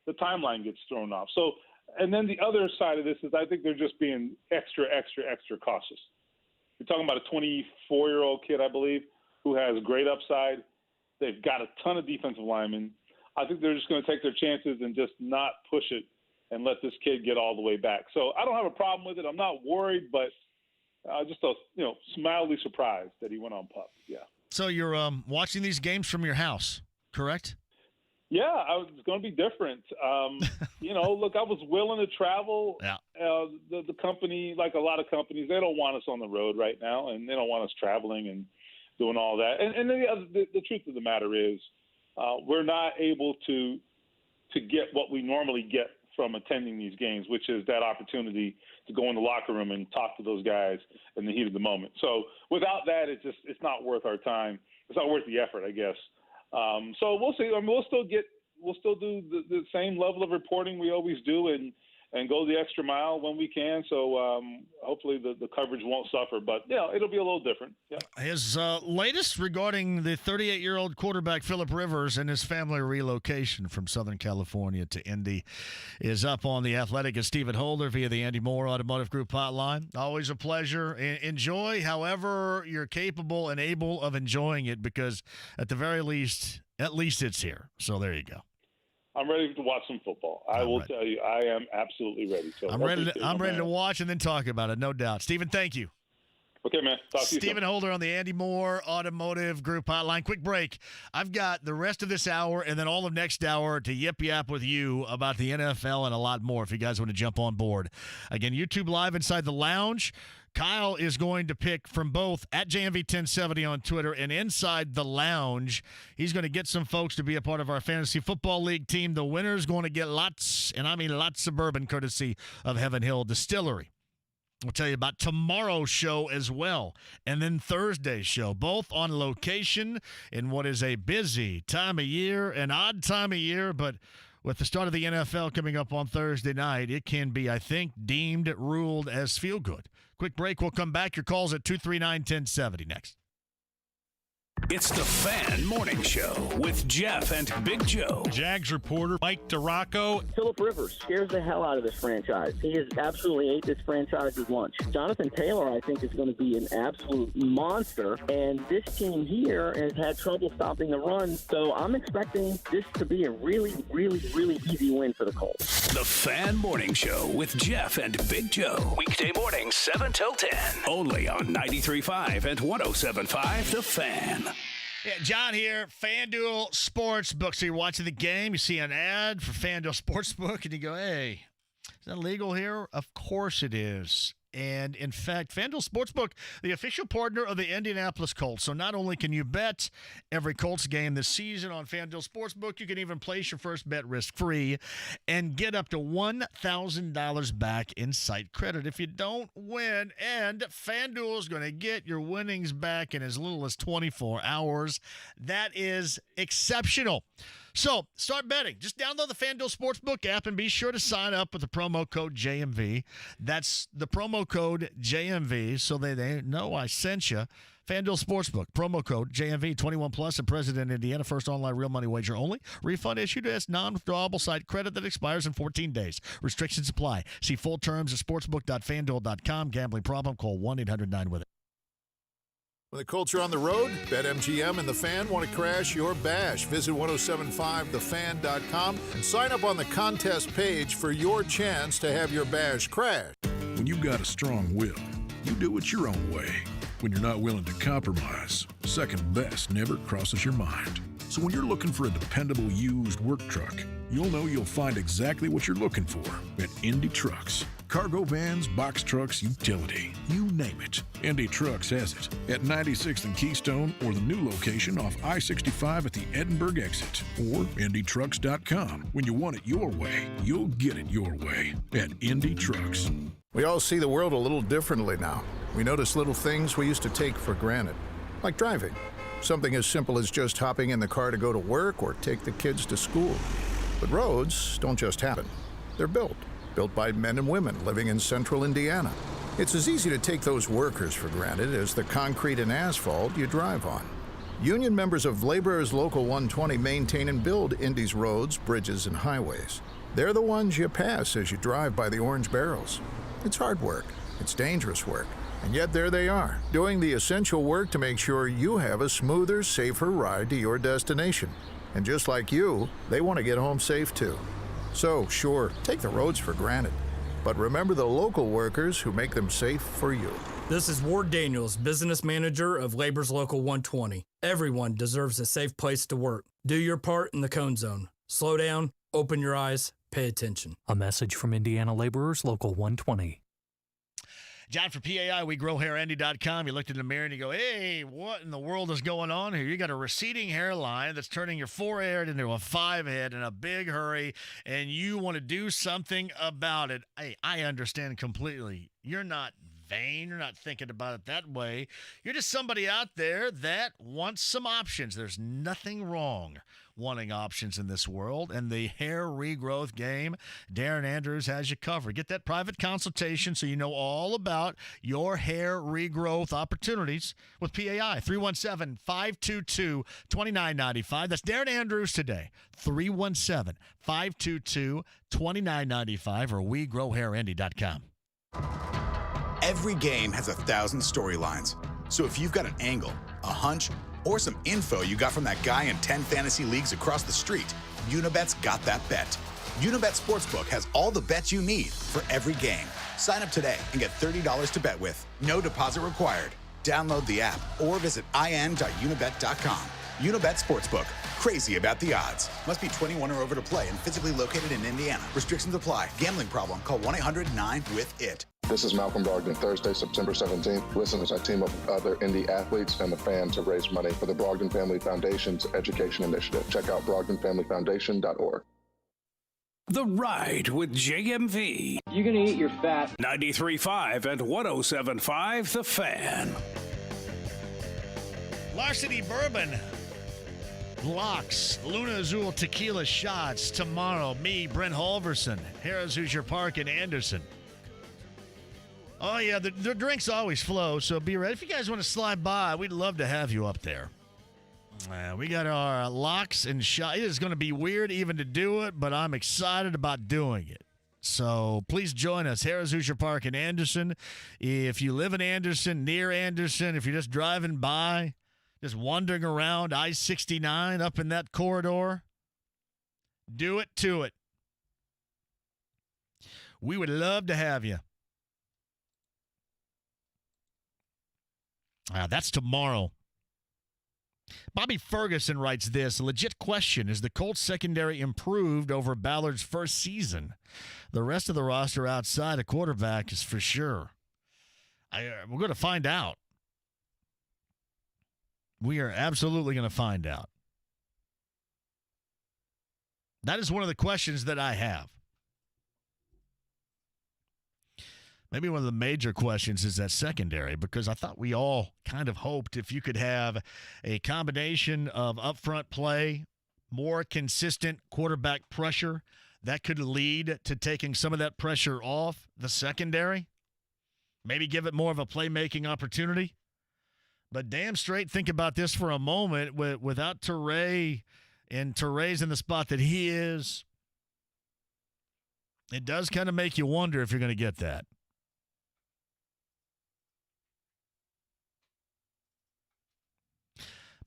the timeline gets thrown off. So, and then the other side of this is I think they're just being extra cautious. You're talking about a 24-year-old kid, I believe, who has great upside. They've got a ton of defensive linemen. I think they're just going to take their chances and just not push it and let this kid get all the way back. So I don't have a problem with it. I'm not worried, but just mildly surprised that he went on PUP. Yeah. So you're watching these games from your house, correct? Yeah, it's going to be different. Look, I was willing to travel. Yeah. The company, like a lot of companies, they don't want us on the road right now, and they don't want us traveling and doing all that. And the truth of the matter is we're not able to get what we normally get from attending these games, which is that opportunity to go in the locker room and talk to those guys in the heat of the moment. So without that, it's not worth our time. It's not worth the effort, I guess. So we'll see. I mean, we'll still do the same level of reporting we always do, and go the extra mile when we can. So hopefully the coverage won't suffer. But, it'll be a little different. Yeah. His latest regarding the 38-year-old quarterback Phillip Rivers and his family relocation from Southern California to Indy is up on The Athletic. As Stephen Holder via the Andy Moore Automotive Group hotline. Always a pleasure. Enjoy however you're capable and able of enjoying it, because at the very least, it's here. So there you go. I'm ready to watch some football. I will tell you, I am absolutely ready. So I'm ready to watch and then talk about it, no doubt. Stephen, thank you. Okay, man. Talk to you Stephen Holder on the Andy Moore Automotive Group hotline. Quick break. I've got the rest of this hour and then all of next hour to yip-yap with you about the NFL and a lot more if you guys want to jump on board. Again, YouTube Live inside the lounge. Kyle is going to pick from both at JMV 1070 on Twitter and Inside the Lounge. He's going to get some folks to be a part of our Fantasy Football League team. The winner's going to get lots, and I mean lots of bourbon, courtesy of Heaven Hill Distillery. We'll tell you about tomorrow's show as well, and then Thursday's show, both on location in what is a busy time of year, an odd time of year, but with the start of the NFL coming up on Thursday night, it can be, I think, deemed ruled as feel good. Quick break. We'll come back. Your calls at 239-1070 next. It's the Fan Morning Show with Jeff and Big Joe. Jags reporter Mike DiRocco. Phillip Rivers scares the hell out of this franchise. He has absolutely ate this franchise's lunch. Jonathan Taylor, I think, is going to be an absolute monster, and this team here has had trouble stopping the run, so I'm expecting this to be a really, really, really easy win for the Colts. The Fan Morning Show with Jeff and Big Joe. Weekday mornings, 7 till 10. Only on 93.5 and 107.5 The Fan. Yeah, John here, FanDuel Sportsbook. So you're watching the game, you see an ad for FanDuel Sportsbook, and you go, hey, is that legal here? Of course it is. And, in fact, FanDuel Sportsbook, the official partner of the Indianapolis Colts. So not only can you bet every Colts game this season on FanDuel Sportsbook, you can even place your first bet risk-free and get up to $1,000 back in site credit if you don't win. And FanDuel is going to get your winnings back in as little as 24 hours. That is exceptional. So, start betting. Just download the FanDuel Sportsbook app and be sure to sign up with the promo code JMV. That's the promo code JMV, so they know I sent you. FanDuel Sportsbook, promo code JMV, 21 plus, and President, Indiana. First online real money wager only. Refund issued as non-withdrawable site credit that expires in 14 days. Restrictions apply. See full terms at sportsbook.fanduel.com. Gambling problem? Call 1-800-9-WITH-IT. When the Colts are on the road, BetMGM and The Fan want to crash your bash. Visit 1075thefan.com and sign up on the contest page for your chance to have your bash crash. When you've got a strong will, you do it your own way. When you're not willing to compromise, second best never crosses your mind. So when you're looking for a dependable used work truck, you'll know you'll find exactly what you're looking for at Indy Trucks. Cargo vans, box trucks, utility, you name it. Indy Trucks has it at 96th and Keystone, or the new location off I-65 at the Edinburgh exit, or IndyTrucks.com. When you want it your way, you'll get it your way at Indy Trucks. We all see the world a little differently now. We notice little things we used to take for granted, like driving. Something as simple as just hopping in the car to go to work or take the kids to school. But roads don't just happen. They're built by men and women living in central Indiana. It's as easy to take those workers for granted as the concrete and asphalt you drive on. Union members of Laborers Local 120 maintain and build Indy's roads, bridges, and highways. They're the ones you pass as you drive by the orange barrels. It's hard work. It's dangerous work. And yet there they are, doing the essential work to make sure you have a smoother, safer ride to your destination. And just like you, they want to get home safe too. So, sure, take the roads for granted, but remember the local workers who make them safe for you. This is Ward Daniels, business manager of Labor's Local 120. Everyone deserves a safe place to work. Do your part in the cone zone. Slow down, open your eyes, pay attention. A message from Indiana Laborers Local 120. John for PAI, WeGrowHairAndy.com. You looked in the mirror and you go, hey, what in the world is going on here? You got a receding hairline that's turning your forehead into a 5-head in a big hurry, and you want to do something about it. Hey, I understand completely. You're not vain. You're not thinking about it that way. You're just somebody out there that wants some options. There's nothing wrong wanting options in this world, and the hair regrowth game, Darren Andrews has you covered. Get that private consultation so you know all about your hair regrowth opportunities with PAI. 317-522-2995. That's Darren Andrews today. 317-522-2995 or WeGrowHairAndy.com. Every game has 1,000 storylines. So if you've got an angle, a hunch, or some info you got from that guy in 10 fantasy leagues across the street, Unibet's got that bet. Unibet Sportsbook has all the bets you need for every game. Sign up today and get $30 to bet with. No deposit required. Download the app or visit in.unibet.com. Unibet Sportsbook. Crazy about the odds. Must be 21 or over to play and physically located in Indiana. Restrictions apply. Gambling problem? Call 1-800-9-WITH-IT. This is Malcolm Brogdon, Thursday, September 17th. Listen as I team up with other Indy athletes and the fan to raise money for the Brogdon Family Foundation's education initiative. Check out BrogdonFamilyFoundation.org. The Ride with JMV. You're going to eat your fat. 93.5 and 107.5 The Fan. Larceny Bourbon. Locks, Luna Azul tequila shots tomorrow. Me, Brent Halverson, Harrah's Hoosier Park in Anderson. Oh, yeah, the drinks always flow, so be ready. If you guys want to slide by, we'd love to have you up there. We got our locks and shots. It is going to be weird even to do it, but I'm excited about doing it. So please join us, Harrah's Hoosier Park in Anderson. If you live in Anderson, near Anderson, if you're just driving by, just wandering around I-69 up in that corridor, do it to it. We would love to have you. That's tomorrow. Bobby Ferguson writes this, a legit question. Is the Colts secondary improved over Ballard's first season? The rest of the roster outside a quarterback is for sure. We're going to find out. We are absolutely going to find out. That is one of the questions that I have. Maybe one of the major questions is that secondary, because I thought we all kind of hoped if you could have a combination of upfront play, more consistent quarterback pressure, that could lead to taking some of that pressure off the secondary. Maybe give it more of a playmaking opportunity. But damn straight, think about this for a moment. Without Teray, and Teray's in the spot that he is, it does kind of make you wonder if you're going to get that.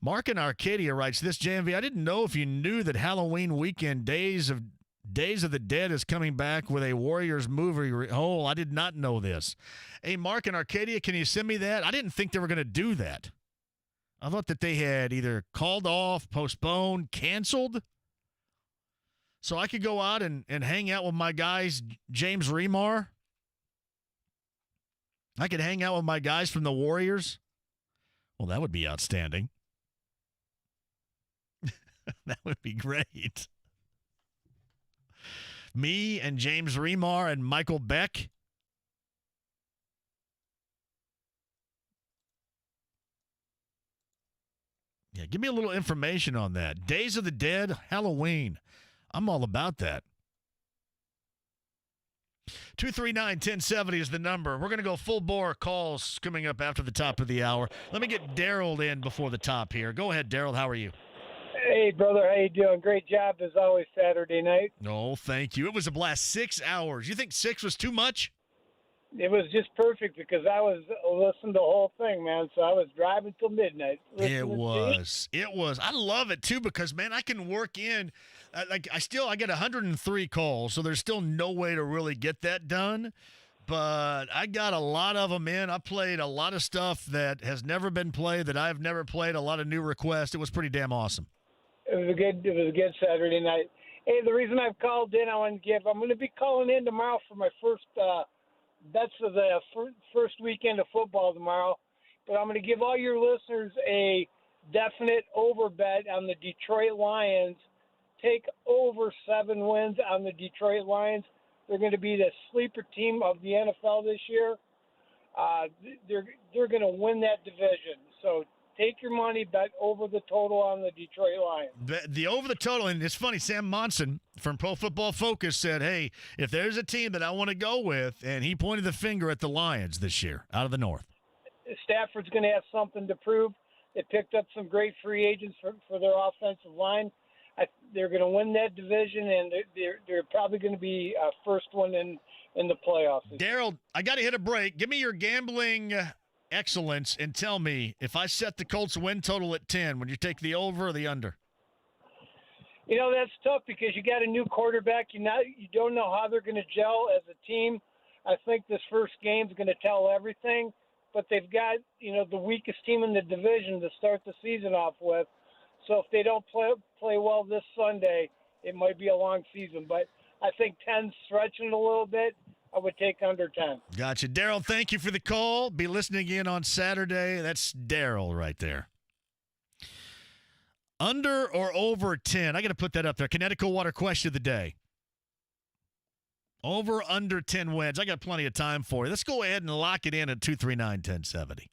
Mark in Arcadia writes this, JMV, I didn't know if you knew that Halloween weekend Days of the Dead is coming back with a Warriors movie. Oh, I did not know this. Hey, Mark in Arcadia, can you send me that? I didn't think they were going to do that. I thought that they had either called off, postponed, canceled. So I could go out and hang out with my guys, James Remar. I could hang out with my guys from the Warriors. Well, that would be outstanding. That would be great. Me and James Remar and Michael Beck. Yeah, give me a little information on that. Days of the Dead, Halloween. I'm all about that. 239-1070 is the number. We're going to go full bore calls coming up after the top of the hour. Let me get Daryl in before the top here. Go ahead, Daryl. How are you? Hey, brother. How you doing? Great job as always Saturday night. Oh, thank you. It was a blast. 6 hours. You think 6 was too much? It was just perfect because I was listening to the whole thing, man. So I was driving till midnight. It was. I love it, too, because, man, I can work in. I get 103 calls, so there's still no way to really get that done. But I got a lot of them in. I played a lot of stuff that has never been played, that I've never played, a lot of new requests. It was pretty damn awesome. It was a good Saturday night. Hey, the reason I've called in, I'm going to be calling in tomorrow for my first bets of the first weekend of football tomorrow. But I'm going to give all your listeners a definite over bet on the Detroit Lions. Take over 7 wins on the Detroit Lions. They're going to be the sleeper team of the NFL this year. They're going to win that division. So take your money, bet over the total on the Detroit Lions. The over the total, and it's funny, Sam Monson from Pro Football Focus said, hey, if there's a team that I want to go with, and he pointed the finger at the Lions this year out of the North. Stafford's going to have something to prove. They picked up some great free agents for their offensive line. They're going to win that division, and they're probably going to be first one in the playoffs. Daryl, I got to hit a break. Give me your gambling excellence and tell me, if I set the Colts win total at 10, would you take the over or the under? You know, that's tough because you got a new quarterback. You don't know how they're going to gel as a team. I think this first game is going to tell everything, but they've got, the weakest team in the division to start the season off with. So if they don't play well this Sunday, it might be a long season. But I think 10's stretching a little bit. I would take under 10. Gotcha. Daryl, thank you for the call. Be listening in on Saturday. That's Daryl right there. Under or over 10? I got to put that up there. Connecticut Water question of the day. Over, under 10 wins. I got plenty of time for you. Let's go ahead and lock it in at 239-1070.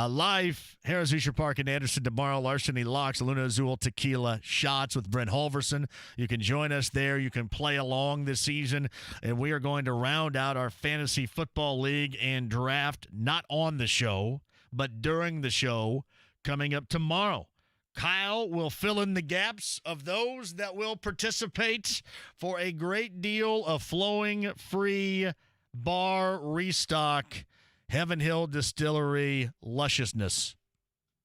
Live, Harris Usher Park in Anderson tomorrow. Larceny Locks, Luna Azul Tequila Shots with Brent Holverson. You can join us there. You can play along this season. And we are going to round out our Fantasy Football League and draft, not on the show, but during the show, coming up tomorrow. Kyle will fill in the gaps of those that will participate for a great deal of flowing free bar restock, Heaven Hill Distillery lusciousness.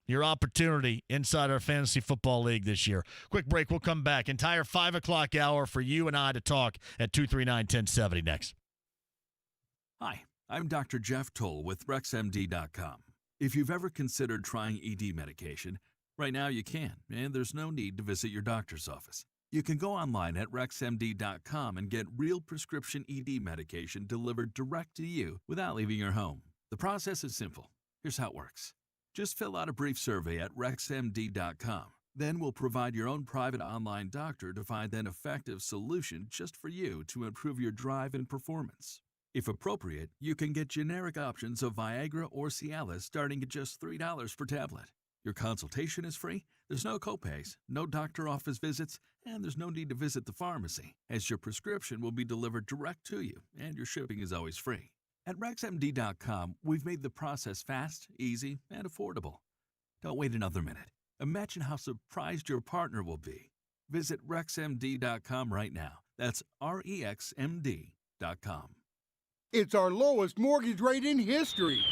Your opportunity inside our Fantasy Football League this year. Quick break. We'll come back. Entire 5 o'clock hour for you and I to talk at 239-1070 next. Hi, I'm Dr. Jeff Toll with RexMD.com. If you've ever considered trying ED medication, right now you can, and there's no need to visit your doctor's office. You can go online at RexMD.com and get real prescription ED medication delivered direct to you without leaving your home. The process is simple. Here's how it works. Just fill out a brief survey at RexMD.com. Then we'll provide your own private online doctor to find an effective solution just for you to improve your drive and performance. If appropriate, you can get generic options of Viagra or Cialis starting at just $3 per tablet. Your consultation is free, there's no copays, no doctor office visits, and there's no need to visit the pharmacy, as your prescription will be delivered direct to you, and your shipping is always free. At RexMD.com, we've made the process fast, easy, and affordable. Don't wait another minute. Imagine how surprised your partner will be. Visit RexMD.com right now. That's REXMD.com. It's our lowest mortgage rate in history.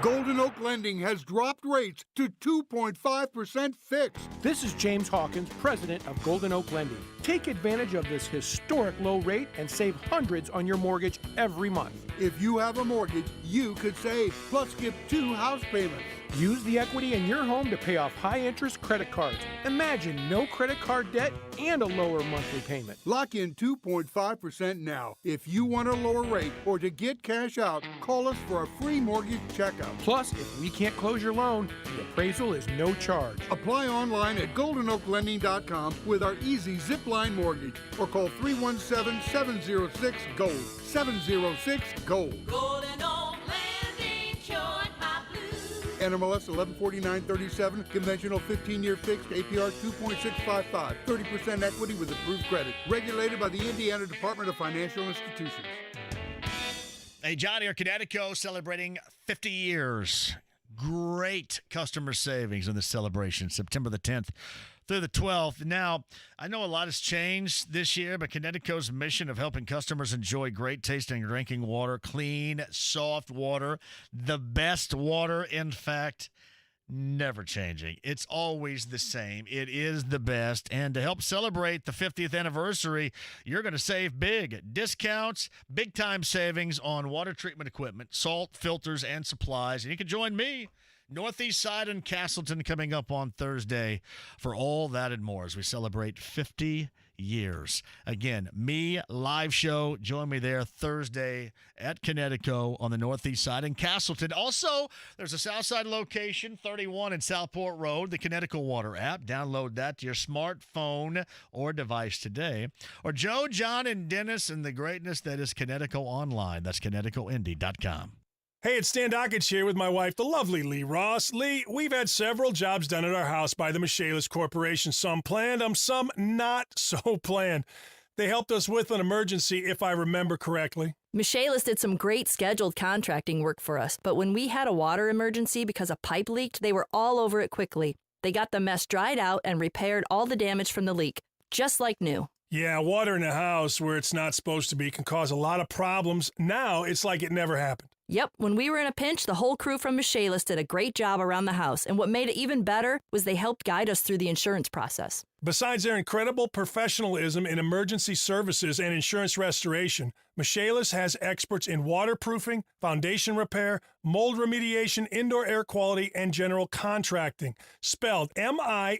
Golden Oak Lending has dropped rates to 2.5% fixed. This is James Hawkins, president of Golden Oak Lending. Take advantage of this historic low rate and save hundreds on your mortgage every month. If you have a mortgage, you could save, plus skip 2 house payments. Use the equity in your home to pay off high-interest credit cards. Imagine no credit card debt and a lower monthly payment. Lock in 2.5% now. If you want a lower rate or to get cash out, call us for a free mortgage checkup. Plus, if we can't close your loan, the appraisal is no charge. Apply online at goldenoaklending.com with our easy zipline mortgage or call 317-706-GOLD. 706-GOLD. Golden Oak Lending, cured my blues. NMLS 114937, conventional 15-year fixed, APR 2.655, 30% equity with approved credit. Regulated by the Indiana Department of Financial Institutions. Hey, John here, Connecticut, celebrating 50 years. Great customer savings in this celebration, September the 10th through the 12th. Now, I know a lot has changed this year, but Connecticut's mission of helping customers enjoy great tasting drinking water, clean, soft water, the best water, in fact, never changing. It's always the same. It is the best. And to help celebrate the 50th anniversary, you're going to save big. Discounts, big-time savings on water treatment equipment, salt, filters, and supplies. And you can join me, Northeast Side and Castleton, coming up on Thursday for all that and more as we celebrate 50 years. Again, me, live show. Join me there Thursday at Connecticut on the Northeast Side in Castleton. Also, there's a Southside location, 31 in Southport Road, the Connecticut Water app. Download that to your smartphone or device today. Or Joe, John, and Dennis and the greatness that is Connecticut Online. That's ConnecticutIndy.com. Hey, it's Stan Dockage here with my wife, the lovely Lee Ross. Lee, we've had several jobs done at our house by the Michaelis Corporation. Some planned, some not so planned. They helped us with an emergency, if I remember correctly. Michaelis did some great scheduled contracting work for us, but when we had a water emergency because a pipe leaked, they were all over it quickly. They got the mess dried out and repaired all the damage from the leak, just like new. Yeah, water in a house where it's not supposed to be can cause a lot of problems. Now it's like it never happened. Yep, when we were in a pinch, the whole crew from Michaelis did a great job around the house, and what made it even better was they helped guide us through the insurance process. Besides their incredible professionalism in emergency services and insurance restoration, Michaelis has experts in waterproofing, foundation repair, mold remediation, indoor air quality, and general contracting. Spelled M-I-C-H-A-E-L-I-S,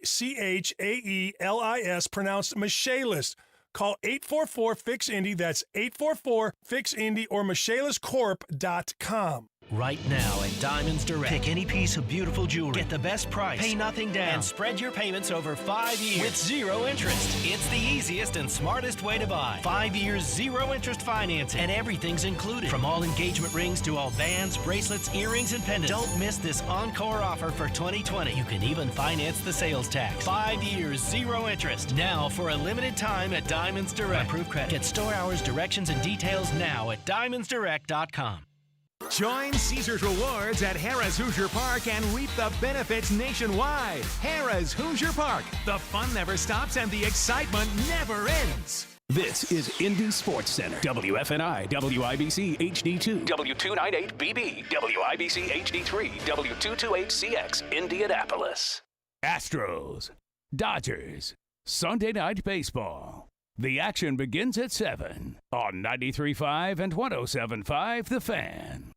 pronounced Michaelis. Call 844-FIX-INDY. That's 844-FIX-INDY or michaeliscorp.com. Right now at Diamonds Direct, pick any piece of beautiful jewelry, get the best price, pay nothing down, and spread your payments over 5 years with 0 interest. It's the easiest and smartest way to buy. 5 years, 0 interest financing, and everything's included. From all engagement rings to all bands, bracelets, earrings, and pendants. Don't miss this encore offer for 2020. You can even finance the sales tax. 5 years, 0 interest. Now for a limited time at Diamonds Direct. Approved credit. Get store hours, directions, and details now at diamondsdirect.com. Join Caesars Rewards at Harrah's Hoosier Park and reap the benefits nationwide. Harrah's Hoosier Park. The fun never stops and the excitement never ends. This is Indy Sports Center. WFNI, WIBC HD2, W298BB, WIBC HD3, W228CX, Indianapolis. Astros, Dodgers, Sunday Night Baseball. The action begins at 7 on 93.5 and 107.5 The Fan.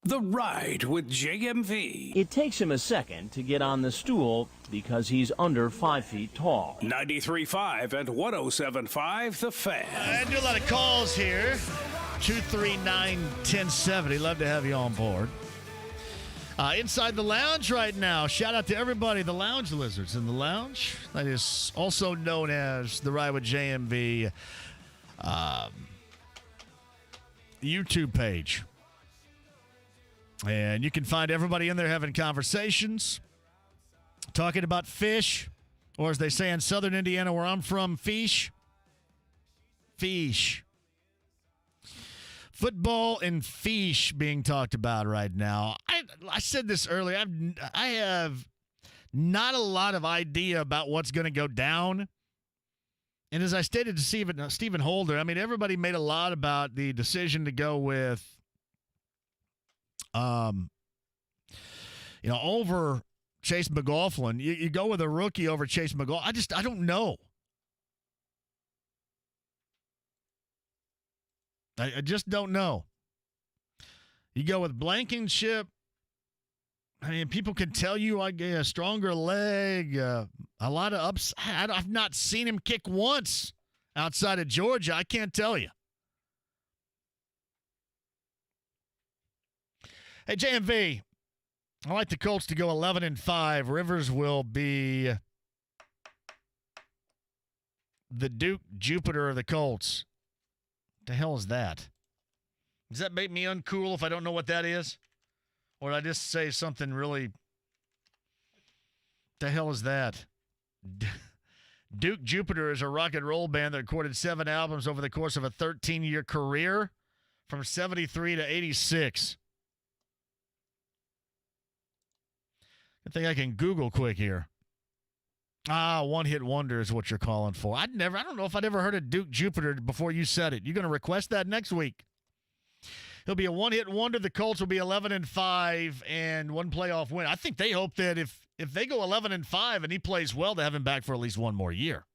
The Ride with JMV. It takes him a second to get on the stool because he's under 5 feet tall. 93.5 and 107.5 The Fan. I do a lot of calls here. 239-1070. Love to have you on board. Inside the lounge right now. Shout out to everybody, the Lounge Lizards in the lounge. That is also known as the Ride with JMV YouTube page. And you can find everybody in there having conversations, talking about fish, or as they say in southern Indiana where I'm from, fish. Fish. Football and fish being talked about right now. I said this earlier. I have not a lot of idea about what's going to go down. And as I stated to Stephen Holder, I mean, everybody made a lot about the decision to go with, over Chase McLaughlin. You go with a rookie over Chase McLaughlin. I don't know. I just don't know. You go with Blankenship. I mean, people can tell you I get a stronger leg, a lot of ups. I've not seen him kick once outside of Georgia. I can't tell you. Hey, JMV, I like the Colts to go 11-5. Rivers will be the Duke Jupiter of the Colts. The hell is that? Does that make me uncool if I don't know what that is? Or did I just say something really... The hell is that? Duke Jupiter is a rock and roll band that recorded 7 albums over the course of a 13-year career from 73 to 86. I think I can Google quick here. One-hit wonder is what you're calling for. I don't know if I'd ever heard of Duke Jupiter before you said it. You're going to request that next week. He'll be a one-hit wonder. The Colts will be 11-5 and one playoff win. I think they hope that if they go 11-5 and he plays well, to have him back for at least one more year.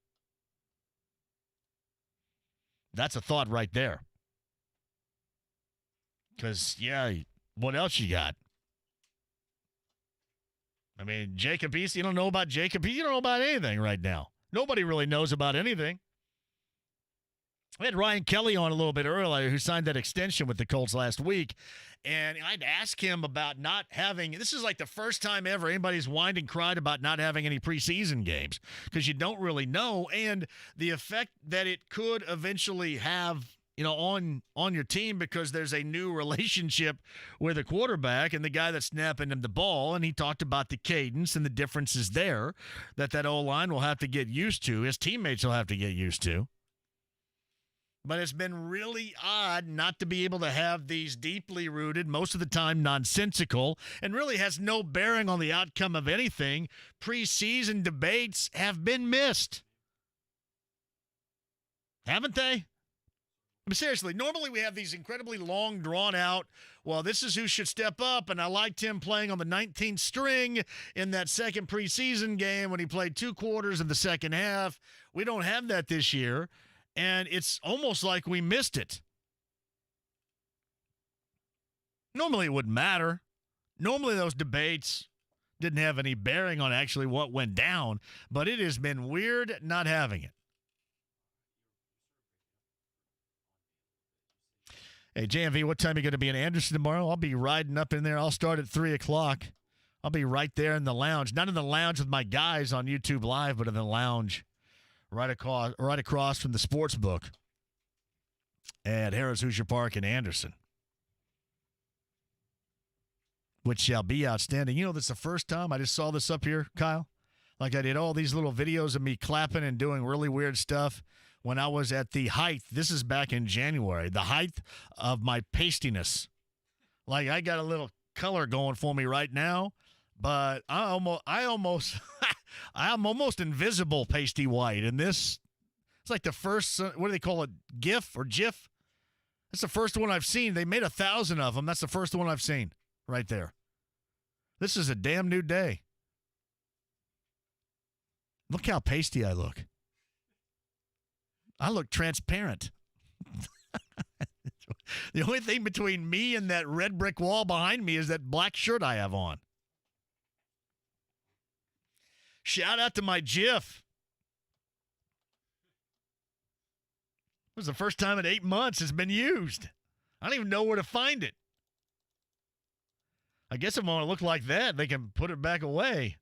That's a thought right there. Because, what else you got? I mean, Jacob East, you don't know about Jacob East. You don't know about anything right now. Nobody really knows about anything. We had Ryan Kelly on a little bit earlier who signed that extension with the Colts last week. And I'd ask him about not having – this is like the first time ever anybody's whined and cried about not having any preseason games because you don't really know. And the effect that it could eventually have – on your team because there's a new relationship with a quarterback and the guy that's snapping him the ball, and he talked about the cadence and the differences there that O-line will have to get used to. His teammates will have to get used to. But it's been really odd not to be able to have these deeply rooted, most of the time nonsensical, and really has no bearing on the outcome of anything. Preseason debates have been missed. Haven't they? I mean, seriously, normally we have these incredibly long, drawn-out, well, this is who should step up, and I liked him playing on the 19th string in that second preseason game when he played 2 quarters in the second half. We don't have that this year, and it's almost like we missed it. Normally it wouldn't matter. Normally those debates didn't have any bearing on actually what went down, but it has been weird not having it. Hey, JMV, what time are you going to be in Anderson tomorrow? I'll be riding up in there. I'll start at 3 o'clock. I'll be right there in the lounge. Not in the lounge with my guys on YouTube Live, but in the lounge right across from the sports book at Harris Hoosier Park in Anderson, which shall be outstanding. You know, this is the first time I just saw this up here, Kyle. Like I did all these little videos of me clapping and doing really weird stuff when I was at the height. This is back in January, the height of my pastiness. Like I got a little color going for me right now, but I'm almost invisible pasty white. And this, it's like the first, what do they call it, GIF or GIF? That's the first one I've seen. They made 1,000 of them. That's the first one I've seen right there. This is a damn new day. Look how pasty I look. I look transparent. The only thing between me and that red brick wall behind me is that black shirt I have on. Shout out to my GIF. It was the first time in 8 months it's been used. I don't even know where to find it. I guess if I want to look like that, they can put it back away.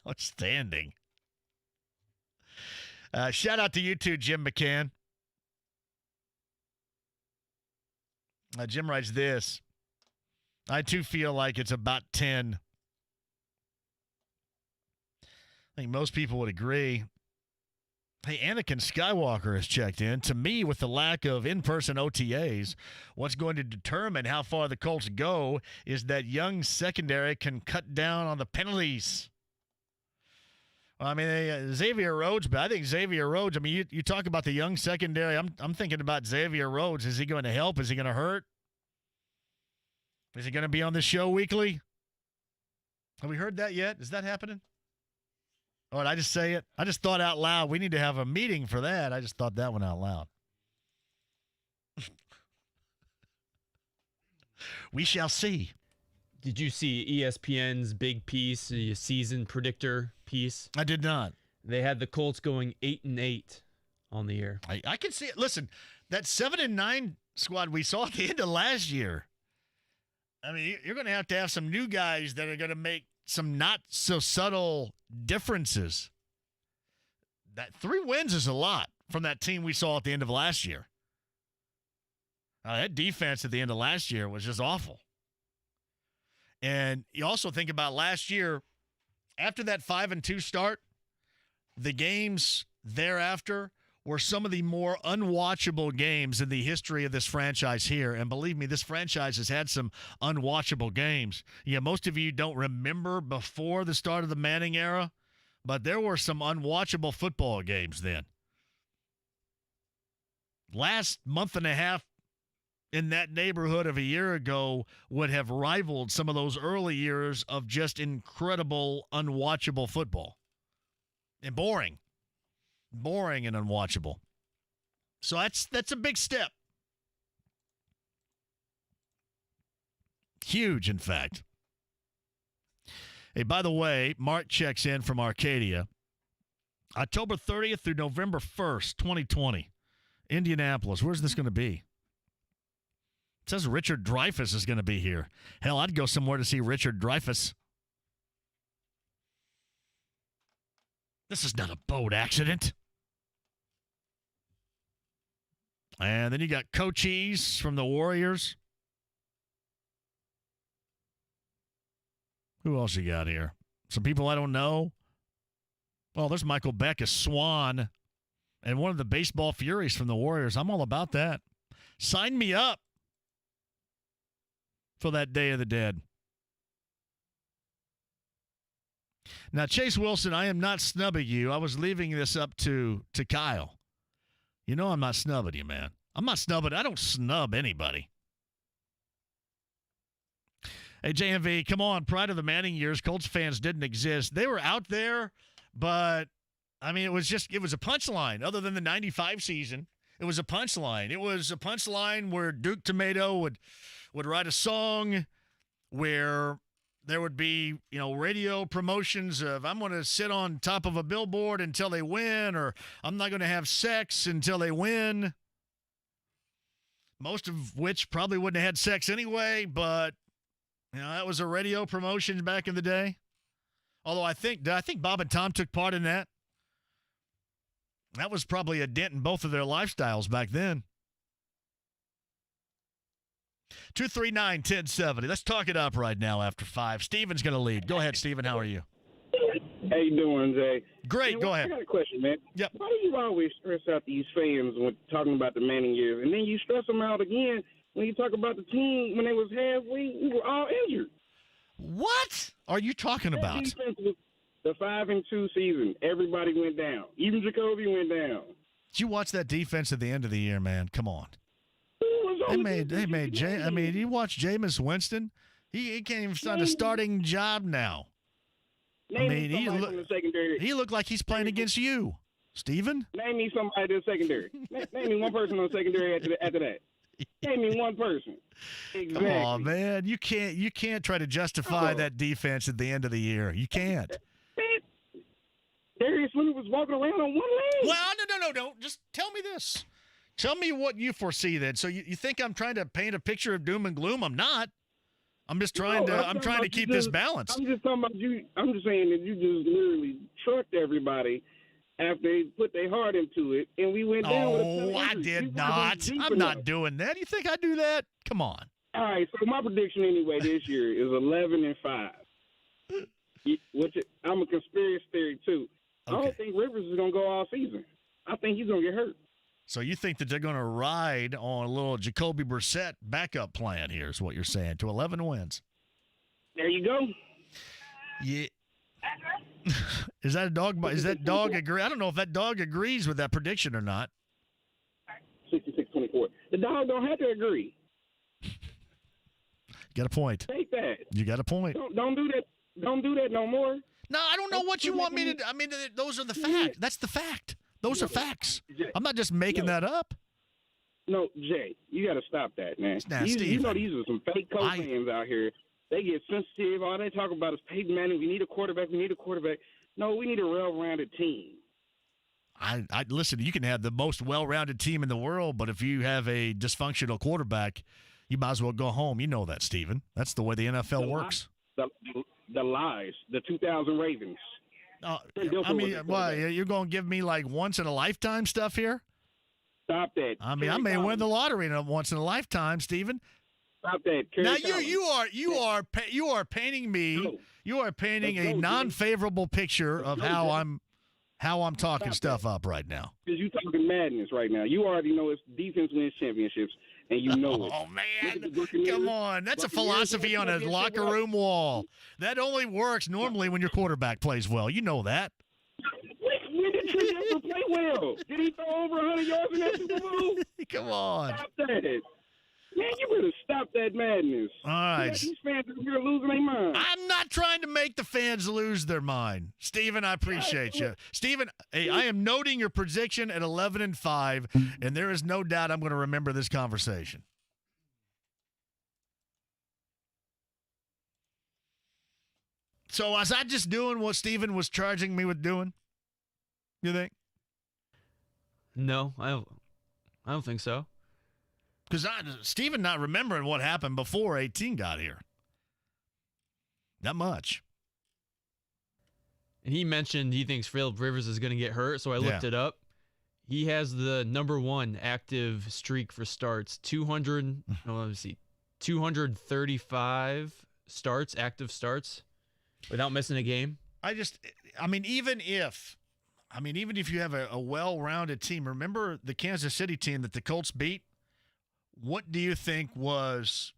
Outstanding. Shout out to you too, Jim McCann. Jim writes this. I too feel like it's about 10. I think most people would agree. Hey, Anakin Skywalker has checked in. To me, with the lack of in-person OTAs, what's going to determine how far the Colts go is that young secondary can cut down on the penalties. I mean, Xavier Rhodes, but I think Xavier Rhodes, I mean, you talk about the young secondary. I'm thinking about Xavier Rhodes. Is he going to help? Is he going to hurt? Is he going to be on the show weekly? Have we heard that yet? Is that happening? Or did I just say it? I just thought out loud. We need to have a meeting for that. I just thought that one out loud. We shall see. Did you see ESPN's big piece, the season predictor piece? I did not. They had the Colts going 8-8 on the year. I can see it. Listen, that 7-9 squad we saw at the end of last year. I mean, you're going to have some new guys that are going to make some not so subtle differences. That 3 wins is a lot from that team we saw at the end of last year. That defense at the end of last year was just awful. And you also think about last year, after that 5-2 start, the games thereafter were some of the more unwatchable games in the history of this franchise here. And believe me, this franchise has had some unwatchable games. Yeah, most of you don't remember before the start of the Manning era, but there were some unwatchable football games then. Last month and a half in that neighborhood of a year ago would have rivaled some of those early years of just incredible, unwatchable football. And boring and unwatchable. So that's a big step. Huge, in fact. Hey, by the way, Mark checks in from Arcadia. October 30th through November 1st, 2020. Indianapolis. Where's this going to be? It says Richard Dreyfuss is going to be here. Hell, I'd go somewhere to see Richard Dreyfuss. This is not a boat accident. And then you got Cochise from the Warriors. Who else you got here? Some people I don't know. Well, there's Michael Beck as Swan and one of the baseball furies from the Warriors. I'm all about that. Sign me up for that Day of the Dead. Now, Chase Wilson, I am not snubbing you. I was leaving this up to Kyle. You know I'm not snubbing you, man. I'm not snubbing. I don't snub anybody. Hey, JMV, come on. Prior to the Manning years, Colts fans didn't exist. They were out there, but, I mean, it was a punchline. Other than the 95 season, it was a punchline. It was a punchline where Duke Tomato would write a song where there would be, radio promotions of I'm going to sit on top of a billboard until they win, or I'm not going to have sex until they win. Most of which probably wouldn't have had sex anyway, but that was a radio promotion back in the day. Although I think Bob and Tom took part in that. That was probably a dent in both of their lifestyles back then. 239-1070. Let's talk it up right now after 5. Steven's going to lead. Go ahead, Steven. How are you? How you doing, Jay? Great. Go ahead. I got a question, man. Yep. Why do you always stress out these fans when talking about the Manning years, and then you stress them out again when you talk about the team when they was halfway? We were all injured. What are you talking about? Defense was the 5-2 season. Everybody went down. Even Jacoby went down. Did you watch that defense at the end of the year, man? Come on. You watch Jameis Winston? He can't even find a starting job now. He looked like he's playing against you, Steven. Name me somebody in the secondary. Name me one person on the secondary after that. Name me one person. Exactly. Come on, man. You can't try to justify that defense at the end of the year. You can't. Darius Leonard was walking around on one leg. Well, no. Just tell me this. Tell me what you foresee then. So you think I'm trying to paint a picture of doom and gloom? I'm not. I'm just trying to keep this balanced. I'm just talking about you. I'm just saying that you just literally trucked everybody after they put their heart into it, and we went down with a I did not. I'm not doing that. You think I do that? Come on. All right, so my prediction anyway this year is 11-5. I'm a conspiracy theory too. Okay. I don't think Rivers is going to go all season. I think he's going to get hurt. So you think that they're going to ride on a little Jacoby Brissett backup plan here is what you're saying, to 11 wins. There you go. Yeah. Is that a dog? Is that dog agree? I don't know if that dog agrees with that prediction or not. 66-24. The dog don't have to agree. Got a point. Take that. You got a point. Don't do that. Don't do that no more. No, I don't know what you want me to. I mean, those are the facts. That's the fact. Those are facts. I'm not just making that up. No, Jay, you got to stop that, man. You know these are some fake Colts fans out here. They get sensitive. All they talk about is Peyton Manning. We need a quarterback. We need a quarterback. No, we need a well-rounded team. I listen. You can have the most well-rounded team in the world, but if you have a dysfunctional quarterback, you might as well go home. You know that, Steven. That's the way the NFL works. The lies. The 2000 Ravens. I mean, you're going to give me like once in a lifetime stuff here? Stop that. I mean, I may win the lottery once in a lifetime, Steven. Stop that. Now you are painting me. No. You are painting a non-favorable picture of how I'm talking stuff up right now. Because you're talking madness right now. You already know it's defense wins championships, and you know it. Oh, man. Come on. That's a philosophy on a locker room wall. That only works normally when your quarterback plays well. You know that. When did Trey ever play well? Did he throw over 100 yards in that Super Bowl? Come on. Stop that. Man, you better stop that madness. All right. These fans are here losing their mind. I'm not trying to make the fans lose their mind. Steven, I appreciate you. Steven, hey, I am noting your prediction at 11-5, and there is no doubt I'm going to remember this conversation. So was I just doing what Steven was charging me with doing? You think? No, I don't think so. Because Steven not remembering what happened before 18 got here. Not much. And he mentioned he thinks Phillip Rivers is going to get hurt, so I looked it up. He has the number 1 active streak for starts. 235 starts, active starts, without missing a game. Even if you have a well-rounded team, remember the Kansas City team that the Colts beat? What do you think was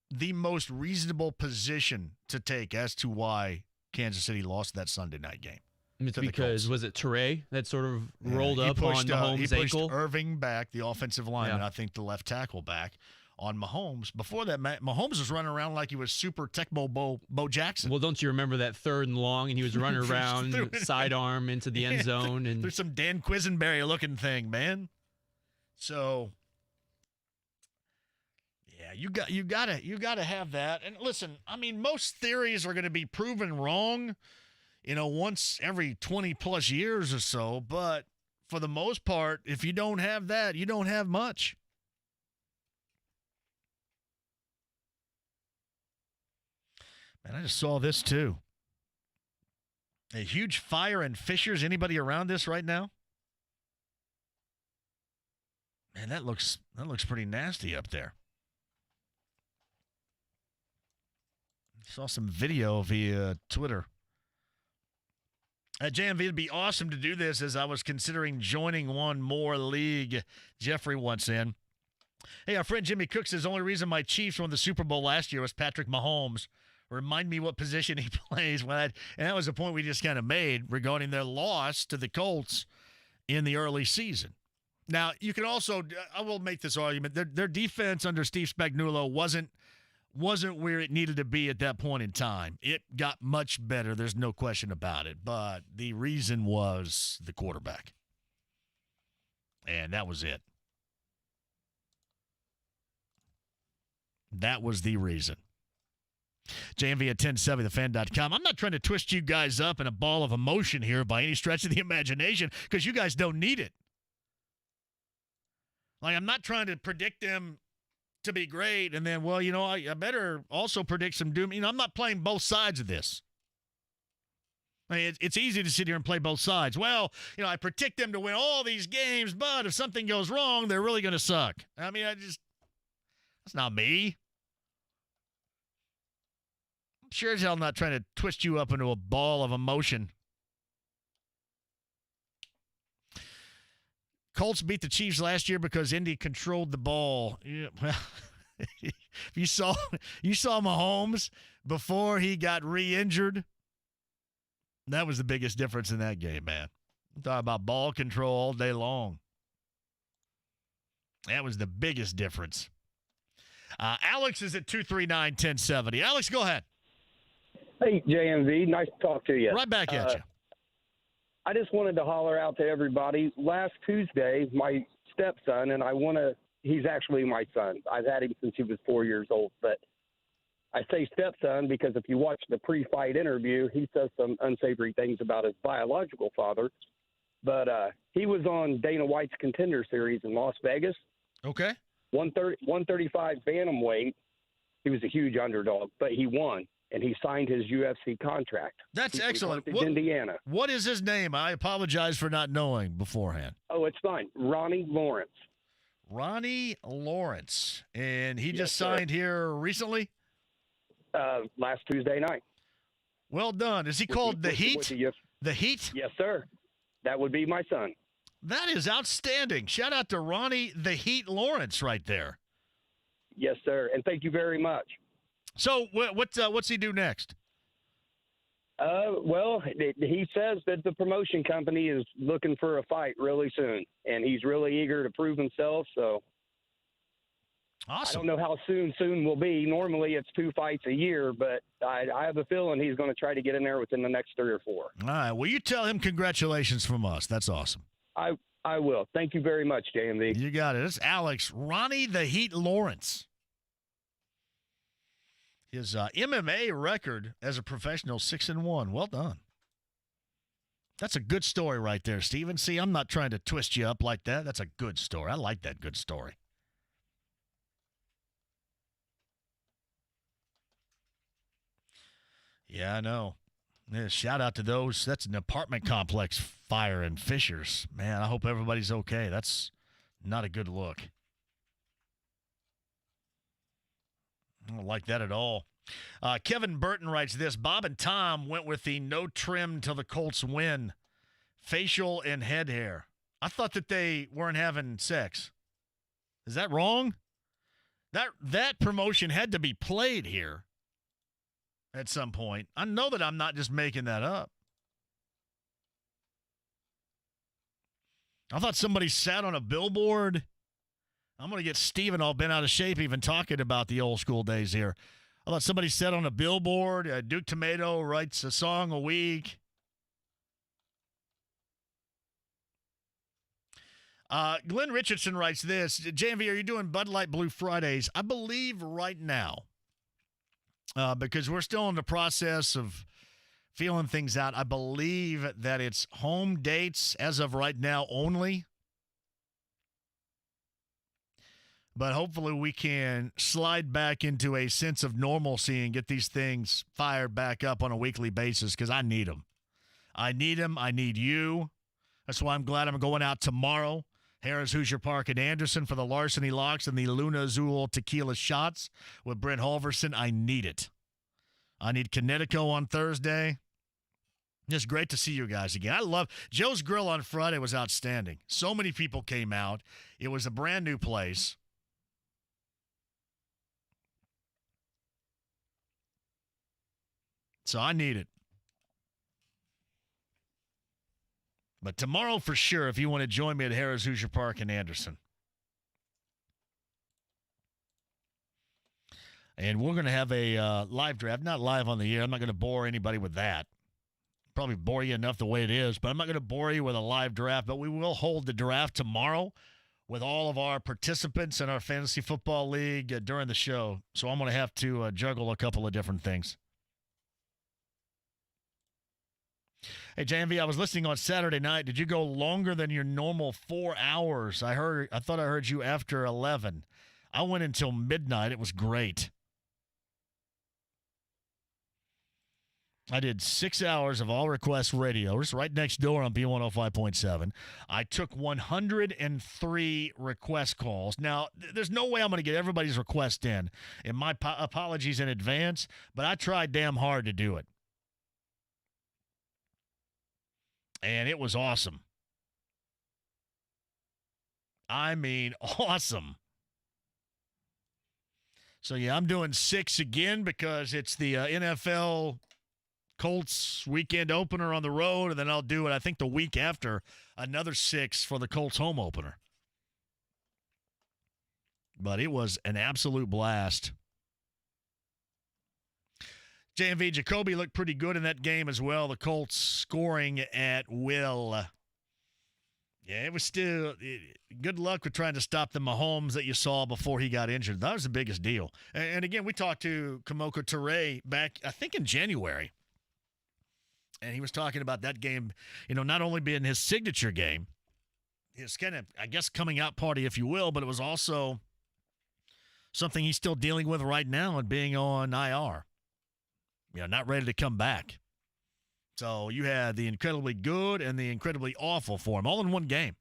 the most reasonable position to take as to why Kansas City lost that Sunday night game? It's because, was it Teray that sort of rolled up on Mahomes' he pushed ankle? Irving back, the offensive lineman, I think the left tackle back, on Mahomes. Before that, Mahomes was running around like he was super Tecmo Bo Jackson. Well, don't you remember that 3rd and long, and he was running around sidearm into the end zone? And there's some Dan Quisenberry-looking thing, man. So... Yeah, you gotta have that. And listen, I mean, most theories are going to be proven wrong, once every 20 plus years or so. But for the most part, if you don't have that, you don't have much. Man, I just saw this too. A huge fire in Fishers. Anybody around this right now? Man, that looks pretty nasty up there. Saw some video via Twitter. At JMV, it'd be awesome to do this as I was considering joining one more league. Jeffrey wants in. Hey, our friend Jimmy Cook says the only reason my Chiefs won the Super Bowl last year was Patrick Mahomes. Remind me what position he plays. And that was the point we just kind of made regarding their loss to the Colts in the early season. Now, you can also, I will make this argument, their defense under Steve Spagnuolo wasn't where it needed to be at that point in time. It got much better. There's no question about it. But the reason was the quarterback. And that was it. That was the reason. JMV at 1070thefan.com. I'm not trying to twist you guys up in a ball of emotion here by any stretch of the imagination because you guys don't need it. Like, I'm not trying to predict them to be great, and then, I better also predict some doom. I'm not playing both sides of this. I mean, it's easy to sit here and play both sides. Well, I predict them to win all these games, but if something goes wrong, they're really going to suck. I mean, that's not me. I'm sure as hell not trying to twist you up into a ball of emotion. Colts beat the Chiefs last year because Indy controlled the ball. Yeah, well, you saw Mahomes before he got re-injured. That was the biggest difference in that game, man. I'm talking about ball control all day long. That was the biggest difference. Alex is at 239-1070. Alex, go ahead. Hey, JMV. Nice to talk to you. Right back at you. I just wanted to holler out to everybody. Last Tuesday, my stepson, and he's actually my son. I've had him since he was 4 years old. But I say stepson because if you watch the pre-fight interview, he says some unsavory things about his biological father. But he was on Dana White's Contender Series in Las Vegas. Okay. 135 bantamweight. He was a huge underdog, but he won. And he signed his UFC contract. That's excellent. Indiana. What is his name? I apologize for not knowing beforehand. Oh, it's fine. Ronnie Lawrence. Ronnie Lawrence. And he just signed here recently? Last Tuesday night. Well done. Is he called The Heat? The Heat? Yes, sir. That would be my son. That is outstanding. Shout out to Ronnie The Heat Lawrence right there. Yes, sir. And thank you very much. So what's he do next? Well, he says that the promotion company is looking for a fight really soon, and he's really eager to prove himself. So, awesome. I don't know how soon will be. Normally, it's 2 fights a year, but I have a feeling he's going to try to get in there within the next 3 or 4. All right. Well, you tell him congratulations from us. That's awesome. I will. Thank you very much, JMV. You got it. It's Alex Ronnie The Heat Lawrence. His MMA record as a professional, 6-1. Well done. That's a good story right there, Steven. See, I'm not trying to twist you up like that. That's a good story. I like that good story. Yeah, I know. Yeah, shout out to those. That's an apartment complex fire in Fishers. Man, I hope everybody's okay. That's not a good look. I don't like that at all. Kevin Burton writes this. Bob and Tom went with the no trim till the Colts win. Facial and head hair. I thought that they weren't having sex. Is that wrong? That promotion had to be played here at some point. I know that I'm not just making that up. I thought somebody sat on a billboard. I'm going to get Steven all bent out of shape even talking about the old school days here. I thought somebody sat on a billboard. Duke Tomato writes a song a week. Glenn Richardson writes this. JMV, are you doing Bud Light Blue Fridays? I believe right now, because we're still in the process of feeling things out. I believe that it's home dates as of right now only. But hopefully we can slide back into a sense of normalcy and get these things fired back up on a weekly basis because I need them. I need them. I need you. That's why I'm glad I'm going out tomorrow. Harris Hoosier Park in Anderson for the Larceny Locks and the Luna Azul Tequila Shots with Brent Halverson. I need it. I need Connecticut on Thursday. Just great to see you guys again. I love Joe's Grill on Friday was outstanding. So many people came out. It was a brand new place. So I need it. But tomorrow for sure, if you want to join me at Harris Hoosier Park in Anderson. And we're going to have a live draft. Not live on the air. I'm not going to bore anybody with that. Probably bore you enough the way it is, but I'm not going to bore you with a live draft. But we will hold the draft tomorrow with all of our participants in our fantasy football league during the show. So I'm going to have to juggle a couple of different things. Hey, JMV, I was listening on Saturday night. Did you go longer than your normal 4 hours? I thought I heard you after 11. I went until midnight. It was great. I did 6 hours of all request radio. Just right next door on B105.7. I took 103 request calls. Now, there's no way I'm going to get everybody's request in. And my apologies in advance, but I tried damn hard to do it. And it was awesome. I mean, awesome. So, yeah, I'm doing 6 again because it's the NFL Colts weekend opener on the road, and then I'll do it, I think, the week after, another 6 for the Colts home opener. But it was an absolute blast. JMV, Jacoby looked pretty good in that game as well. The Colts scoring at will. Yeah, it was still good luck with trying to stop the Mahomes that you saw before he got injured. That was the biggest deal. And again, we talked to Kamoko Toure back, I think, in January. And he was talking about that game, not only being his signature game, his kind of, I guess, coming out party, if you will, but it was also something he's still dealing with right now and being on IR. Not ready to come back. So you had the incredibly good and the incredibly awful for him, all in one game.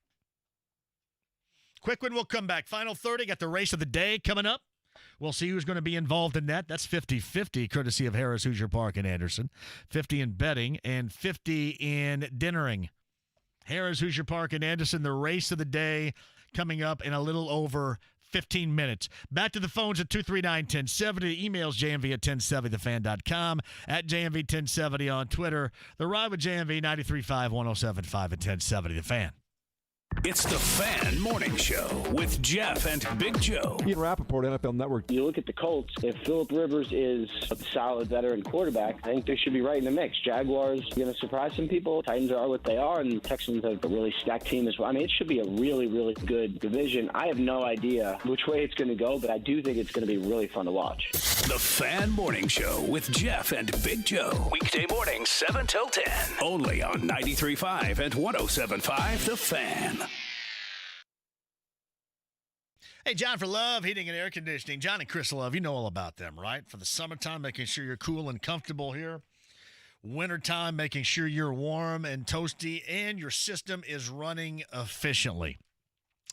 Quick one, we'll come back. Final 30, got the race of the day coming up. We'll see who's going to be involved in that. That's 50-50, courtesy of Harris Hoosier Park in Anderson. 50 in betting and 50 in dinnering. Harris Hoosier Park in Anderson, the race of the day coming up in a little over 15 minutes. Back to the phones at 239-1070. Emails JMV at 1070thefan.com, at JMV1070 on Twitter. The Ride with JMV 93.5, 107.5 and 1070 The Fan. It's the Fan Morning Show with Jeff and Big Joe. Ian Rappaport, NFL Network. You look at the Colts, if Phillip Rivers is a solid veteran quarterback, I think they should be right in the mix. Jaguars are going to surprise some people. Titans are what they are, and Texans have a really stacked team as well. I mean, it should be a really, really good division. I have no idea which way it's going to go, but I do think it's going to be really fun to watch. The Fan Morning Show with Jeff and Big Joe. Weekday mornings, 7 till 10. Only on 93.5 and 107.5 The Fan. Hey, John for Love, Heating and Air Conditioning. John and Chris Love, you know all about them, right? For the summertime, making sure you're cool and comfortable here. Wintertime, making sure you're warm and toasty and your system is running efficiently.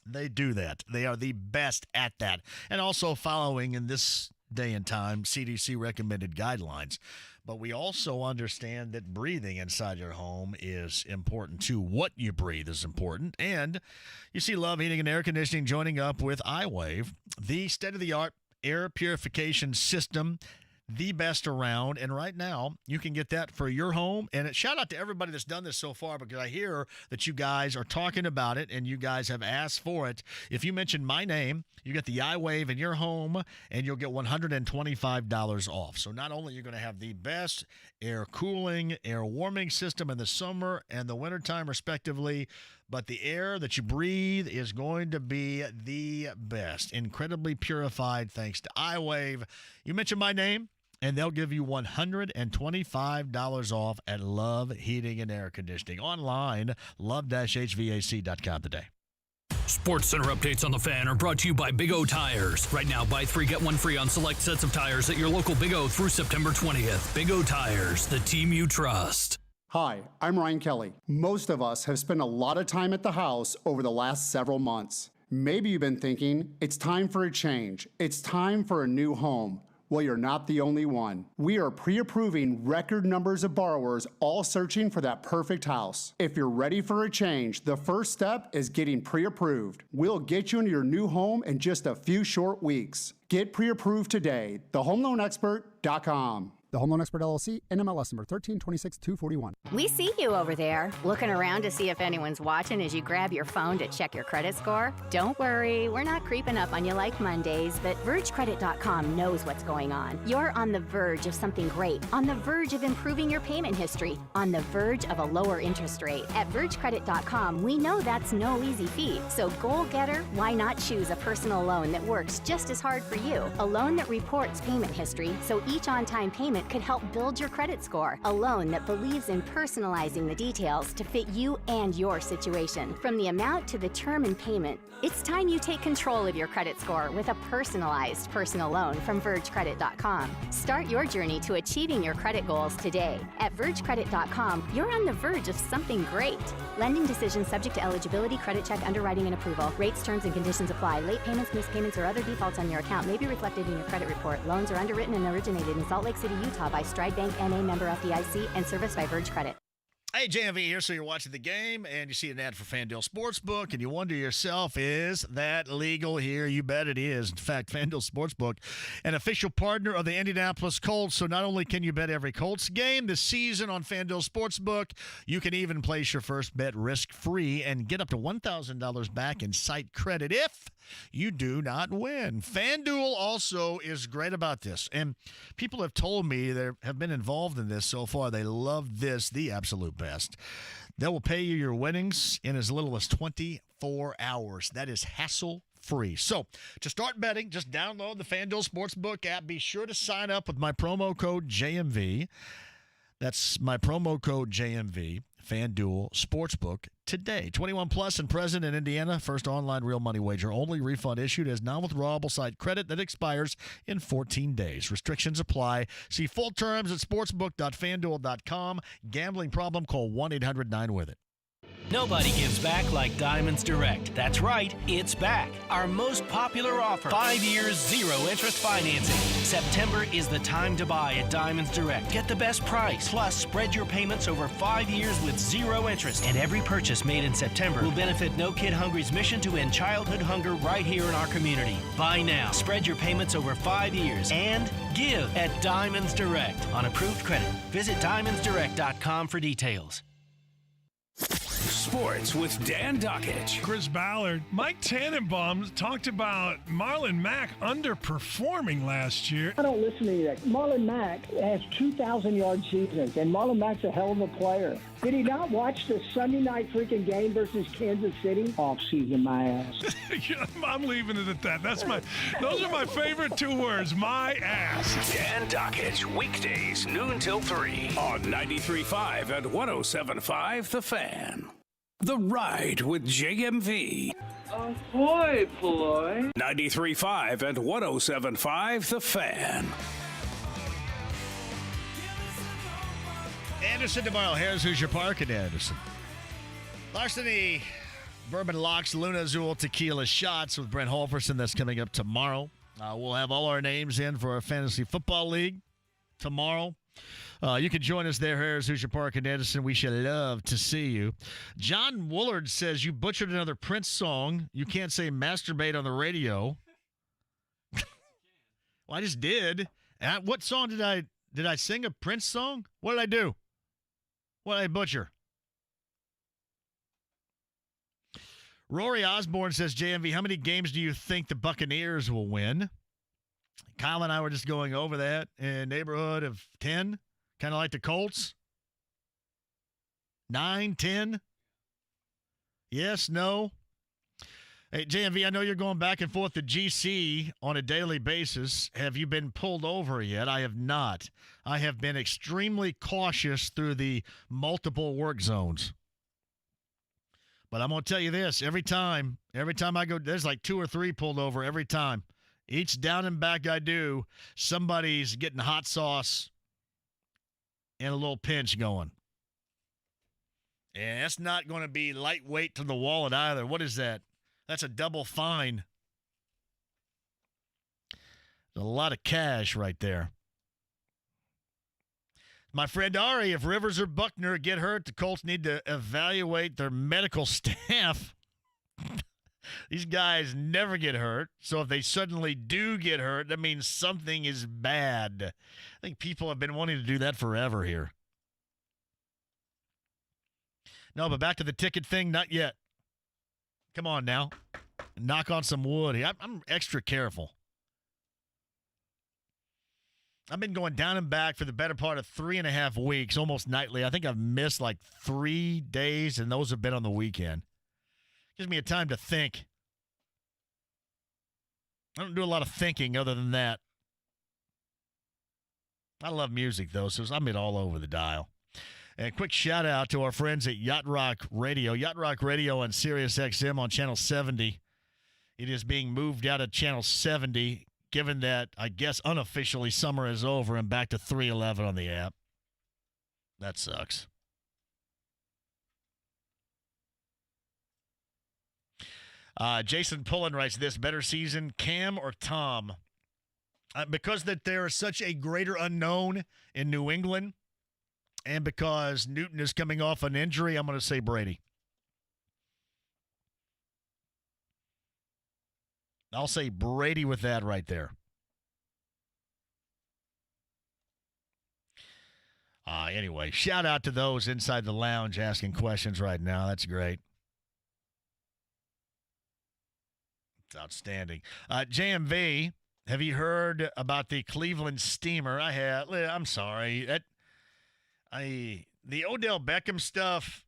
They do that. They are the best at that. And also following in this day and time CDC recommended guidelines. But we also understand that breathing inside your home is important too. What you breathe is important. And you see Love Heating and Air Conditioning joining up with iWave, the state-of-the-art air purification system, the best around. And right now, you can get that for your home. And shout out to everybody that's done this so far, because I hear that you guys are talking about it and you guys have asked for it. If you mention my name, you get the iWave in your home and you'll get $125 off. So not only are you going to have the best air cooling, air warming system in the summer and the wintertime respectively, but the air that you breathe is going to be the best. Incredibly purified thanks to iWave. You mention my name, and they'll give you $125 off at Love Heating and Air Conditioning. Online, love-hvac.com today. Sports Center updates on the Fan are brought to you by Big O Tires. Right now, buy 3, get 1 free on select sets of tires at your local Big O through September 20th. Big O Tires, the team you trust. Hi, I'm Ryan Kelly. Most of us have spent a lot of time at the house over the last several months. Maybe you've been thinking, it's time for a change. It's time for a new home. Well, you're not the only one. We are pre-approving record numbers of borrowers all searching for that perfect house. If you're ready for a change, the first step is getting pre-approved. We'll get you into your new home in just a few short weeks. Get pre-approved today. TheHomeLoanExpert.com. The Home Loan Expert LLC, NMLS number 1326241. We see you over there, looking around to see if anyone's watching as you grab your phone to check your credit score. Don't worry, we're not creeping up on you like Mondays, but VergeCredit.com knows what's going on. You're on the verge of something great, on the verge of improving your payment history, on the verge of a lower interest rate. At VergeCredit.com, we know that's no easy feat. So goal getter, why not choose a personal loan that works just as hard for you? A loan that reports payment history, so each on-time payment could help build your credit score. A loan that believes in personalizing the details to fit you and your situation. From the amount to the term and payment, it's time you take control of your credit score with a personalized personal loan from VergeCredit.com. Start your journey to achieving your credit goals today. At VergeCredit.com, you're on the verge of something great. Lending decisions subject to eligibility, credit check, underwriting, and approval. Rates, terms, and conditions apply. Late payments, missed payments, or other defaults on your account may be reflected in your credit report. Loans are underwritten and originated in Salt Lake City, Utah by Stride Bank N.A. member FDIC and serviced by Verge Credit. Hey, JMV here. So you're watching the game and you see an ad for FanDuel Sportsbook and you wonder yourself, is that legal here? You bet it is. In fact, FanDuel Sportsbook, an official partner of the Indianapolis Colts. So not only can you bet every Colts game this season on FanDuel Sportsbook, you can even place your first bet risk-free and get up to $1,000 back in site credit if you do not win. FanDuel also is great about this. And people have told me they have been involved in this so far. They love this, the absolute best. They will pay you your winnings in as little as 24 hours. That is hassle-free. So to start betting, just download the FanDuel Sportsbook app. Be sure to sign up with my promo code JMV. That's my promo code JMV, FanDuel Sportsbook today. 21 plus and present in Indiana. First online real money wager only. Refund issued as non-withdrawable site credit that expires in 14 days. Restrictions apply. See full terms at sportsbook.fanduel.com. Gambling problem? Call 1-800-9-WITH-IT. Nobody gives back like Diamonds Direct. That's right, it's back. Our most popular offer, 5 years, 0 interest financing. September is the time to buy at Diamonds Direct. Get the best price, plus spread your payments over 5 years with 0 interest. And every purchase made in September will benefit No Kid Hungry's mission to end childhood hunger right here in our community. Buy now, spread your payments over 5 years, and give at Diamonds Direct on approved credit. Visit diamondsdirect.com for details. Sports with Dan Dockich. Chris Ballard. Mike Tannenbaum talked about Marlon Mack underperforming last year. I don't listen to you. Marlon Mack has 2,000-yard seasons, and Marlon Mack's a hell of a player. Did he not watch the Sunday night freaking game versus Kansas City? Off-season, my ass. I'm leaving it at that. Those are my favorite 2 words, my ass. Dan Dockich, weekdays, noon till 3 on 93.5 and 107.5 The Fan. The Ride with JMV. Ahoy, Ploy. 93.5 and 107.5 The Fan. Anderson tomorrow. Harris Hoosier Park in Anderson. Larceny Bourbon Locks Luna Azul Tequila Shots with Brent Holferson. That's coming up tomorrow. We'll have all our names in for our Fantasy Football League tomorrow. You can join us there, Harris Hoosier Park in Anderson. We should love to see you. John Woolard says you butchered another Prince song. You can't say masturbate on the radio. Well, I just did. What song did I sing? A Prince song? What did I do? What did I butcher? Rory Osborne says, JMV, how many games do you think the Buccaneers will win? Kyle and I were just going over that in a neighborhood of 10, kind of like the Colts. 9, 10. Yes, no. Hey, JMV, I know you're going back and forth to GC on a daily basis. Have you been pulled over yet? I have not. I have been extremely cautious through the multiple work zones. But I'm going to tell you this. Every time I go, there's like 2 or 3 pulled over every time. Each down and back I do, somebody's getting hot sauce and a little pinch going. And that's not going to be lightweight to the wallet either. What is that? That's a double fine. A lot of cash right there. My friend Ari, if Rivers or Buckner get hurt, the Colts need to evaluate their medical staff. These guys never get hurt. So if they suddenly do get hurt, that means something is bad. I think people have been wanting to do that forever here. No, but back to the ticket thing, not yet. Come on now. Knock on some wood. I'm extra careful. I've been going down and back for the better part of 3.5 weeks, almost nightly. I think I've missed like 3 days, and those have been on the weekend. Gives me a time to think. I don't do a lot of thinking other than that. I love music, though, so I'm all over the dial. And quick shout out to our friends at Yacht Rock Radio. Yacht Rock Radio on Sirius XM on Channel 70. It is being moved out of Channel 70, given that, I guess, unofficially summer is over and back to 311 on the app. That sucks. Jason Pullen writes this, better season, Cam or Tom? Because that there is such a greater unknown in New England, and because Newton is coming off an injury, I'm going to say Brady. I'll say Brady with that right there. Anyway, shout out to those inside the lounge asking questions right now. That's great. It's outstanding. JMV, have you heard about the Cleveland Steamer? I have. I'm sorry. The Odell Beckham stuff,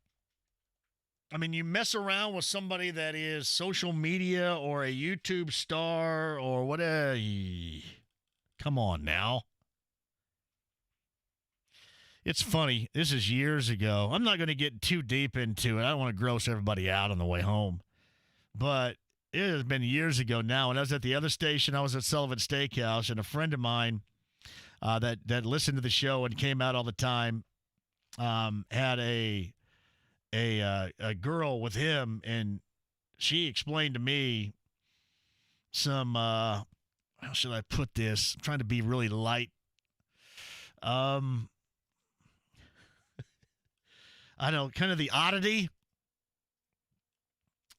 I mean, you mess around with somebody that is social media or a YouTube star or whatever. Come on now. It's funny. This is years ago. I'm not going to get too deep into it. I don't want to gross everybody out on the way home. But it has been years ago now. When I was at the other station, I was at Sullivan Steakhouse, and a friend of mine that listened to the show and came out all the time had a girl with him, and she explained to me some how should I put this? I'm trying to be really light. I don't know, kind of the oddity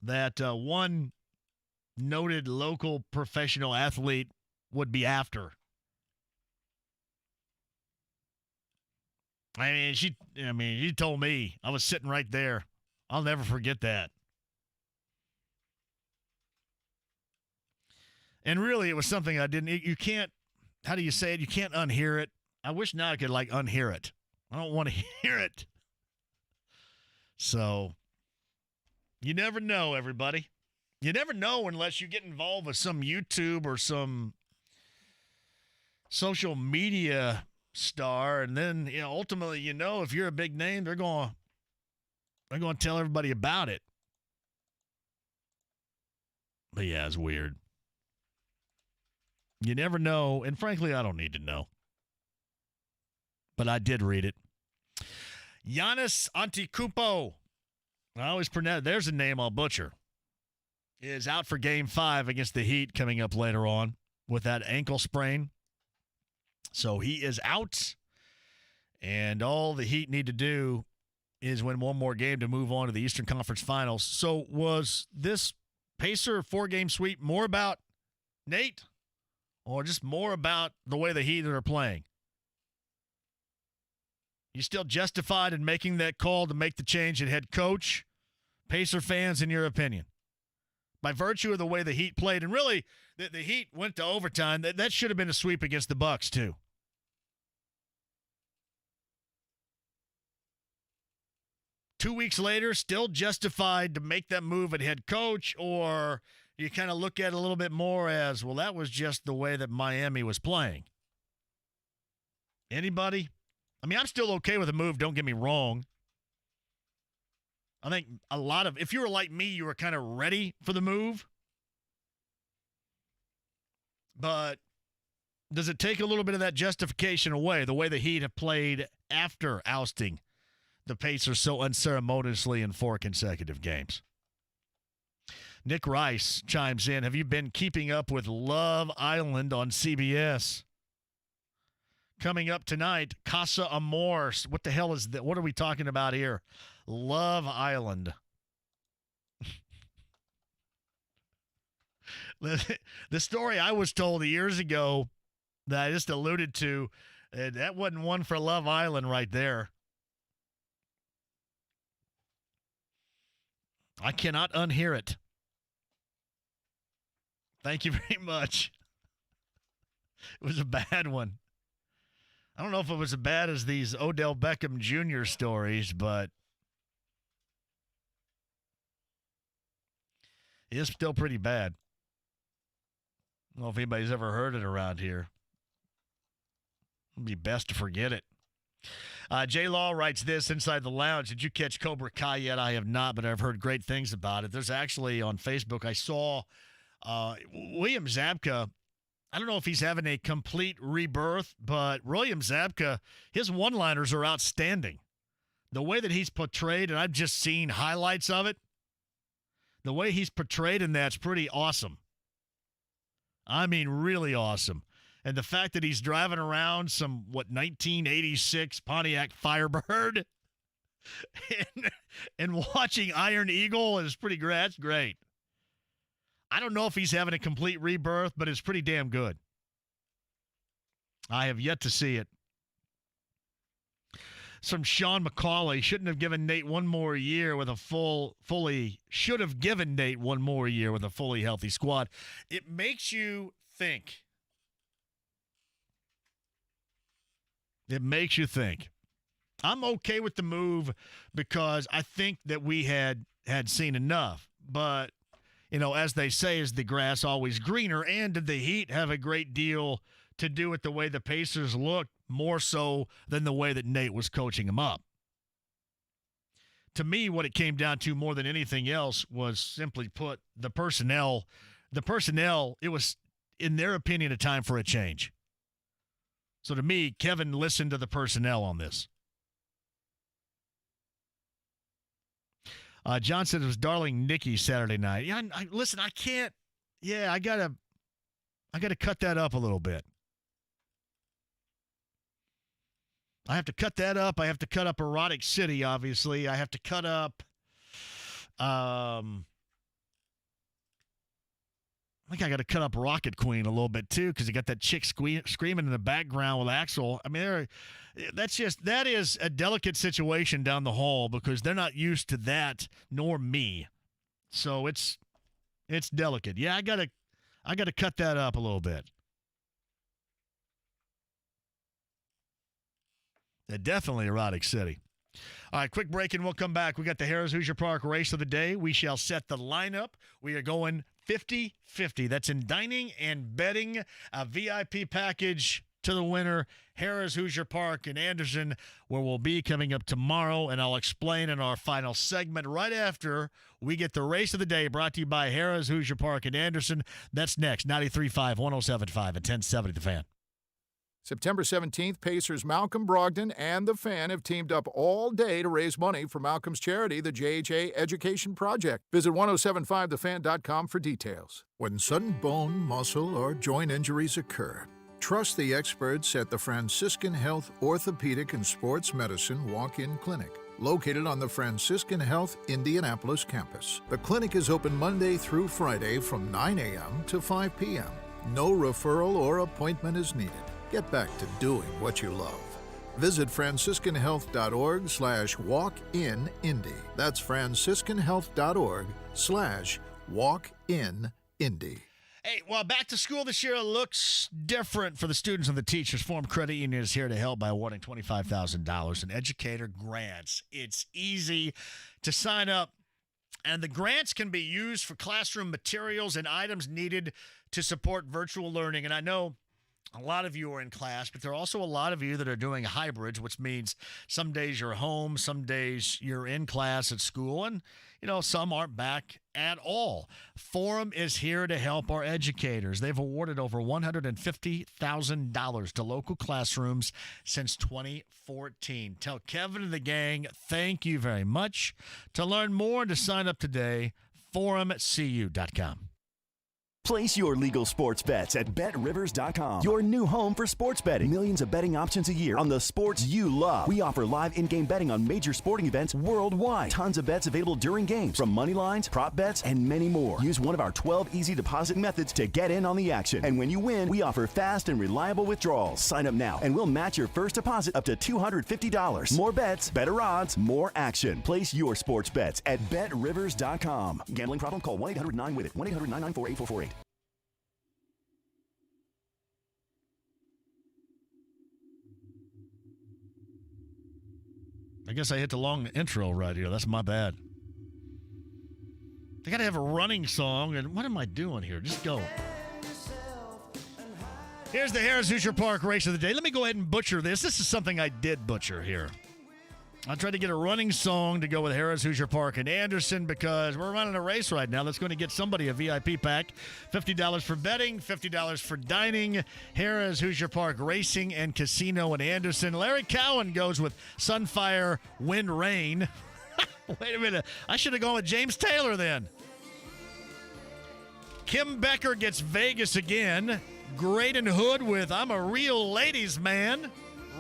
that one noted local professional athlete would be after. She told me. I was sitting right there. I'll never forget that. And really, it was something I didn't, you can't, how do you say it? You can't unhear it. I wish now I could, unhear it. I don't want to hear it. So, you never know, everybody. You never know unless you get involved with some YouTube or some social media star, and then ultimately, if you're a big name, they're going to tell everybody about it. But yeah, it's weird. You never know, and frankly, I don't need to know. But I did read it. Giannis Antetokounmpo, I always pronounce, there's a name I'll butcher, is out for Game 5 against the Heat coming up later on with that ankle sprain. So he is out, and all the Heat need to do is win one more game to move on to the Eastern Conference Finals. So was this Pacer 4-game sweep more about Nate or just more about the way the Heat are playing? You still justified in making that call to make the change at head coach? Pacer fans, in your opinion? By virtue of the way the Heat played, and really, the Heat went to overtime. That should have been a sweep against the Bucks, too. 2 weeks later, still justified to make that move at head coach, or you kind of look at it a little bit more as, well, that was just the way that Miami was playing? Anybody? I mean, I'm still okay with the move, don't get me wrong. I think if you were like me, you were kind of ready for the move. But does it take a little bit of that justification away, the way the Heat have played after ousting the Pacers so unceremoniously in 4 consecutive games? Nick Rice chimes in. Have you been keeping up with Love Island on CBS? Coming up tonight, Casa Amor. What the hell is that? What are we talking about here? Love Island. The story I was told years ago that I just alluded to, that wasn't one for Love Island right there. I cannot unhear it. Thank you very much. It was a bad one. I don't know if it was as bad as these Odell Beckham Jr. stories, but it is still pretty bad. I don't know if anybody's ever heard it around here. It'd be best to forget it. J. Law writes this inside the lounge. Did you catch Cobra Kai yet? I have not, but I've heard great things about it. There's actually on Facebook, I saw William Zabka. I don't know if he's having a complete rebirth, but William Zabka, his one-liners are outstanding. The way that he's portrayed, and I've just seen highlights of it, the way he's portrayed in that's pretty awesome. I mean, really awesome. And the fact that he's driving around some, 1986 Pontiac Firebird and watching Iron Eagle is pretty great. That's great. I don't know if he's having a complete rebirth, but it's pretty damn good. I have yet to see it. Some Sean McCauley shouldn't have given Nate one more year with a should have given Nate one more year with a fully healthy squad. It makes you think. It makes you think. I'm okay with the move because I think that we had seen enough. But, as they say, is the grass always greener? And did the Heat have a great deal to do with the way the Pacers looked, more so than the way that Nate was coaching them up? To me, what it came down to more than anything else was, simply put, the personnel. The personnel, it was, in their opinion, a time for a change. So to me, Kevin listened to the personnel on this. John said it was Darling Nikki Saturday night. Yeah, listen, I can't. Yeah, I gotta cut that up a little bit. I have to cut that up. I have to cut up Erotic City, obviously. I have to cut up. I think I got to cut up Rocket Queen a little bit too, because you got that chick screaming in the background with Axel. I mean, that is a delicate situation down the hall because they're not used to that, nor me. So it's delicate. Yeah, I gotta cut that up a little bit. Definitely Erotic City. All right, quick break and we'll come back. We got the Harrah's Hoosier Park race of the day. We shall set the lineup. We are going 50-50. That's in dining and betting. A VIP package to the winner, Harrah's Hoosier Park in Anderson, where we'll be coming up tomorrow. And I'll explain in our final segment right after we get the race of the day brought to you by Harrah's Hoosier Park in Anderson. That's next, 93.5, 107.5, and 1070 The Fan. September 17th, Pacers Malcolm Brogdon and The Fan have teamed up all day to raise money for Malcolm's charity, the JHA Education Project. Visit 1075thefan.com for details. When sudden bone, muscle, or joint injuries occur, trust the experts at the Franciscan Health Orthopedic and Sports Medicine Walk-In Clinic, located on the Franciscan Health Indianapolis campus. The clinic is open Monday through Friday from 9 a.m. to 5 p.m. No referral or appointment is needed. Get back to doing what you love. Visit franciscanhealth.org/walk-in-indy. That's franciscanhealth.org/walk-in-indy. Hey, well, back to school this year looks different for the students and the teachers. Forum Credit Union is here to help by awarding $25,000 in educator grants. It's easy to sign up, and the grants can be used for classroom materials and items needed to support virtual learning. And I know a lot of you are in class, but there are also a lot of you that are doing hybrids, which means some days you're home, some days you're in class at school, and some aren't back at all. Forum is here to help our educators. They've awarded over $150,000 to local classrooms since 2014. Tell Kevin and the gang thank you very much. To learn more and to sign up today, forumcu.com. Place your legal sports bets at BetRivers.com, your new home for sports betting. Millions of betting options a year on the sports you love. We offer live in-game betting on major sporting events worldwide. Tons of bets available during games, from money lines, prop bets, and many more. Use one of our 12 easy deposit methods to get in on the action. And when you win, we offer fast and reliable withdrawals. Sign up now, and we'll match your first deposit up to $250. More bets, better odds, more action. Place your sports bets at BetRivers.com. Gambling problem? Call 1-800-9-WITH-IT. 1-800-994-8448. I guess I hit the long intro right here. That's my bad. They got to have a running song, and what am I doing here? Just go. Here's the Harris Hoosier Park race of the day. Let me go ahead and butcher this. This is something I did butcher here. I tried to get a running song to go with Harris Hoosier Park and Anderson because we're running a race right now that's going to get somebody a VIP pack. $50 for betting, $50 for dining. Harris Hoosier Park Racing and Casino in Anderson. Larry Cowan goes with Sunfire Wind Rain. Wait a minute. I should have gone with James Taylor then. Kim Becker gets Vegas again. Graydon Hood with I'm a Real Ladies Man.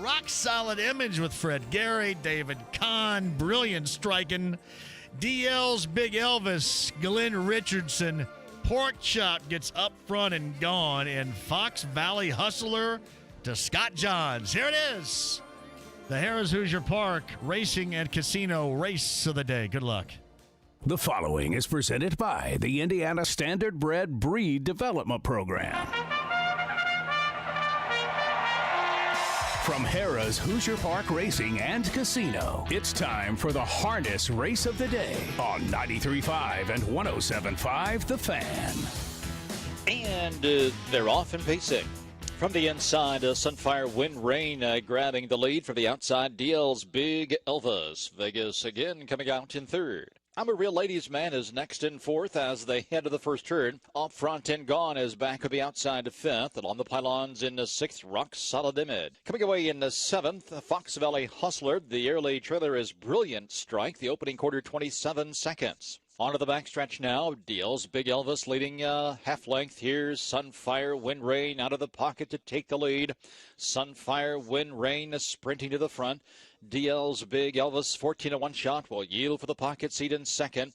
Rock Solid Image with Fred Gary, David Kahn, Brilliant Striking, DL's Big Elvis, Glenn Richardson, Pork Chop gets Up Front and Gone, and Fox Valley Hustler to Scott Johns. Here it is, the Harris Hoosier Park Racing and Casino Race of the Day. Good luck. The following is presented by the Indiana Standard Bred Breed Development Program. From Harrah's Hoosier Park Racing and Casino, it's time for the Harness Race of the Day on 93.5 and 107.5 The Fan. And they're off and pacing. From the inside, Sunfire Wind Rain grabbing the lead. From the outside, DL's Big Elvis. Vegas again coming out in third. I'm a Real Ladies Man is next in fourth as they head to the first turn. Up Front and Gone is back of the outside to fifth. Along the pylons in the sixth, Rock Solid Image. Coming away in the seventh, Fox Valley Hustler. The early trailer is Brilliant Strike. The opening quarter, 27 seconds. On to the backstretch now. Deals Big Elvis leading half length. Here's Sunfire Wind Rain out of the pocket to take the lead. Sunfire Wind Rain sprinting to the front. DL's Big Elvis, 14-1 shot, will yield for the pocket seat in second.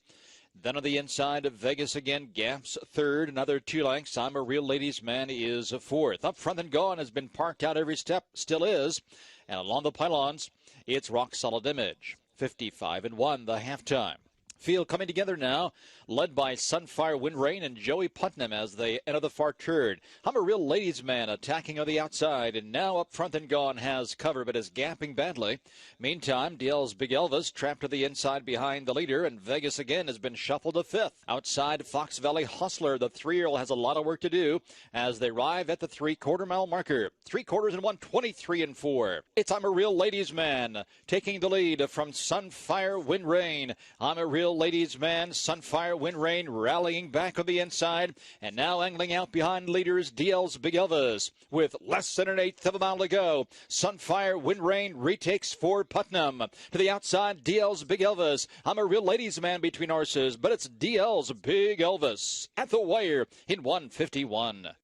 Then on the inside of Vegas again, Gaps third, another 2 lengths. I'm a Real Ladies Man is fourth. Up Front and Gone has been parked out every step, still is. And along the pylons, it's Rock Solid Image, 55-1 the halftime. Field coming together now, led by Sunfire Wind Rain and Joey Putnam as they enter the far turn. I'm a Real Ladies Man attacking on the outside, and now Up Front and Gone has cover, but is gapping badly. Meantime, DL's Big Elvis trapped to the inside behind the leader, and Vegas again has been shuffled to fifth. Outside, Fox Valley Hustler, the 3-year-old, has a lot of work to do as they arrive at the 3/4 mile marker. 3/4 and 1, 23-4. It's I'm a Real Ladies Man taking the lead from Sunfire Wind Rain. I'm a Real Ladies Man, Sunfire Wind Rain rallying back on the inside, and now angling out behind leaders DL's Big Elvis with less than an eighth of a mile to go. Sunfire Wind Rain retakes for Putnam. To the outside, DL's Big Elvis. I'm a Real Ladies Man between horses, but it's DL's Big Elvis at the wire in 1:51.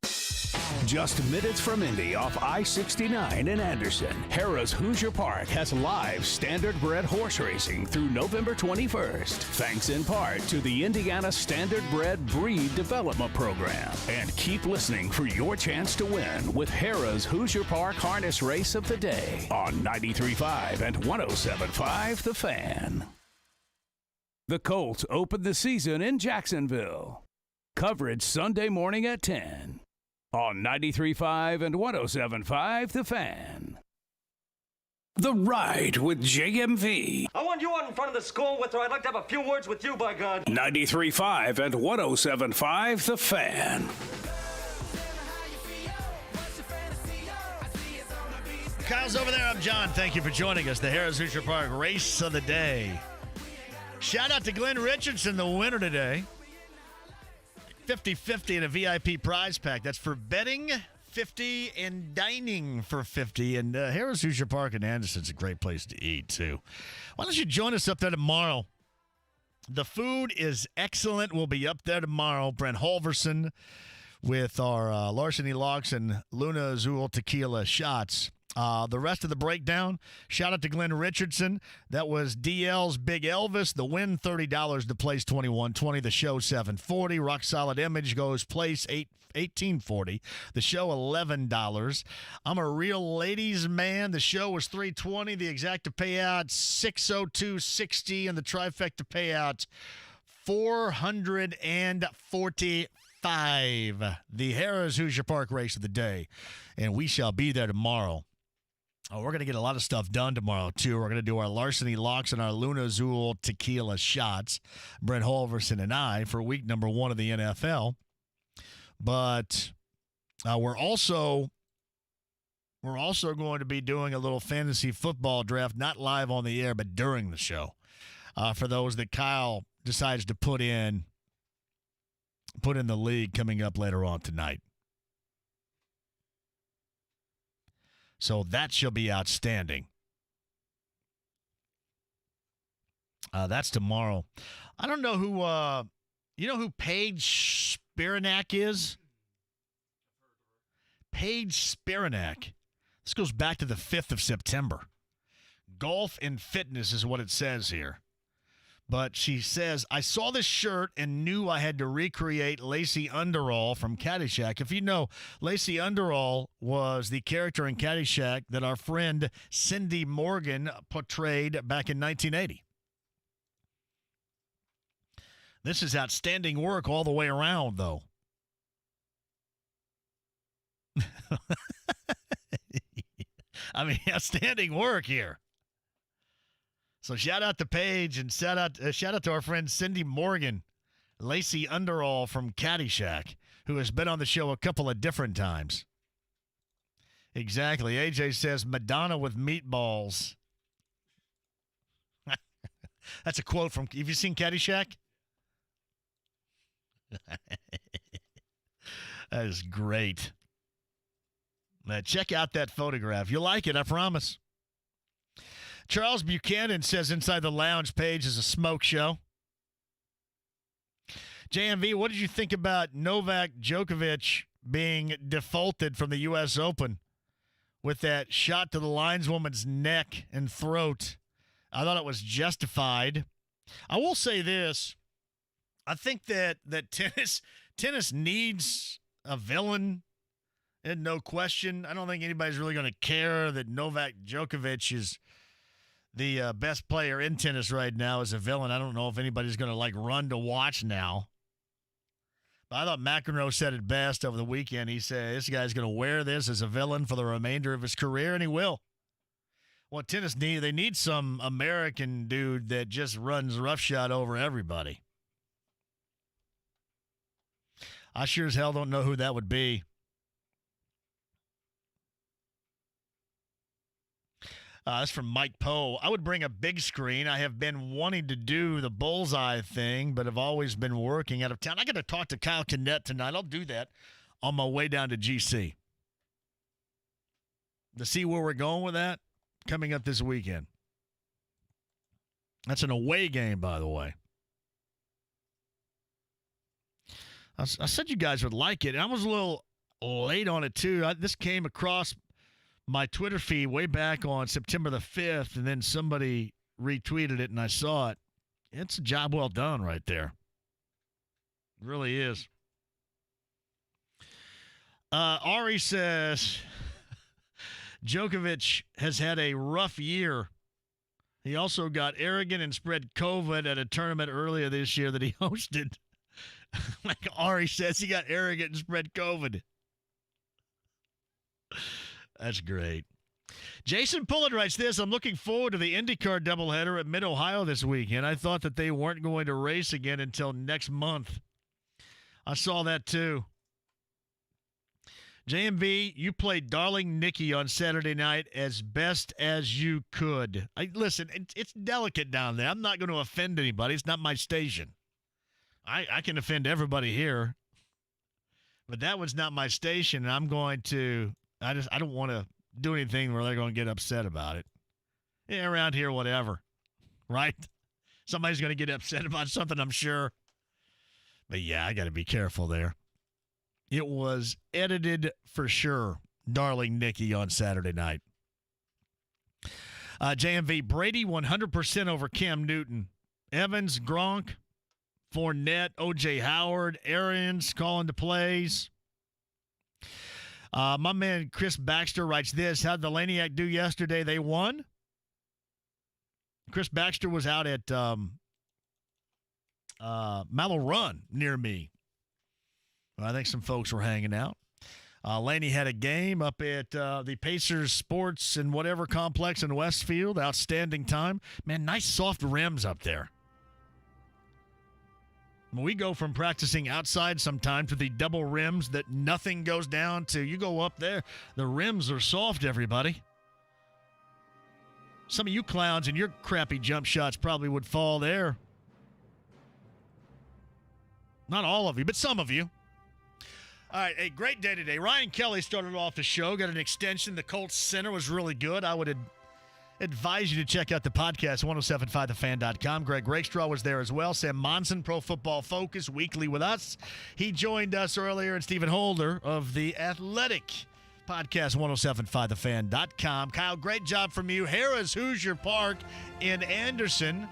Just minutes from Indy off I-69 in Anderson, Harrah's Hoosier Park has live standard-bred horse racing through November 21st, thanks in part to the Indiana Standard-Bred Breed Development Program. And keep listening for your chance to win with Harrah's Hoosier Park Harness Race of the Day on 93.5 and 107.5 The Fan. The Colts opened the season in Jacksonville. Coverage Sunday morning at 10 on 93.5 and 107.5 The Fan. The Ride with JMV. I want you out in front of the school with her. I'd like to have a few words with you, by God. 93.5 and 107.5 The Fan. Kyle's over there. I'm John. Thank you for joining us. The Harris Hoosier Park Race of the Day. Shout out to Glenn Richardson, the winner today. 50-50 in a VIP prize pack. That's for betting 50 and dining for 50. And Harris Hoosier Park in Anderson's a great place to eat, too. Why don't you join us up there tomorrow? The food is excellent. We'll be up there tomorrow. Brent Holverson with our Larceny Locks and Luna Azul tequila shots. The rest of the breakdown, shout out to Glenn Richardson. That was DL's Big Elvis. The win, $30 to place $21.20. The show, $7.40. Rock Solid Image goes place $18.40. The show, $11. I'm a Real Ladies Man. The show was $3.20. The exacta payout, $602.60. And the trifecta payout, $445. The Harris Hoosier Park Race of the Day. And we shall be there tomorrow. Oh, we're going to get a lot of stuff done tomorrow, too. We're going to do our Larceny Locks and our Luna Azul tequila shots, Brent Holverson and I, for week number 1 of the NFL. But we're also going to be doing a little fantasy football draft, not live on the air, but during the show, for those that Kyle decides to put in the league coming up later on tonight. So that shall be outstanding. That's tomorrow. I don't know who, you know who Paige Spiranak is? Paige Spiranak. This goes back to the 5th of September. Golf and fitness is what it says here. But she says, I saw this shirt and knew I had to recreate Lacey Underall from Caddyshack. If you know, Lacey Underall was the character in Caddyshack that our friend Cindy Morgan portrayed back in 1980. This is outstanding work all the way around, though. I mean, outstanding work here. So shout out to Paige and shout out to our friend Cindy Morgan, Lacey Underall from Caddyshack, who has been on the show a couple of different times. Exactly. AJ says Madonna with meatballs. That's a quote from. Have you seen Caddyshack? That is great. Check out that photograph. You'll like it, I promise. Charles Buchanan says inside the lounge page is a smoke show. JMV, what did you think about Novak Djokovic being defaulted from the U.S. Open with that shot to the lineswoman's neck and throat? I thought it was justified. I will say this. I think that tennis needs a villain, and no question. I don't think anybody's really going to care that Novak Djokovic is the best player in tennis right now as a villain. I don't know if anybody's going to run to watch now. But I thought McEnroe said it best over the weekend. He said this guy's going to wear this as a villain for the remainder of his career, and he will. What tennis need? They need some American dude that just runs roughshod over everybody. I sure as hell don't know who that would be. That's from Mike Poe. I would bring a big screen. I have been wanting to do the bullseye thing, but have always been working out of town. I got to talk to Kyle Kinnett tonight. I'll do that on my way down to GC. To see where we're going with that, coming up this weekend. That's an away game, by the way. I said you guys would like it. I was a little late on it, too. This came across my Twitter feed way back on September the 5th, and then somebody retweeted it, and I saw it. It's a job well done right there. It really is. Ari says, Djokovic has had a rough year. He also got arrogant and spread COVID at a tournament earlier this year that he hosted. Like Ari says, he got arrogant and spread COVID. That's great. Jason Pullen writes this: I'm looking forward to the IndyCar doubleheader at Mid-Ohio this weekend. I thought that they weren't going to race again until next month. I saw that too. JMV, you played Darling Nikki on Saturday night as best as you could. Listen, it's delicate down there. I'm not going to offend anybody. It's not my station. I can offend everybody here. But that was not my station, and I'm going to – I don't want to do anything where they're going to get upset about it. Yeah, around here, whatever. Right? Somebody's going to get upset about something, I'm sure. But, yeah, I got to be careful there. It was edited for sure, Darling Nikki on Saturday night. JMV, Brady 100% over Cam Newton. Evans, Gronk, Fournette, O.J. Howard, Arians calling the plays. My man Chris Baxter writes this: how'd the Laniac do yesterday? They won. Chris Baxter was out at Mallow Run near me. I think some folks were hanging out. Laney had a game up at the Pacers Sports and whatever complex in Westfield. Outstanding time. Man, nice soft rims up there. We go from practicing outside sometimes with the double rims that nothing goes down to you go up there. The rims are soft, everybody. Some of you clowns and your crappy jump shots probably would fall there. Not all of you, but some of you. All right, a great day today. Ryan Kelly started off the show, got an extension. The Colts Center was really good. I would advise you to check out the podcast, 1075thefan.com. Greg Rakestraw was there as well. Sam Monson, Pro Football Focus, weekly with us. He joined us earlier, and Stephen Holder of the Athletic podcast, 1075thefan.com. Kyle, great job from you. Harrah's Hoosier Park in Anderson.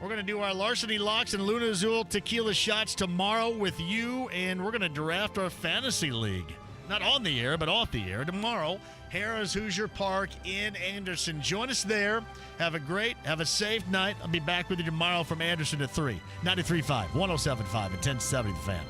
We're going to do our Larceny Locks and Luna Azul tequila shots tomorrow with you, and we're going to draft our fantasy league. Not on the air, but off the air tomorrow. Harrah's Hoosier Park in Anderson. Join us there. Have a safe night. I'll be back with you tomorrow from Anderson at 3. 93.5, 107.5, and 1070 The Fan.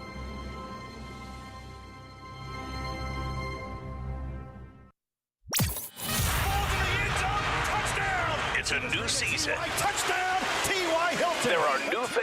It's a new season. Touchdown, T.Y. Hilton. There are new faces.